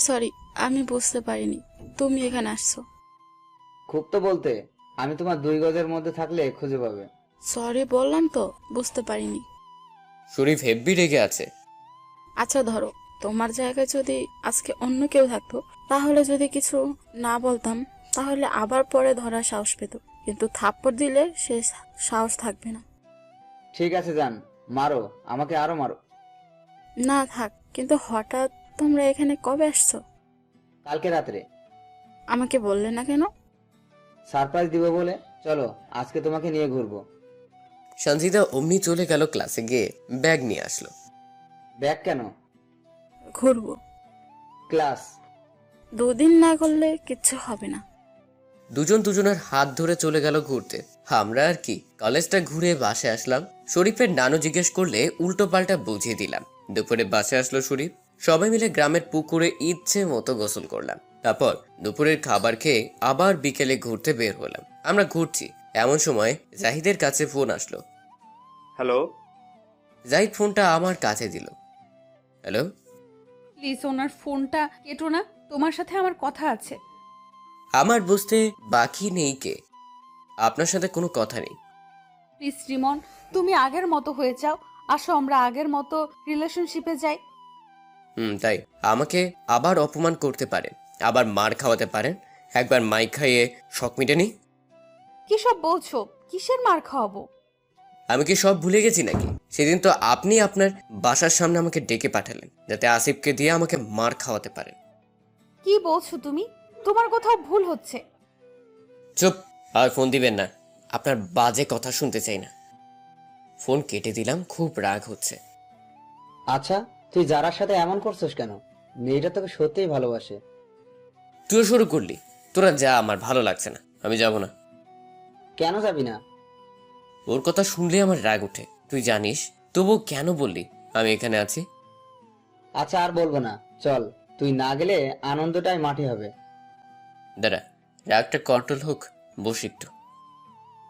সরি, আমি বুঝতে পারিনি তুমি এখানে আসছো। খুব তো বলতে, আমি তোমার 2 গজের মধ্যে থাকলে খুঁজে পাবে। সরি বললাম তো, বুঝতে পারিনি। শরীফ হেব্বি রেগে আছে। আচ্ছা ধরো, তোমার জায়গায় যদি আজকে অন্য কেউ থাকতো, তাহলে যদি কিছু না বলতাম, তাহলে আবার পরে ধরার সাহস পেত, কিন্তু থাপ্পড় দিলে সে সাহস থাকবে না। ঠিক আছে যান, মারো, আমাকে আরো মারো। না থাক, কিন্তু হঠাৎ তোমরা এখানে কবে আসছো? কালকে রাত্রে। আমাকে বললে না কেন? সারপ্রাইজ দিব বলে। চলো আজকে তোমাকে নিয়ে ঘুরবো। সঞ্জিদা অমনি চলে গেল ক্লাসে, গিয়ে ব্যাগ নিয়ে আসলো। ব্যাগ কেন? ঘুরবো। ক্লাস 2 দিন না করলে কিচ্ছু হবে না। দুজন দুজনের হাত ধরে চলে গেল ঘুরতে। আমরা আর কি, কলেজটা ঘুরে বাসে আসলাম। শরীফের নানু জিজ্ঞেস করলে উল্টো পাল্টা বুঝিয়ে দিলাম। দুপুরে বাসে আসলো শরীফ। সবাই মিলে গ্রামের পুকুরে ইচ্ছে মতো গোসল করলাম। তারপর দুপুরের খাবার খেয়ে আবার বিকেলে ঘুরতে বের হলাম। আমরা ঘুরছি এমন সময় জাহিদের কাছে ফোন আসলো। হ্যালো। জাহিদ ফোনটা আমার কাছে দিল। হ্যালো। প্লিজ ওনার ফোনটা কেটো না, তোমার সাথে আমার কথা আছে। আমার বুঝতে বাকি নেই কে, আপনার সাথে কোনো কথা নেই। প্লিজ রিমন, তুমি আগের মতো হয়ে যাও। আসো আমরা আগের মতো রিলেশনশিপে যাই। তাই আমাকে আবার অপমান করতে পারেন, আবার মার খাওয়াতে পারেন। একবার মাইক খাইয়ে শখ মিটেনি। কি সব বলছো? কিসের মার খাওয়াবো? আমি কি সব ভুলে গেছি নাকি? সেদিন তো আপনি আপনার বাসার সামনে আমাকে ডেকে পাঠালেন যাতে আসিফকে দিয়ে আমাকে মার খাওয়াতে পারেন। কি বলছো তুমি? তোমার কোথাও ভুল হচ্ছে। চুপ, আর ফোন দিবেন না। আপনার বাজে কথা শুনতে চাই না। ফোন কেটে দিলাম, খুব রাগ হচ্ছে। আচ্ছা, তুই যারার সাথে এমন করছিস কেন? মেয়েটা তোকে সত্যিই ভালোবাসে। তুই শুরু করলি। তোরা যা, আমার ভালো লাগছে না, আমি যাব না। কেন যাবি না? ওর কথা শুনলে আমার রাগ ওঠে, তুই জানিস। তবু কেন বললি আমি এখানে আছি? আচ্ছা আর বলবো না, চল। তুই না গেলে আনন্দটাই মাটি হবে। দাঁড়া, রাগটা কন্ট্রোল হোক, বস একটু।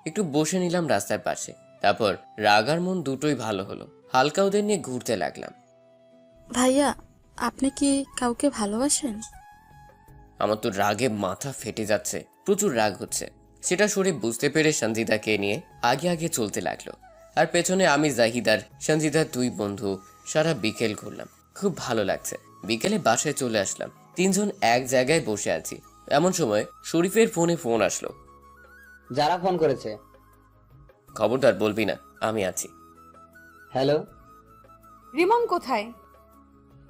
একটু বসে নিলাম রাস্তার পাশে। তারপর রাগ আর মন দুটোই ভালো হলো। হালকা ওদের নিয়ে ঘুরতে লাগলাম। ভাইয়া, আপনি কি কাউকে ভালোবাসেন? আমার তো রাগে মাথা ফেটে যাচ্ছে, প্রচুর রাগ হচ্ছে। সেটা শরীফ বুঝতে পেরে সঞ্জিদাকে নিয়ে আগে আগে চলতে লাগলো, আর পেছনে আমি, জাহিদার, সঞ্জিদার 2 বন্ধু সারা বিকেল ঘুরলাম। খুব ভালো লাগছে। বিকেলে বাসায় চলে আসলাম, 3 জন এক জায়গায় বসে আছি। এমন সময় শরীফের ফোন আসলো। যারা ফোন করেছে? খবরদার বলবি না, আমি আছি। হ্যালো, রিমন কোথায়?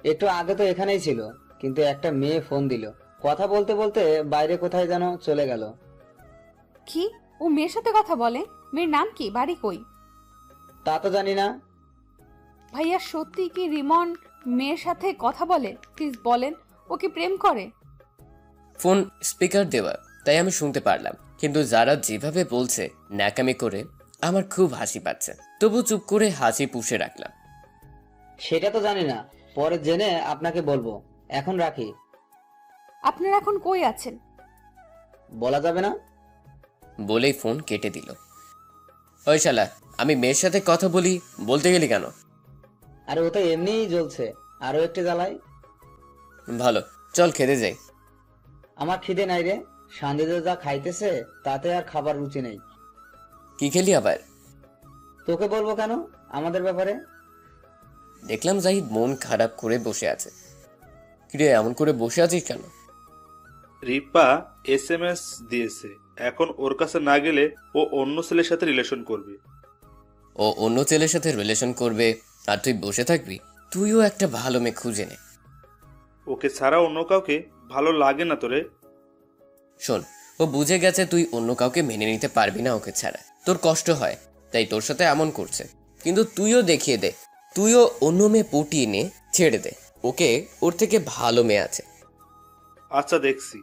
একটু আগে তো এখানেই ছিল, কিন্তু একটা মেয়ে ফোন দিল, কথা বলতে বলতে বাইরে কোথায় যেন চলে গেল। কি? ও মেয়ের সাথে কথা বলে? মেয়ের নাম কি? বাড়ি কই? তা তো জানি না। ভাইয়া সত্যি কি রিমন মেয়ের সাথে কথা বলে? প্লিজ বলেন, ও কি প্রেম করে? ফোন স্পিকার দেওয়া, তাই আমি শুনতে পারলাম, কিন্তু যারা যেভাবে বলছে ন্যাকামি করে আমার খুব হাসি পাচ্ছে। তবু চুপ করে হাসি পুষে রাখলাম। সেটা তো জানি না, পরে জেনে আপনাকে বলবো, এখন রাখি। আপনারা এখন কই আছেন? বলা যাবে না। বলেই ফোন কেটে দিল। ওই শালা, আমি মেয়ের সাথে কথা বলি বলতে গেলি কেন? আরে ও তো এমনিই জ্বলছে, আরো একটু জ্বালাই। ভালো, চল খেতে যাই। আমার খিদে নাই রে, সান্দিদা যা খাইতেছে তাতে আর খাবার রুচি নেই। কি খেলি আবার? তোকে বলবো কেন আমাদের ব্যাপারে? দেখলাম জাহিদ মন খারাপ করে বসে আছে। কিরে, এমন করে বসে আছিস কেন? রিপা SMS দিয়েছে, এখন ওর কাছে না গেলে ও অন্য ছেলের সাথে রিলেশন করবে। ও অন্য ছেলের সাথে রিলেশন করবে আর তুই বসে থাকবি? তুইও একটা ভালো মেয়ে খুঁজে নে। ওকে ছাড়া অন্য কাউকে ভালো লাগে না তোরে? শোন, ও বুঝে গেছে তুই অন্য কাউকে মেনে নিতে পারবি না ওকে ছাড়া, তোর কষ্ট হয়, তাই তোর সাথে এমন করছে। কিন্তু তুইও দেখিয়ে দে, তুইও অন্য মেয়ে পটিয়ে নে, ছেড়ে দে ওকে, ওর থেকে ভালো মেয়ে আছে। আচ্ছা, দেখছি।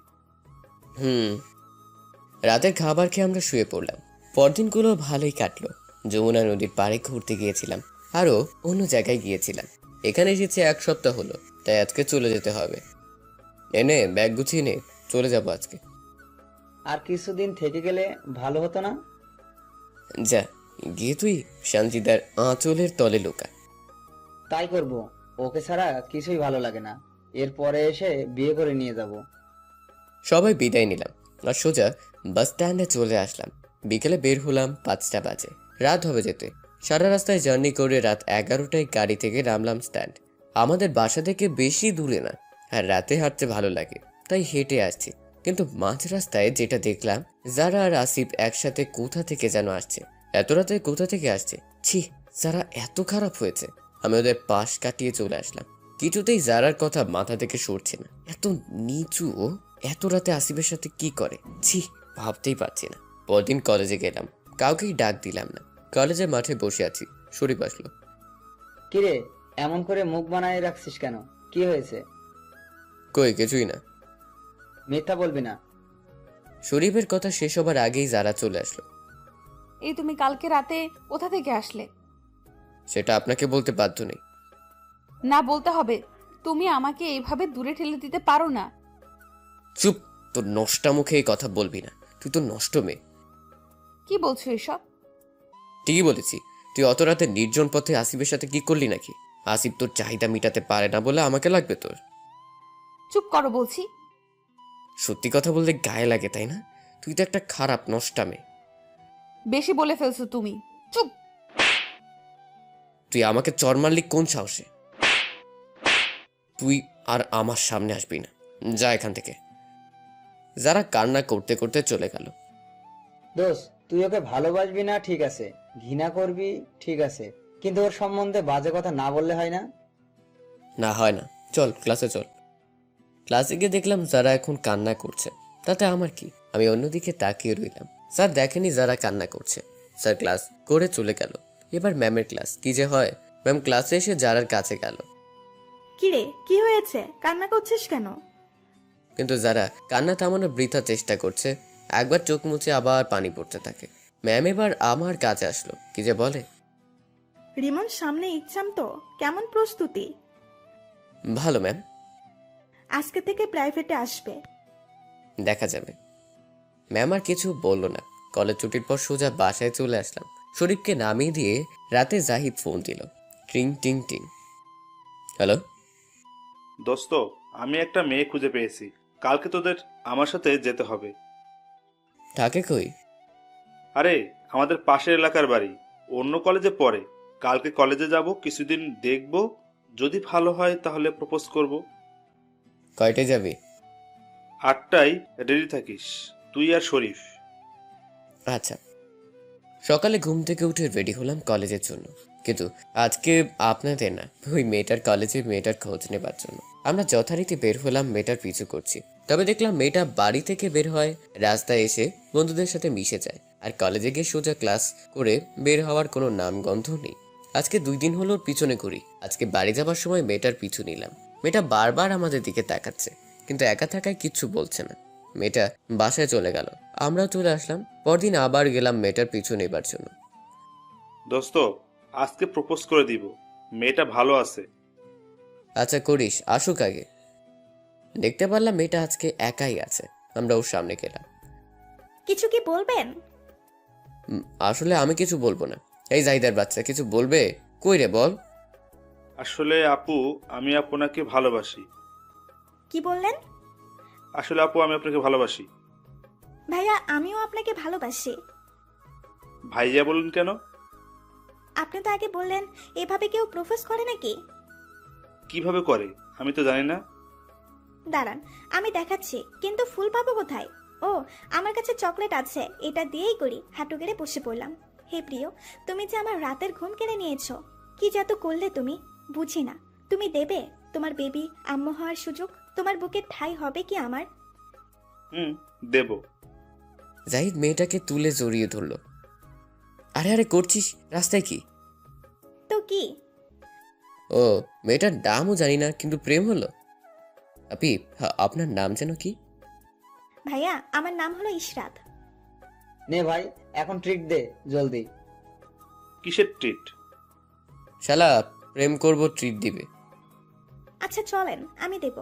রাতের খাবার খেয়ে আমরা শুয়ে পড়লাম। পরদিনগুলো ভালোই কাটলো। যমুনা নদীর পাড়ে ঘুরতে গিয়েছিলাম, আরও অন্য জায়গায় গিয়েছিলাম। এখানে এসেছি 1 সপ্তাহ হলো, তাই আজকে চলে যেতে হবে। এনে ব্যাগ গুছিয়ে নে, চলে যাবো আজকে। আর কিছুদিন থেকে গেলে ভালো হতো না? যা, গিয়ে তুই সঞ্জিদার আঁচলের তলে লুকা। তাই করব, ওকে ছাড়া কিছুই ভালো লাগে না। এরপরে এসে বিয়ে করে নিয়ে যাব। সবাই বিদায় নিলাম আর সোজা বাস স্ট্যান্ডে চলে আসলাম। বিকেলে বের হলাম, 5টা বাজে। রাত হবে যেতে। সারা রাস্তায় জার্নি করে রাত 11টায় গাড়ি থেকে নামলাম স্ট্যান্ড। আমাদের বাসা থেকে বেশি দূরে না, আর রাতে হাঁটতে ভালো লাগে, তাই হেঁটে আসছি। কিন্তু মাঝ রাস্তায় যেটা দেখলাম, যারা আর আসিফ একসাথে কোথা থেকে যেন আসছে। এত রাতে কোথা থেকে আসছে? ছি, যারা এত খারাপ হয়েছে। আমি ওদের পাশ কাটিয়ে চলে আসলাম। কিছুতেই যারার কথা মাথা থেকে সরছে না। এত নিচু ও এত রাতে আসিফের সাথে কি করে? ছি, ভাবতেই পারছি না। পরদিন কলেজে গেলাম, কাউকেই ডাক দিলাম না। কলেজের মাঠে বসে আছি, শরীফ আসলো। কিরে, এমন করে মুখ বানায় রাখছিস কেন? কি হয়েছে? কই, কিছুই না। মিথ্যা বলবি না। শরীফের কথা শেষ হবার আগেই যারা চলে আসলো। এই তুমি কালকে রাতে কোথা থেকে আসলে? সেটা আপনাকে বলতে বাধ্য নেই। না, বলতে হবে। তুমি আমাকে এইভাবে দূরে ঠেলে দিতে পারো না। চুপ, তোর নষ্টা মুখে এই কথা বলবি না, তুই তো নষ্ট মেয়ে। কি বলছো এসব? ঠিকই বলেছি। তুই অত রাতে নির্জন পথে আসিফের সাথে কি করলি নাকি? আসিফ তোর চাহিদা মিটাতে পারে না বলে আমাকে লাগবে তোর? চুপ করো বলছি। সত্যি কথা বলতে গায়ে লাগে, তাই না? তুই তো একটা খারাপ নষ্টা মেয়ে। বেশি বলে ফেলছো তুমি। চুপ। তুই আমাকে চর মারলি কোন সাহসে? তুই আর আমার সামনে আসবি না, যা এখান থেকে। যারা কান্না করতে করতে চলে গেল। দোস্ত, তুই ওকে ভালোবাসবি না ঠিক আছে, ঘৃণা করবি ঠিক আছে, কিন্তু ওর সম্বন্ধে বাজে কথা না বললে হয় না? না, হয় না। চল ক্লাসে চল। ক্লাসে গিয়ে দেখলাম যারা এখন কান্না করছে, তাতে আমার কি? আমি অন্যদিকে তাকিয়ে রইলাম। স্যার দেখেনি যারা কান্না করছে, স্যার ক্লাস করে চলে গেল। এবার ম্যামের ক্লাস। কি যে হয়, ম্যাম ক্লাসে এসে যারার কাছে গেল। কিরে, কি হয়েছে? কান্না করছিস কেন? কিন্তু যারা কান্না থামানোর বৃথা চেষ্টা করছে। একবার চোখ মুছে আবার পানি পড়তে থাকে। ম্যাম এবার আমার কাছে আসলো। কি যে বলে, রিমন সামনে এক্সাম তো, কেমন প্রস্তুতি? ভালো ম্যাম। আজকে থেকে প্রাইভেটে আসবে। দেখা যাবে। ম্যাম আর কিছু বললো না। কলেজ ছুটির পর সোজা বাসায় চলে আসলাম। শরীফকে নামিয়ে দিয়ে রাতে জাহিদ ফোন দিল। টিং টিং টিং। হ্যালো দোস্ত, আমি একটা মেয়ে খুঁজে পেয়েছি, কালকে তোদের আমার সাথে যেতে হবে। থাকে কই? আরে আমাদের পাশের এলাকার বাড়ি, অন্য কলেজে পড়ে। কালকে কলেজে যাব, কিছুদিন দেখব, যদি ভালো হয় তাহলে প্রপোজ করব। কয়টায় যাবি? 8টায় রেডি থাকিস, তুই আর শরীফ। আচ্ছা। সকালে ঘুম থেকে উঠে রেডি হলাম কলেজের জন্য, কিন্তু আজকে আপনাদের না, ওই মেয়েটার কলেজে মেয়েটার খোঁজ নেবার জন্য। আমরা যথারীতি বের হলাম, মেয়েটার পিছু করছি। তবে দেখলাম মেয়েটা বাড়ি থেকে বের হয়, রাস্তায় এসে বন্ধুদের সাথে মিশে যায়, আর কলেজে গিয়ে সোজা ক্লাস করে বের হওয়ার কোনো নামগন্ধ নেই। আজকে 2 দিন হলো ওর পিছনে ঘুরি। আজকে বাড়ি যাবার সময় মেয়েটার পিছু নিলাম। মেয়েটা বারবার আমাদের দিকে তাকাচ্ছে, কিন্তু একা থাকায় কিচ্ছু বলছে না। মেয়েটা বাসায় চলে গেল, আমরাও চলে আসলাম। পরদিন আবার গেলাম মেয়েটার পিছু নেবার জন্য। দোস্ত, আজকে প্রপোজ করে দিব, মেয়েটা ভালো আছে। আচ্ছা করিস, আসুক আগে। দেখতে পারলাম মেয়েটা আজকে একাই আছে। আমরা ওর সামনে গেলাম। কিছু কি বলবেন? আসলে আমি কিছু বলবো না। এই জাহিদার বাচ্চা, কিছু বলবে? কই রে, বল। আসলে আপু, আমি আপনাকে ভালোবাসি। কি বললেন? আসলে আপু, আমি আপনাকে ভালোবাসি। ভাইয়া, আমিও আপনাকে ভালোবাসি। ভাইয়া বলুন কেন? আপনি তো আগে বললেন এভাবে কেউ প্রপোজ করে নাকি। কিভাবে করে আমি তো জানি না। দাঁড়ান, আমি দেখাচ্ছি, কিন্তু ফুল পাবো কোথায়? ও, আমার কাছে চকলেট আছে, এটা দিয়েই করি। হাঁটু গেড়ে বসে পড়লাম। হে প্রিয়, তুমি যে আমার রাতের ঘুম কেড়ে নিয়েছো। কি জাদু করলে তুমি, বুঝি না। তুমি দেবে তোমার বেবি আম্মু হওয়ার সুযোগ? তোমার বুকে ঠাঁই হবে কি আমার? দেব। জাহিদ মেয়েটাকে তুলে জড়িয়ে ধরলো। আরে আরে করছিস রাস্তায় কি? তো কি? ও, মেয়েটার নামও জানি না, কিন্তু প্রেম হলো। আপি, আপনার নাম যেন কি? ভাইয়া, আমার নাম হলো ইশরাত। নে ভাই, এখন ট্রিট দে জলদি। কিসের ট্রিট? শালা, প্রেম করব, ট্রিট দিবে। আচ্ছা চলেন, আমি দেব।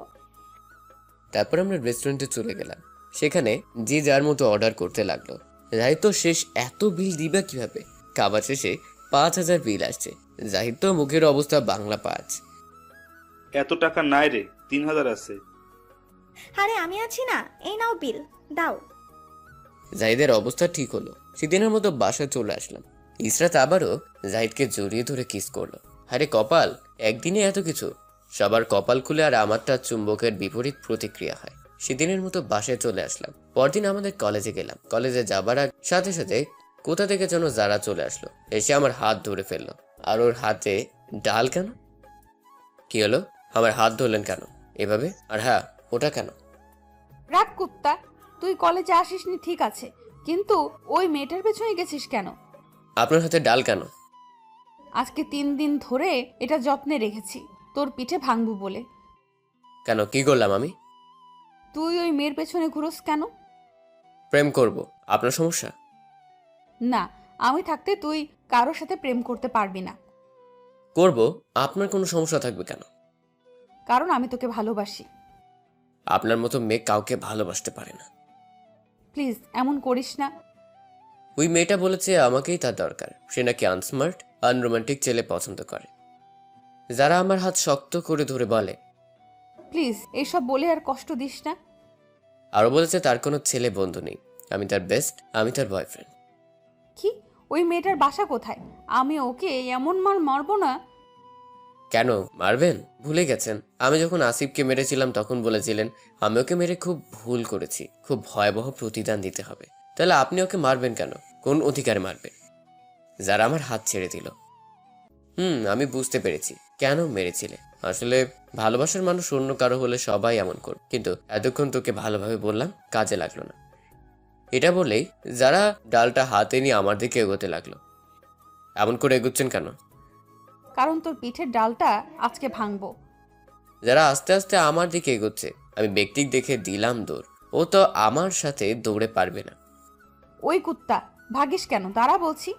তারপর আমরা রেস্টুরেন্টে চলে গেলাম। সেখানে যে যার মতো অর্ডার করতে লাগলো। জাহিদ তো শেষ, এত বিল দিবে কিভাবে? খাবার শেষে 5,000 বিল আসছে। জাহিদ তো মুখের অবস্থা বাংলা 5। এত টাকা নাই রে, 3,000 আছে। আরে আমি আছি না, এই নাও বিল, দাও। জাহিদের অবস্থা ঠিক হলো। সেদিনের মতো বাসায় চলে আসলাম। ইসরাত আবারও জাহিদকে জড়িয়ে ধরে কিস করলো। আরে কপাল, একদিনে এত কিছু! সবার কপাল খুলে আর আমারটা চুম্বকের বিপরীত প্রতিক্রিয়া হয়। সেদিনের মতো বাসায় চলে আসলাম। পরদিন আমাদের কলেজে গেলাম। কলেজে যাবার সাথে সাথে কোথা থেকে যেন যারা চলে আসলো, এসে আমার হাত ধরে ফেললো। আর ওর হাতে ডাল কেন? কি হলো? আমার হাত ধরলেন কেন এভাবে? আর হ্যাঁ, ওটা কেন? রাগ কুত্তা, তুই কলেজে আসিসনি ঠিক আছে, কিন্তু ওই মেয়েটার পেছনে গেছিস কেন? আপনার হাতে ডাল কেন? আজকে 3 দিন ধরে এটা যত্নে রেখেছি, তোর পিঠে ভাঙবো বলে। কেন, কি করলাম আমি? তুই ওই মেয়ের পেছনে ঘুরোস কেন? প্রেম করব, আপনার সমস্যা? না, আমি থাকতে তুই কারোর সাথে প্রেম করতে পারবি না। করব, আপনার কোনো সমস্যা থাকবে কেন? কারণ আমি তোকে ভালোবাসি। আপনার মতো মেয়ে কাউকে ভালোবাসতে পারে না। প্লিজ এমন করিস না। ওই মেয়েটা বলেছে আমাকেই তার দরকার। সে নাকি আনস্মার্ট, আনরোমান্টিক ছেলে পছন্দ করে। যারা আমার হাত শক্ত করে ধরে বলে। প্লিজ এসব বলে আর কষ্ট দিস না। আরো বলেছে তার কোনো ছেলে বন্ধু নেই, আমি তার বেস্ট, আমি তার বয়ফ্রেন্ড। কি? ওই মেয়েটার বাসা কোথায়? আমি ওকে এমন মার মারবো না। কেন মারবেন? ভুলে গেছেন আমি যখন আসিফকে মেরেছিলাম তখন বলেছিলেন আমি ওকে মেরে খুব ভুল করেছি, খুব ভয়াবহ প্রতিদান দিতে হবে। তাহলে আপনি ওকে মারবেন কেন? কোন অধিকারে মারবেন? যারা আমার হাত ছেড়ে দিল। আমি বুঝতে পেরেছি কেন মেরেছিলে। আসলে ভালোবাসার মানুষ অন্য কারো হলে সবাই এমন করবে, কিন্তু এতক্ষণ তোকে ভালোভাবে বললাম, কাজে লাগলো না। এটা বলেই যারা ডালটা হাতে নিয়ে আমার দিকে এগোতে লাগলো। এমন করে এগোচ্ছেন কেন? কারণ তোর পিঠের ডালটা আজকে ভাঙবো। যারা আস্তে আস্তে আমার দিকে এগোচ্ছে, আমি ব্যক্তিক দেখে দিলাম দৌড়। ও তো আমার সাথে দৌড়ে পারবে না। ওই কুত্তা, ভাগিস কেন? দাঁড়া বলছি।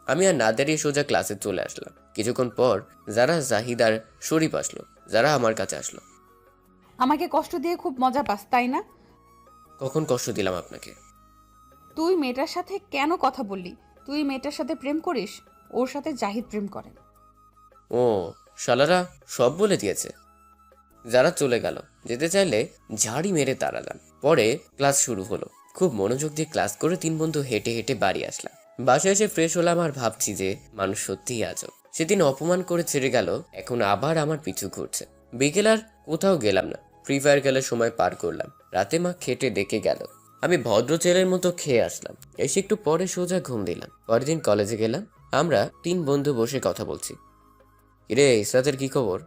আমি আর না দাঁড়িয়ে সোজা ক্লাসে চলে আসলাম। কিছুক্ষণ পর যারা জাহিদ আর শরীফ আসলো। যারা আমার কাছে আসলো। আমাকে কষ্ট দিয়ে খুব মজা পাস, তাই না? কখন কষ্ট দিলাম আপনাকে? তুই মেয়েটার সাথে কেন কথা বললি? তুই মেয়েটার সাথে প্রেম করিস, ওর সাথে জাহিদ প্রেম করে। ও, শালারা সব বলে দিয়েছে। যারা চলে গেল। যেতে চাইলে ঝাড়ি মেরে তাড়ালাম। পরে ক্লাস শুরু হলো। খুব মনোযোগ দিয়ে ক্লাস করে 3 বন্ধু হেঁটে হেঁটে বাড়ি আসলাম। বাসায় এসে ফ্রেশ হলাম আর ভাবছি যে মানুষ সত্যিই আজব। সেদিন অপমান করে ছেড়ে গেল, এখন আবার আমার পিছু ঘুরছে। বিকেল আর কোথাও গেলাম না, ফ্রি ফায়ার খেলার সময় পার করলাম। রাতে মা খেটে ডেকে গেল, আমি ভদ্র ছেলের মতো খেয়ে আসলাম। এসে একটু পরে সোজা ঘুম দিলাম। পরের দিন কলেজে গেলাম। আমরা 3 বন্ধু বসে কথা বলছি। কিরে ইসরাতের কি খবর?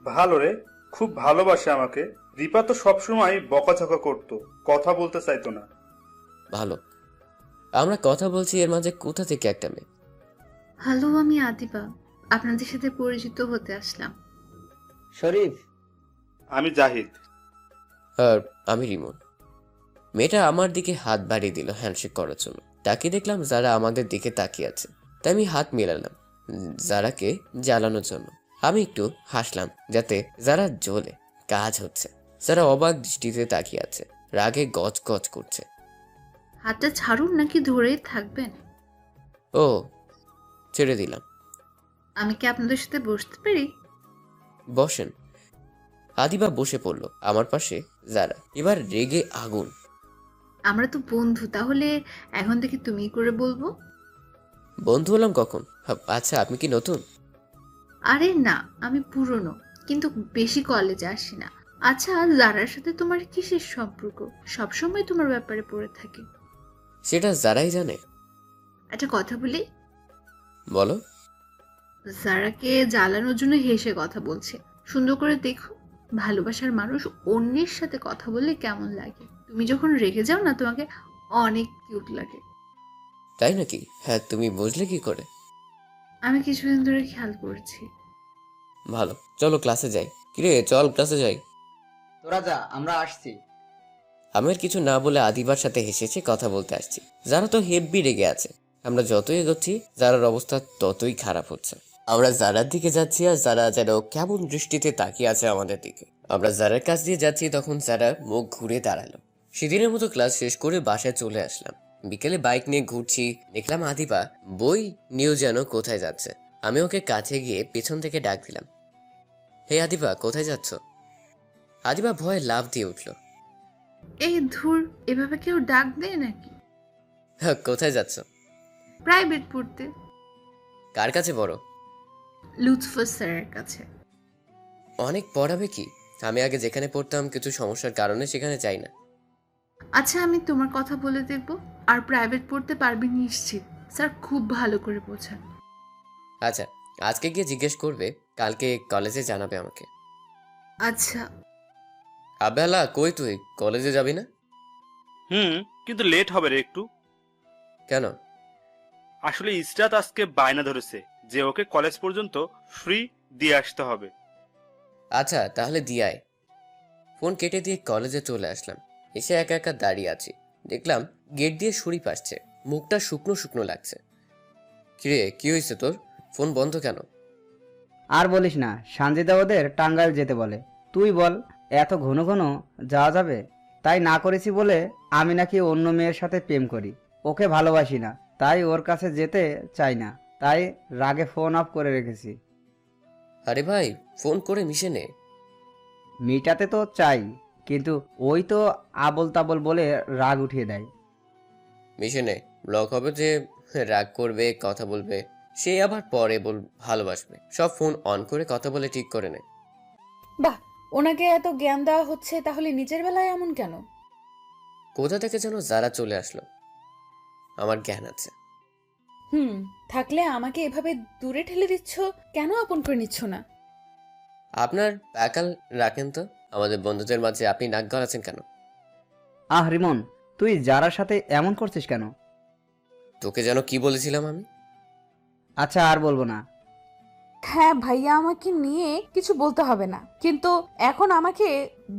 ভালো রে, খুব ভালোবাসে আমাকে। দীপা তো সবসময় বকাঝকা করতো, কথা বলতে চাইতো না। ভালো। আমরা কথা বলছি, এর মাঝে কোথা থেকে একটা মেয়ে। হ্যালো, আমি আদিবা, আপনাদের সাথে পরিচিত হতে আসলাম। শরীফ। আমি জাহিদ। আর আমি রিমন। মেয়েটা আমার দিকে হাত বাড়িয়ে দিল হ্যান্ডশেক করার জন্য। তাকিয়ে দেখলাম যারা আমাদের দিকে তাকিয়ে আছে, তাই আমি হাত মেলালাম যারাকে জ্বালানোর জন্য। আমি একটু হাসলাম যাতে যারা জ্বলে। কাজ হচ্ছে। যারা অবাক দৃষ্টিতে তাকিয়ে আছে, রাগে গজ গজ করছে। হাতটা ছাড়ুন নাকি ধরেই থাকবেন? ও, ছেড়ে দিলাম। আমি কি আপনাদের সাথে বসতে পারি? বসেন। আদিবা বসে পড়ল আমার পাশে। যারা এবার রেগে আগুন। আমরা তো বন্ধু, তাহলে এখন থেকে তুমি করে বলবো। বন্ধু হলাম কখন? আচ্ছা, আপনি কি নতুন? আরে না, আমি পুরনো, কিন্তু বেশি কলেজে আসি না। আচ্ছা, যারার সাথে তোমার কিসের সম্পর্ক? সবসময় তোমার ব্যাপারে পড়ে থাকি। সেটা যারাই জানে। একটা কথা বলি। বলো। যারাকে জ্বালানোর জন্য হেসে কথা বলছে। সুন্দর করে দেখো, ভালোবাসার মানুষ অন্যের সাথে কথা বললে কেমন লাগে। তুমি যখন রেগে যাও না, তোমাকে অনেক কিউট লাগে। তাই নাকি? হ্যাঁ, তুমি বুঝলে কি করে? আমি কিছুদিন ধরে খেয়াল করছি। ভালো, চলো ক্লাসে যাই। কিরে চল ক্লাসে যাই। তোরা যা, আমরা আসছি। আমি আর কিছু না বলে আদিবার সাথে হেসেছে কথা বলতে আসছি। যারা তো হেব্বি রেগে আছে। আমরা যতই এগোচ্ছি যারার অবস্থা ততই খারাপ হচ্ছে। আমরা যারার দিকে যাচ্ছি আর যারা যেন কেমন দৃষ্টিতে তাকিয়ে আছে আমাদের দিকে। আমরা যারার কাছ দিয়ে যাচ্ছি তখন যারা মুখ ঘুরে দাঁড়ালো। সেদিনের মতো ক্লাস শেষ করে বাসায় চলে আসলাম। বিকেলে বাইক নিয়ে ঘুরছি, দেখলাম আদিবা বই নিয়েও যেন কোথায় যাচ্ছে। আমি ওকে কাছে গিয়ে পেছন থেকে ডাক দিলাম, হে আদিবা, কোথায় যাচ্ছ? আদিবা ভয়ে লাফ দিয়ে উঠল। এই ধুর, এভাবে কেউ ডাক দেয় নাকি? হ্যাঁ, কোথায় যাচ্ছ? প্রাইভেট পড়তে। কার কাছে পড়ো? লুৎফর স্যারের কাছে। অনেক পড়াবে কি? আমি আগে যেখানে পড়তাম কিছু সমস্যার কারণে সেখানে যাই না। আচ্ছা, আমি তোমার কথা বলে দেখব। আর প্রাইভেট পড়তে পারবি নিশ্চিত, স্যার খুব ভালো করে বোঝান। আচ্ছা, আজকে গিয়ে জিজ্ঞেস করবে, কালকে কলেজে জানাবে আমাকে। আচ্ছা। আবেলা কই তুই, কলেজে যাবি না? কিন্তু লেট হবে রে একটু। কেন? আসলে ইসরাত আজকে বায়না ধরেছে যে ওকে কলেজ পর্যন্ত ফ্রি দিয়ে আসতে হবে। আচ্ছা, তাহলে দিয়ে আয়। ফোন কেটে দিয়ে কলেজে চলে আসলাম। এসে একা একা দাঁড়িয়ে আছি। দেখলাম গেট দিয়ে সুরি পাসছে, মুখটা শুকনো শুকনো লাগছে। কিরে, কি হয়েছে তোর? ফোন বন্ধ কেন? আর বলিস না, সানজিদা ওদের টাঙ্গাইল যেতে বলে। তুই বল, এত ঘন ঘন যাওয়া যাবে? তাই না করেছি বলে আমি নাকি অন্য মেয়ের সাথে প্রেম করি, ওকে ভালোবাসি না, তাই ওর কাছে যেতে চাই না, তাই রাগে ফোন অফ করে রেখেছি। আরে ভাই, ফোন করে মিশে নে। মিটাতে তো চাই, কিন্তু ওই তো আবল তাবল বলে রাগ উঠিয়ে দেয়। মিশে নে, ব্লক হবে যে রাগ করবে, কথা বলবে, সে আবার পরে ভালোবাসবে। সব ফোন অন করে কথা বলে ঠিক করে নে। বাহ, ওনাকে এত জ্ঞান দেওয়া হচ্ছে, তাহলে নিজের বেলায় এমন কেন? কোথা থেকে যেন যারা চলে আসলো। আমার জ্ঞান আছে। থাকলে আমাকে এভাবে দূরে ঠেলে দিচ্ছ কেন? আপন করে নিচ্ছ না? আপনার প্যাকাল রাখেন তো, আমাদের বন্ধুদের মাঝে আপনি নাক গলাচ্ছেন কেন? আহ রিমন, তুই যারার সাথে এমন করছিস কেন? তোকে যেন কি বলেছিলাম আমি? আচ্ছা, আর বলবো না। হ্যাঁ ভাইয়া, আমাকে নিয়ে কিছু বলতে হবে না, কিন্তু এখন আমাকে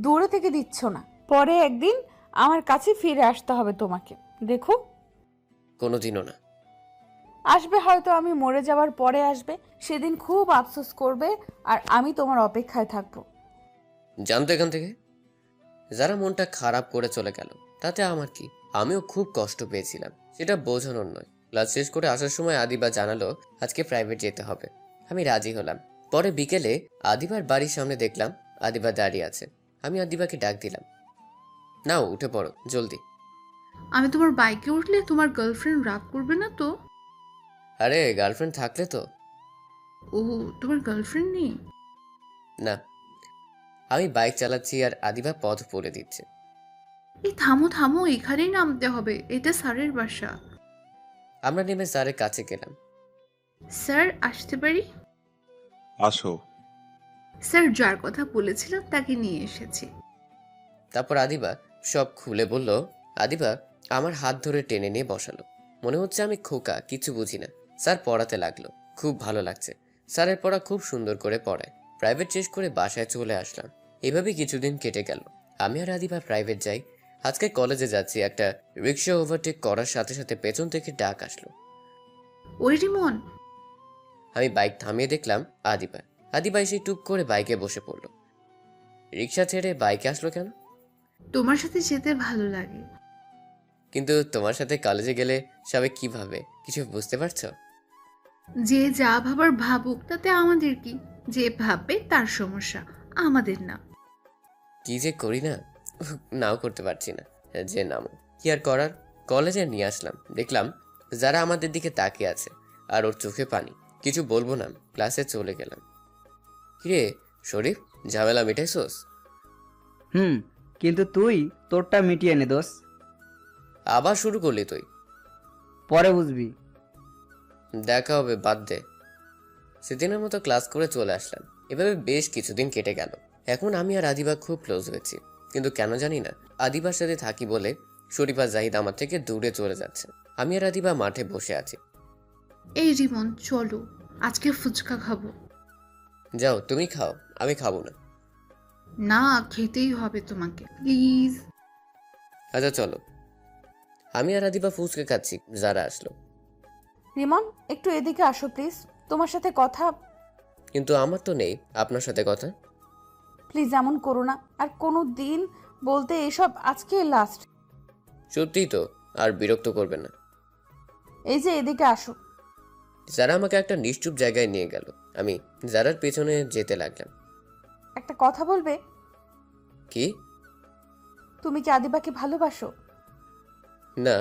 দূরে থেকে দিচ্ছ না। পরে একদিন আমার কাছে ফিরে আসতে হবে তোমাকে, দেখো। কোনোদিনও না। আসবে হয়তো, আমি মরে যাওয়ার পরে আসবে, সেদিন খুব আফসোস করবে আর আমি তোমার অপেক্ষায় থাকবো। জানতো এখান থেকে। যারা মনটা খারাপ করে চলে গেল তাতে আমার কি? আমিও খুব কষ্ট পেয়েছিলাম, সেটা বোঝানোর নয়। ক্লাস শেষ করে আসার সময় আদিবা জানালো আজকে প্রাইভেট যেতে হবে। আমি রাজি হলাম। পরে বিকেলে আদিবার বাড়ির সামনে দেখলাম আদিবা দাঁড়িয়ে আছে। আমি আদিবাকে ডাক দিলাম, নাও উঠে পড়ো জলদি। আমি তোমার বাইকে উঠলে তোমার গার্লফ্রেন্ড রাগ করবে না তো? আরে গার্লফ্রেন্ড থাকলে তো। ও, তোমার গার্লফ্রেন্ড নেই? না, আমি বাইক চালাচ্ছি আর আদিবা পথ বলে দিচ্ছে। এই থামো থামো, এখানেই নামতে হবে, এটা স্যারের বাসা। আমরা নেমে স্যারের কাছে গেলাম। স্যার, আসতে পারি? আসো। স্যার, যার কথা বলেছিলাম তাকে নিয়ে এসেছি। তারপর আদিবা সব খুলে বলল। আদিবা আমার হাত ধরে টেনে নিয়ে বসালো। মনে হচ্ছে আমি খোকা, কিছু বুঝি না। স্যার পড়াতে লাগলো, খুব ভালো লাগছে। স্যারের পড়া খুব সুন্দর করে পড়ায়। প্রাইভেট শেষ করে বাসায় চলে আসলাম। এভাবে কিছুদিন কেটে গেল। আমি আর আদিবা প্রাইভেট যাই। আজকে কলেজে যাচ্ছি, একটা রিক্সা ওভারটেক করার সাথে সাথে পেছন থেকে ডাক আসলো। ওই রিমন! আমি বাইক থামিয়ে দেখলাম আদিবা। আদিবা এসে টুপ করে বাইকে বসে পড়লো। রিক্সা ছেড়ে বাইকে আসলো কেন? তোমার সাথে যেতে ভালো লাগে। কিন্তু তোমার সাথে কলেজে গেলে সবাই কি ভাবে কিছু বুঝতে পারছো? যে যা ভাবার ভাবুক, তাতে আমাদের কি? যে ভাববে তার সমস্যা, আমাদের না। কি যে করি না, নাও করতে পারছি না। যে নামো, কি আর করার। কলেজে নিয়ে আসলাম, দেখলাম যারা আমাদের দিকে তাকিয়ে আছে আর ওর চোখে পানি। কিছু বলবো না, ক্লাসে চলে গেলাম। কিরে শরীফ, ঝামেলা মিটাইছোস? কিন্তু তুই তোরটা মিটিয়ে নে দোষ। আবার শুরু করলি তুই? পরে বুঝবি। দেখা হবে, বাদ দে। সেদিনের মতো ক্লাস করে চলে আসলাম। এভাবে বেশ কিছুদিন কেটে গেল। এখন আমি আর আদিবা খুব ক্লোজ হয়েছি, কিন্তু কেন জানি না আদিবার সাথে থাকি বলে শরীফ আর জাহিদ আমার থেকে দূরে চলে যাচ্ছে। আমি আর আদিবা মাঠে বসে আছি। এই রিমন, চলো, আজকে ফুচকা খাবো। যাও, তুমি খাও, আমি খাবো না। না, খেতেই হবে তোমাকে, প্লিজ। আচ্ছা চলো। আমি আর আদিবা ফুচকা খাচ্ছি, যারা আসলো। রিমন, একটু এদিকে আসো প্লিজ, তোমার সাথে কথা। কিন্তু আমার তো নেই আপনার সাথে কথা। প্লিজ এমন করো না, আর কোনো দিন বলতে এসব আজকে লাস্ট। সত্যিই তো, আর বিরক্ত করবে না। এই যে এদিকে আসো। যারা আমাকে একটা নিশ্চুপ জায়গায় নিয়ে গেল। আমি যারার পেছনে যেতে লাগলাম। একটা কথা বলবে? কি? তুমি কি আদিবাকে ভালোবাসো? না।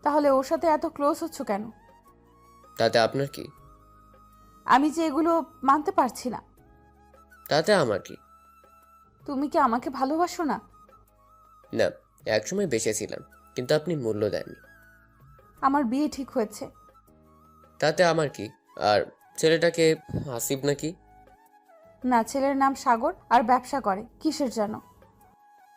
তাহলে ওর সাথে এত ক্লোজ হচ্ছ কেন? তাতে আপনার কি? আমি যে এগুলো মানতে পারছি না। তাতে আমার কি? তুমি কি আমাকে ভালোবাসো না? না, একসময় বেঁচেছিলাম, কিন্তু আপনি মূল্য দেননি। আমার বিয়ে ঠিক হয়েছে। তাতে আমার কি? আর ছেলেটাকে আসিফ নাকি? না, ছেলের নাম সাগর আর ব্যবসা করে কিসের যেন।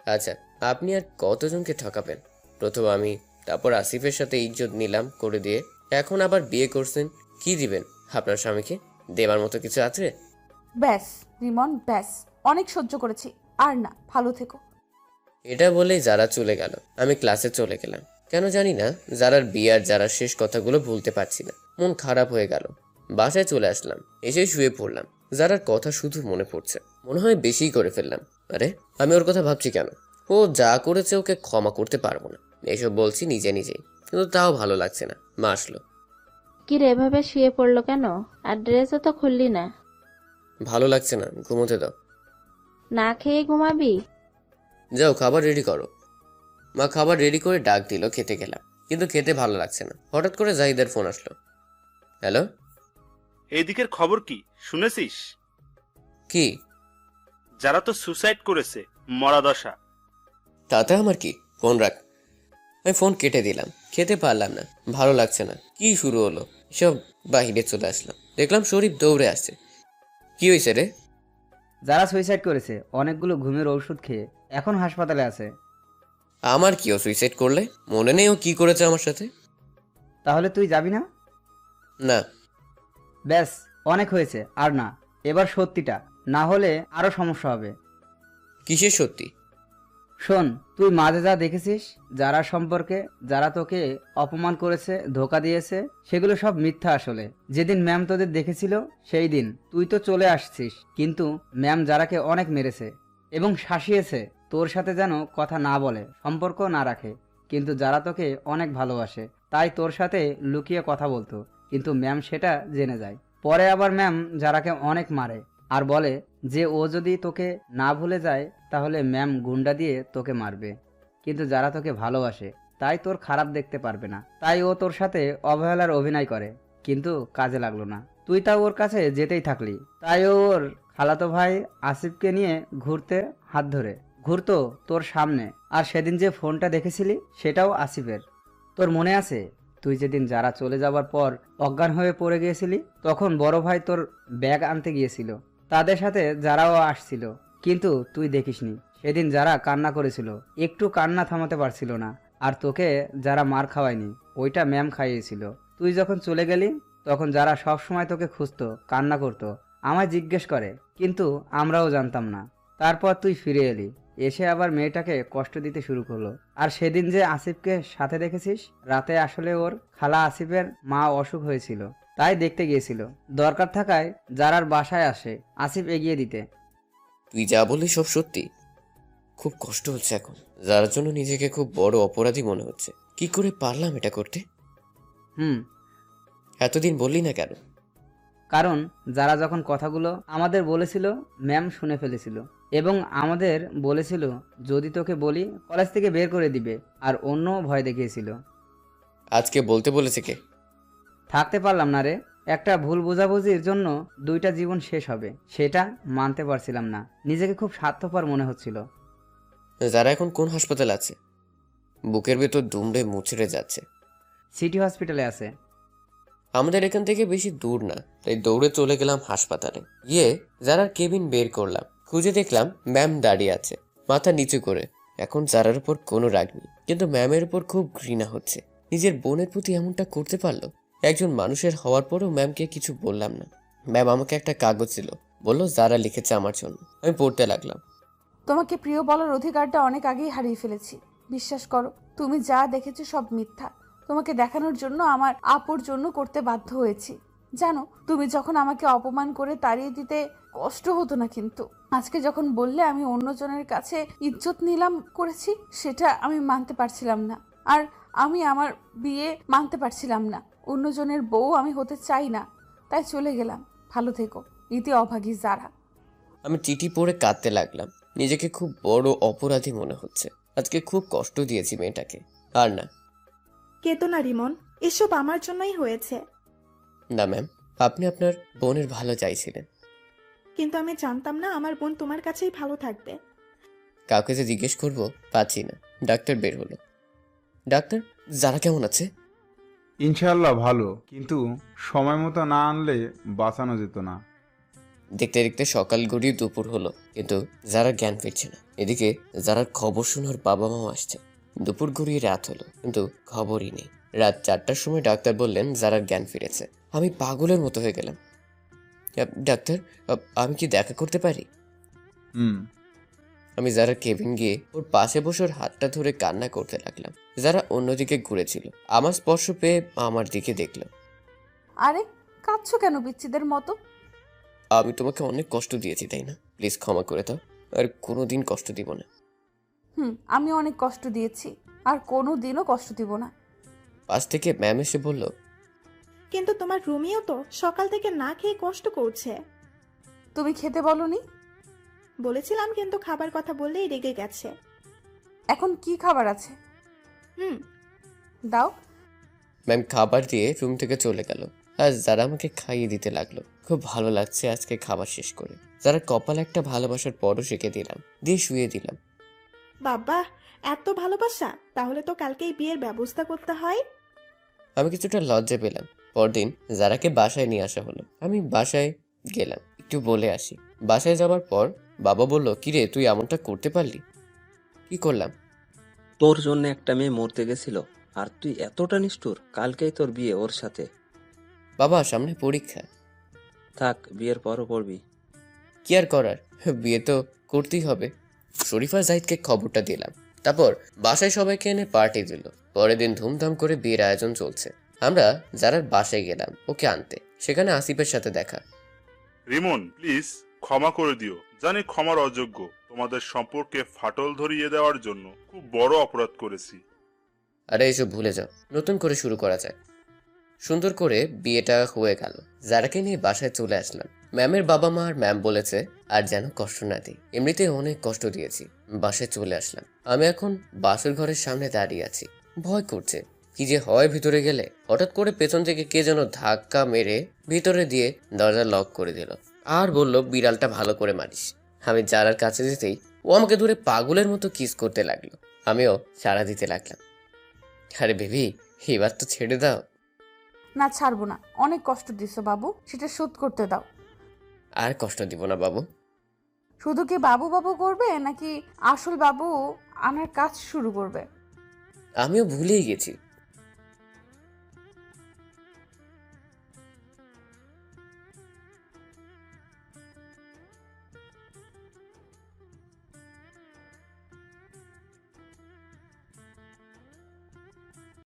আচ্ছা, আপনি আর কতজনকে ঠকাবেন? প্রথম আমি, তারপর আসিফের সাথে ইজ্জত নিলাম করে দিয়ে, এখন আবার বিয়ে করছেন। কি দিবেন আপনার স্বামীকে? দেবার মতো কিছু আছে? ব্যাস রিমন, ব্যাস, অনেক সহ্য করেছি, আর না, ভালো থেকো। এটা বলেই যারা চলে গেল। আমি ক্লাসে চলে গেলাম। কেন জানি না যারার বিয়ে আর যারার শেষ কথাগুলো ভুলতে পারছি না। মন খারাপ হয়ে গেল। বাসায় চলে আসলাম, এসে শুয়ে পড়লাম। যারার কথা শুধু মনে পড়ছে। মনে হয় বেশিই করে ফেললাম। আরে আমি ওর কথা ভাবছি কেন? ও যা করেছে ওকে ক্ষমা করতে পারবো না, এসব বলছি নিজে নিজেই। কিন্তু তাও ভালো লাগছে না। মা আসলো। কি রে, এভাবে শুয়ে পড়লো কেন? আর ড্রেসও তো খুললি না। ভালো লাগছে না, ঘুমোতে দাও। না খেয়ে ঘুমাবি? যাও খাবার রেডি করো। মা খাবার রেডি করে ডাক দিল, খেতে গেলাম। কিন্তু খেতে ভালো লাগছে না। হঠাৎ করে জাহিদের ফোন আসলো। হ্যালো। এইদিকের খবর কি শুনেছিস? কি? যারা তো সুসাইড করেছে, মরা দশা। তাতে আমার কি? ফোন রাখ। আমি ফোন কেটে দিলাম। খেতে পারলাম না, ভালো লাগছে না। কি শুরু হলো সব? বাহিরে চলে আসলাম, দেখলাম শরীফ দৌড়ে আসছে। কি হয়েছে রে? যারা সুইসাইড করেছে অনেকগুলো ঘুমের ঔষধ খেয়ে এখন হাসপাতালে আছে। আমার কি? ও সুইসাইড করলে? মনে নেই ও কি করেছে আমার সাথে? তাহলে তুই যাবি না? না। ব্যাস, অনেক হয়েছে, আর না। এবার সত্যিটা, না হলে আরো সমস্যা হবে। কিসের সত্যি? শোন, তুই মাঝে যা দেখেছিস যারা সম্পর্কে, যারা তোকে অপমান করেছে, ধোকা দিয়েছে, সেগুলো সব মিথ্যা আসলে। যেদিন ম্যাম তোদের দেখেছিল সেই দিন তুই তো চলে আসছিস, কিন্তু ম্যাম যারাকে অনেক মেরেছে এবং শাসিয়েছে তোর সাথে যেন কথা না বলে, সম্পর্ক না রাখে। কিন্তু যারা তোকে অনেক ভালোবাসে, তাই তোর সাথে লুকিয়ে কথা বলতো, কিন্তু ম্যাম সেটা জেনে যায়। পরে আবার ম্যাম যারাকে অনেক মারে আর বলে যে ও যদি তোকে না ভুলে যায় তাহলে ম্যাম গুন্ডা দিয়ে তোকে মারবে, কিন্তু যারা তোকে ভালোবাসে তাই তোর খারাপ দেখতে পারবে না, তাই ও তোর সাথে অবহেলার অভিনয় করে, কিন্তু কাজে লাগলো না। তুই তাও ওর কাছে যেতেই থাকলি, তাই ও ওর খালাতো ভাই আসিফকে নিয়ে হাত ধরে ঘুরতো তোর সামনে। আর সেদিন যে ফোনটা দেখেছিলি সেটাও আসিফের। তোর মনে আছে তুই যেদিন যারা চলে যাবার পর অজ্ঞান হয়ে পড়ে গিয়েছিলি, তখন বড় ভাই তোর ব্যাগ আনতে গিয়েছিল, তাদের সাথে যারাও আসছিল, কিন্তু তুই দেখিসনি। সেদিন যারা কান্না করেছিল, একটু কান্না থামাতে পারছিল না, আর তোকে যারা মার খাওয়ায়নি, ওইটা ম্যাম খাইয়েছিল। তুই যখন চলে গেলি তখন যারা সব সময় তোকে খুঁজতো, কান্না করতো, আমায় জিজ্ঞেস করে, কিন্তু আমরাও জানতাম না। তারপর তুই ফিরে এলি, এসে আবার মেয়েটাকে কষ্ট দিতে শুরু করলো। আর সেদিন যে আসিফকে সাথে দেখেছিস, রাতে আসলে ওর খালা আসিফের মা অসুখ হয়েছিল, তাই দেখতে গিয়েছিল। দরকার থাকায় যারার বাসায় আসে আসিফ এগিয়ে দিতে। তুই যা বললি সব সত্যি। খুব কষ্ট হচ্ছে এখন, যার জন্য নিজেকে খুব বড় অপরাধী মনে হচ্ছে। কি করে পারলাম এটা করতে? হুম, এতদিন বললি না কেন? কারণ যারা যখন কথাগুলো আমাদের বলেছিল ম্যাম শুনে ফেলেছিল, এবং আমাদের বলেছিল যদি তোকে বলি কলেজ থেকে বের করে দিবে, আর অন্য ভয় দেখিয়েছিল। আজকে বলতে বলেছে কে? থাকতে পারলাম না রে, একটা ভুল বোঝাবুঝির জন্য 2টা জীবন শেষ হবে, সেটা মানতে পারছিলাম না। নিজেকে খুব স্বার্থপর মনে হচ্ছিল। যারা এখন কোন হাসপাতাল আছে? বুকের ভেতর দুমড়ে মুচড়ে যাচ্ছে। সিটি হসপিটালে আছে। আমাদের এখান থেকে বেশি দূর না, তাই দৌড়ে চলে গেলাম হাসপাতালে। গিয়ে যারার কেবিন বের করলাম, খুঁজে দেখলাম ম্যাম দাঁড়িয়ে আছে মাথা নিচু করে। এখন যারার উপর কোনো রাগ নেই, কিন্তু ম্যামের উপর খুব ঘৃণা হচ্ছে। নিজের বোনের প্রতি এমনটা করতে পারলো? একজন মানুষের হওয়ার পরেও ম্যামকে কিছু বললাম না। ম্যাম আমাকে একটা কাগজ ছিল, বললো যারা লিখেছে আমার জন্য। আমি পড়তে লাগলাম। তোমাকে প্রিয় বলার অধিকারটা অনেক আগেই হারিয়ে ফেলেছি। বিশ্বাস করো, তুমি যা দেখেছো সব মিথ্যা। তোমাকে দেখানোর জন্য আমার আপুর জন্য করতে বাধ্য হয়েছি। জানো, তুমি যখন আমাকে অপমান করে তাড়িয়ে দিতে কষ্ট হতো না, কিন্তু আজকে যখন বললে আমি অন্যজনের কাছে ইজ্জত নিলাম করেছি, সেটা আমি মানতে পারছিলাম না। আর আমি আমার বিয়ে মানতে পারছিলাম না। অন্যজনের বউ আমি হতে চাই না, তাই চলে গেলাম। ভালো থেকো, ইতি অভাগী যারা। আমি চিঠি পড়ে কাঁদতে লাগলাম। নিজেকে খুব বড় অপরাধী মনে হচ্ছে। আজকে খুব কষ্ট দিয়েছি মেয়েটাকে। আর না। কেতো না রিমন, এসব আমার জন্যই হয়েছে। না ম্যাম, আপনি আপনার বোনের ভালো চাইছিলেন। কিন্তু আমি জানতাম না আমার বোন তোমার কাছেই ভালো থাকবে। কাউকে যে জিজ্ঞেস করবো পাচ্ছি না। ডাক্তার বের হলো। ডাক্তার, যারা কেমন আছে? ইনশাআল্লাহ ভালো, কিন্তু সময় মতো না আনলে বাঁচানো যেত না। দেখতে দেখতে সকাল গড়িয়ে দুপুর হলো, কিন্তু যারা জ্ঞান ফিরছে না। এদিকে যারা খবর শোনার বাবা মাও আসছে। দুপুর গড়িয়ে রাত হলো, কিন্তু খবরই নেই। রাত 4টার সময় ডাক্তার বললেন যারা জ্ঞান ফিরেছে। আমি পাগলের মতো হয়ে গেলাম। ডাক্তার, আমি কি দেখা করতে পারি? আমি যারা কেবিন গিয়ে ওর পাশে বসে ওর হাতটা ধরে কান্না করতে লাগলাম। যারা অন্যদিকে ঘুরেছিল, আমার স্পর্শ পেয়ে আমার দিকে দেখলো। আরে কাঁদছো কেন বিচ্ছিদের মতো? আমি তোমাকে অনেক কষ্ট দিয়েছি, তাই না? প্লিজ ক্ষমা করে দাও, আর কোনোদিন কষ্ট দিব না। আমি অনেক কষ্ট দিয়েছি, আর কোনো দিনও কষ্ট দিব না। পাশ থেকে ম্যাম এসে বলল, কিন্তু তোমার রুমিও তো সকাল থেকে না খেয়ে কষ্ট করছে। তুমি খেতে বলনি? বলেছিলাম, কিন্তু খাবার কথা বললেই রেগে গেছে। এখন কি খাবার আছে? দাও। ম্যাম খাবার দিয়ে রুম থেকে চলে গেল, আর যারা আমাকে খাইয়ে দিতে লাগলো। খুব ভালো লাগছে আজকে খাবার শেষ করে। যারা কপাল একটা ভালোবাসার পরও শেখে দিলাম, দিয়ে শুয়ে দিলাম। বাবা, এত ভালোবাসা! তাহলে তো কালকেই বিয়ের ব্যবস্থা করতে হয়। আমি কিছুটা লজ্জা পেলাম। পরদিন যারাকে বাসায় নিয়ে আসা হলো। আমি বাসায় গেলাম, একটু বলে আসি। বাসায় যাবার পর বাবা বলল, কিরে তুই এমনটা করতে পারলি? কি করলাম? তোর জন্য একটা মেয়ে মরতে গেছিল, আর তুই এতটা নিষ্ঠুর। কালকেই তোর বিয়ে ওর সাথে। বাবা, সামনে পরীক্ষা। থাক, বিয়ের পরও পড়বি। কি আর করার, বিয়ে তো করতেই হবে। শরীফা জাহিদকে খবরটা দিলাম। তারপর বাসায় সবাইকে এনে পার্টি দিল। পরের দিন ধুমধাম করে বিয়ের আয়োজন চলছে। আমরা যারার বাসায় গেলাম ওকে আনতে। সেখানে আসিফের সাথে দেখা। রিমন, প্লিজ ক্ষমা করে দিও। জানি ক্ষমার অযোগ্য। তোমাদের সম্পর্কে ফাটল ধরিয়ে দেওয়ার জন্য খুব বড় অপরাধ করেছি। আরে এসব ভুলে যাও, নতুন করে শুরু করা যায়। সুন্দর করে বিয়েটা হয়ে গেল। যারাকে নিয়ে বাসায় চলে আসলাম। ম্যামের বাবা মা আর ম্যাম বলেছে আর যেন কষ্ট না দিই, এমনিতে অনেক কষ্ট দিয়েছি। বাসায় চলে আসলাম। আমি এখন বাসর ঘরের সামনে দাঁড়িয়ে আছি, ভয় করছে কি যে হয় ভিতরে গেলে। হঠাৎ করে পেছন থেকে কে যেন ধাক্কা মেরে ভিতরে দিয়ে দরজা লক করে দিল আর বলল, বিড়ালটা ভালো করে মারিস। আমি যারার কাছে যেতেই ও আমাকে ধরে পাগলের মতো কিস করতে লাগলো। আমিও সাড়া দিতে লাগলাম। আরে বেবি, এবার তো ছেড়ে দাও। না, ছাড়বো না। অনেক কষ্ট দিছো বাবু, সেটা শোধ করতে দাও। আর কষ্ট দিব না বাবু। শুধু কি বাবু বাবু করবে নাকি আসল বাবু আনার কাজ শুরু করবে? আমিও ভুলেই গেছি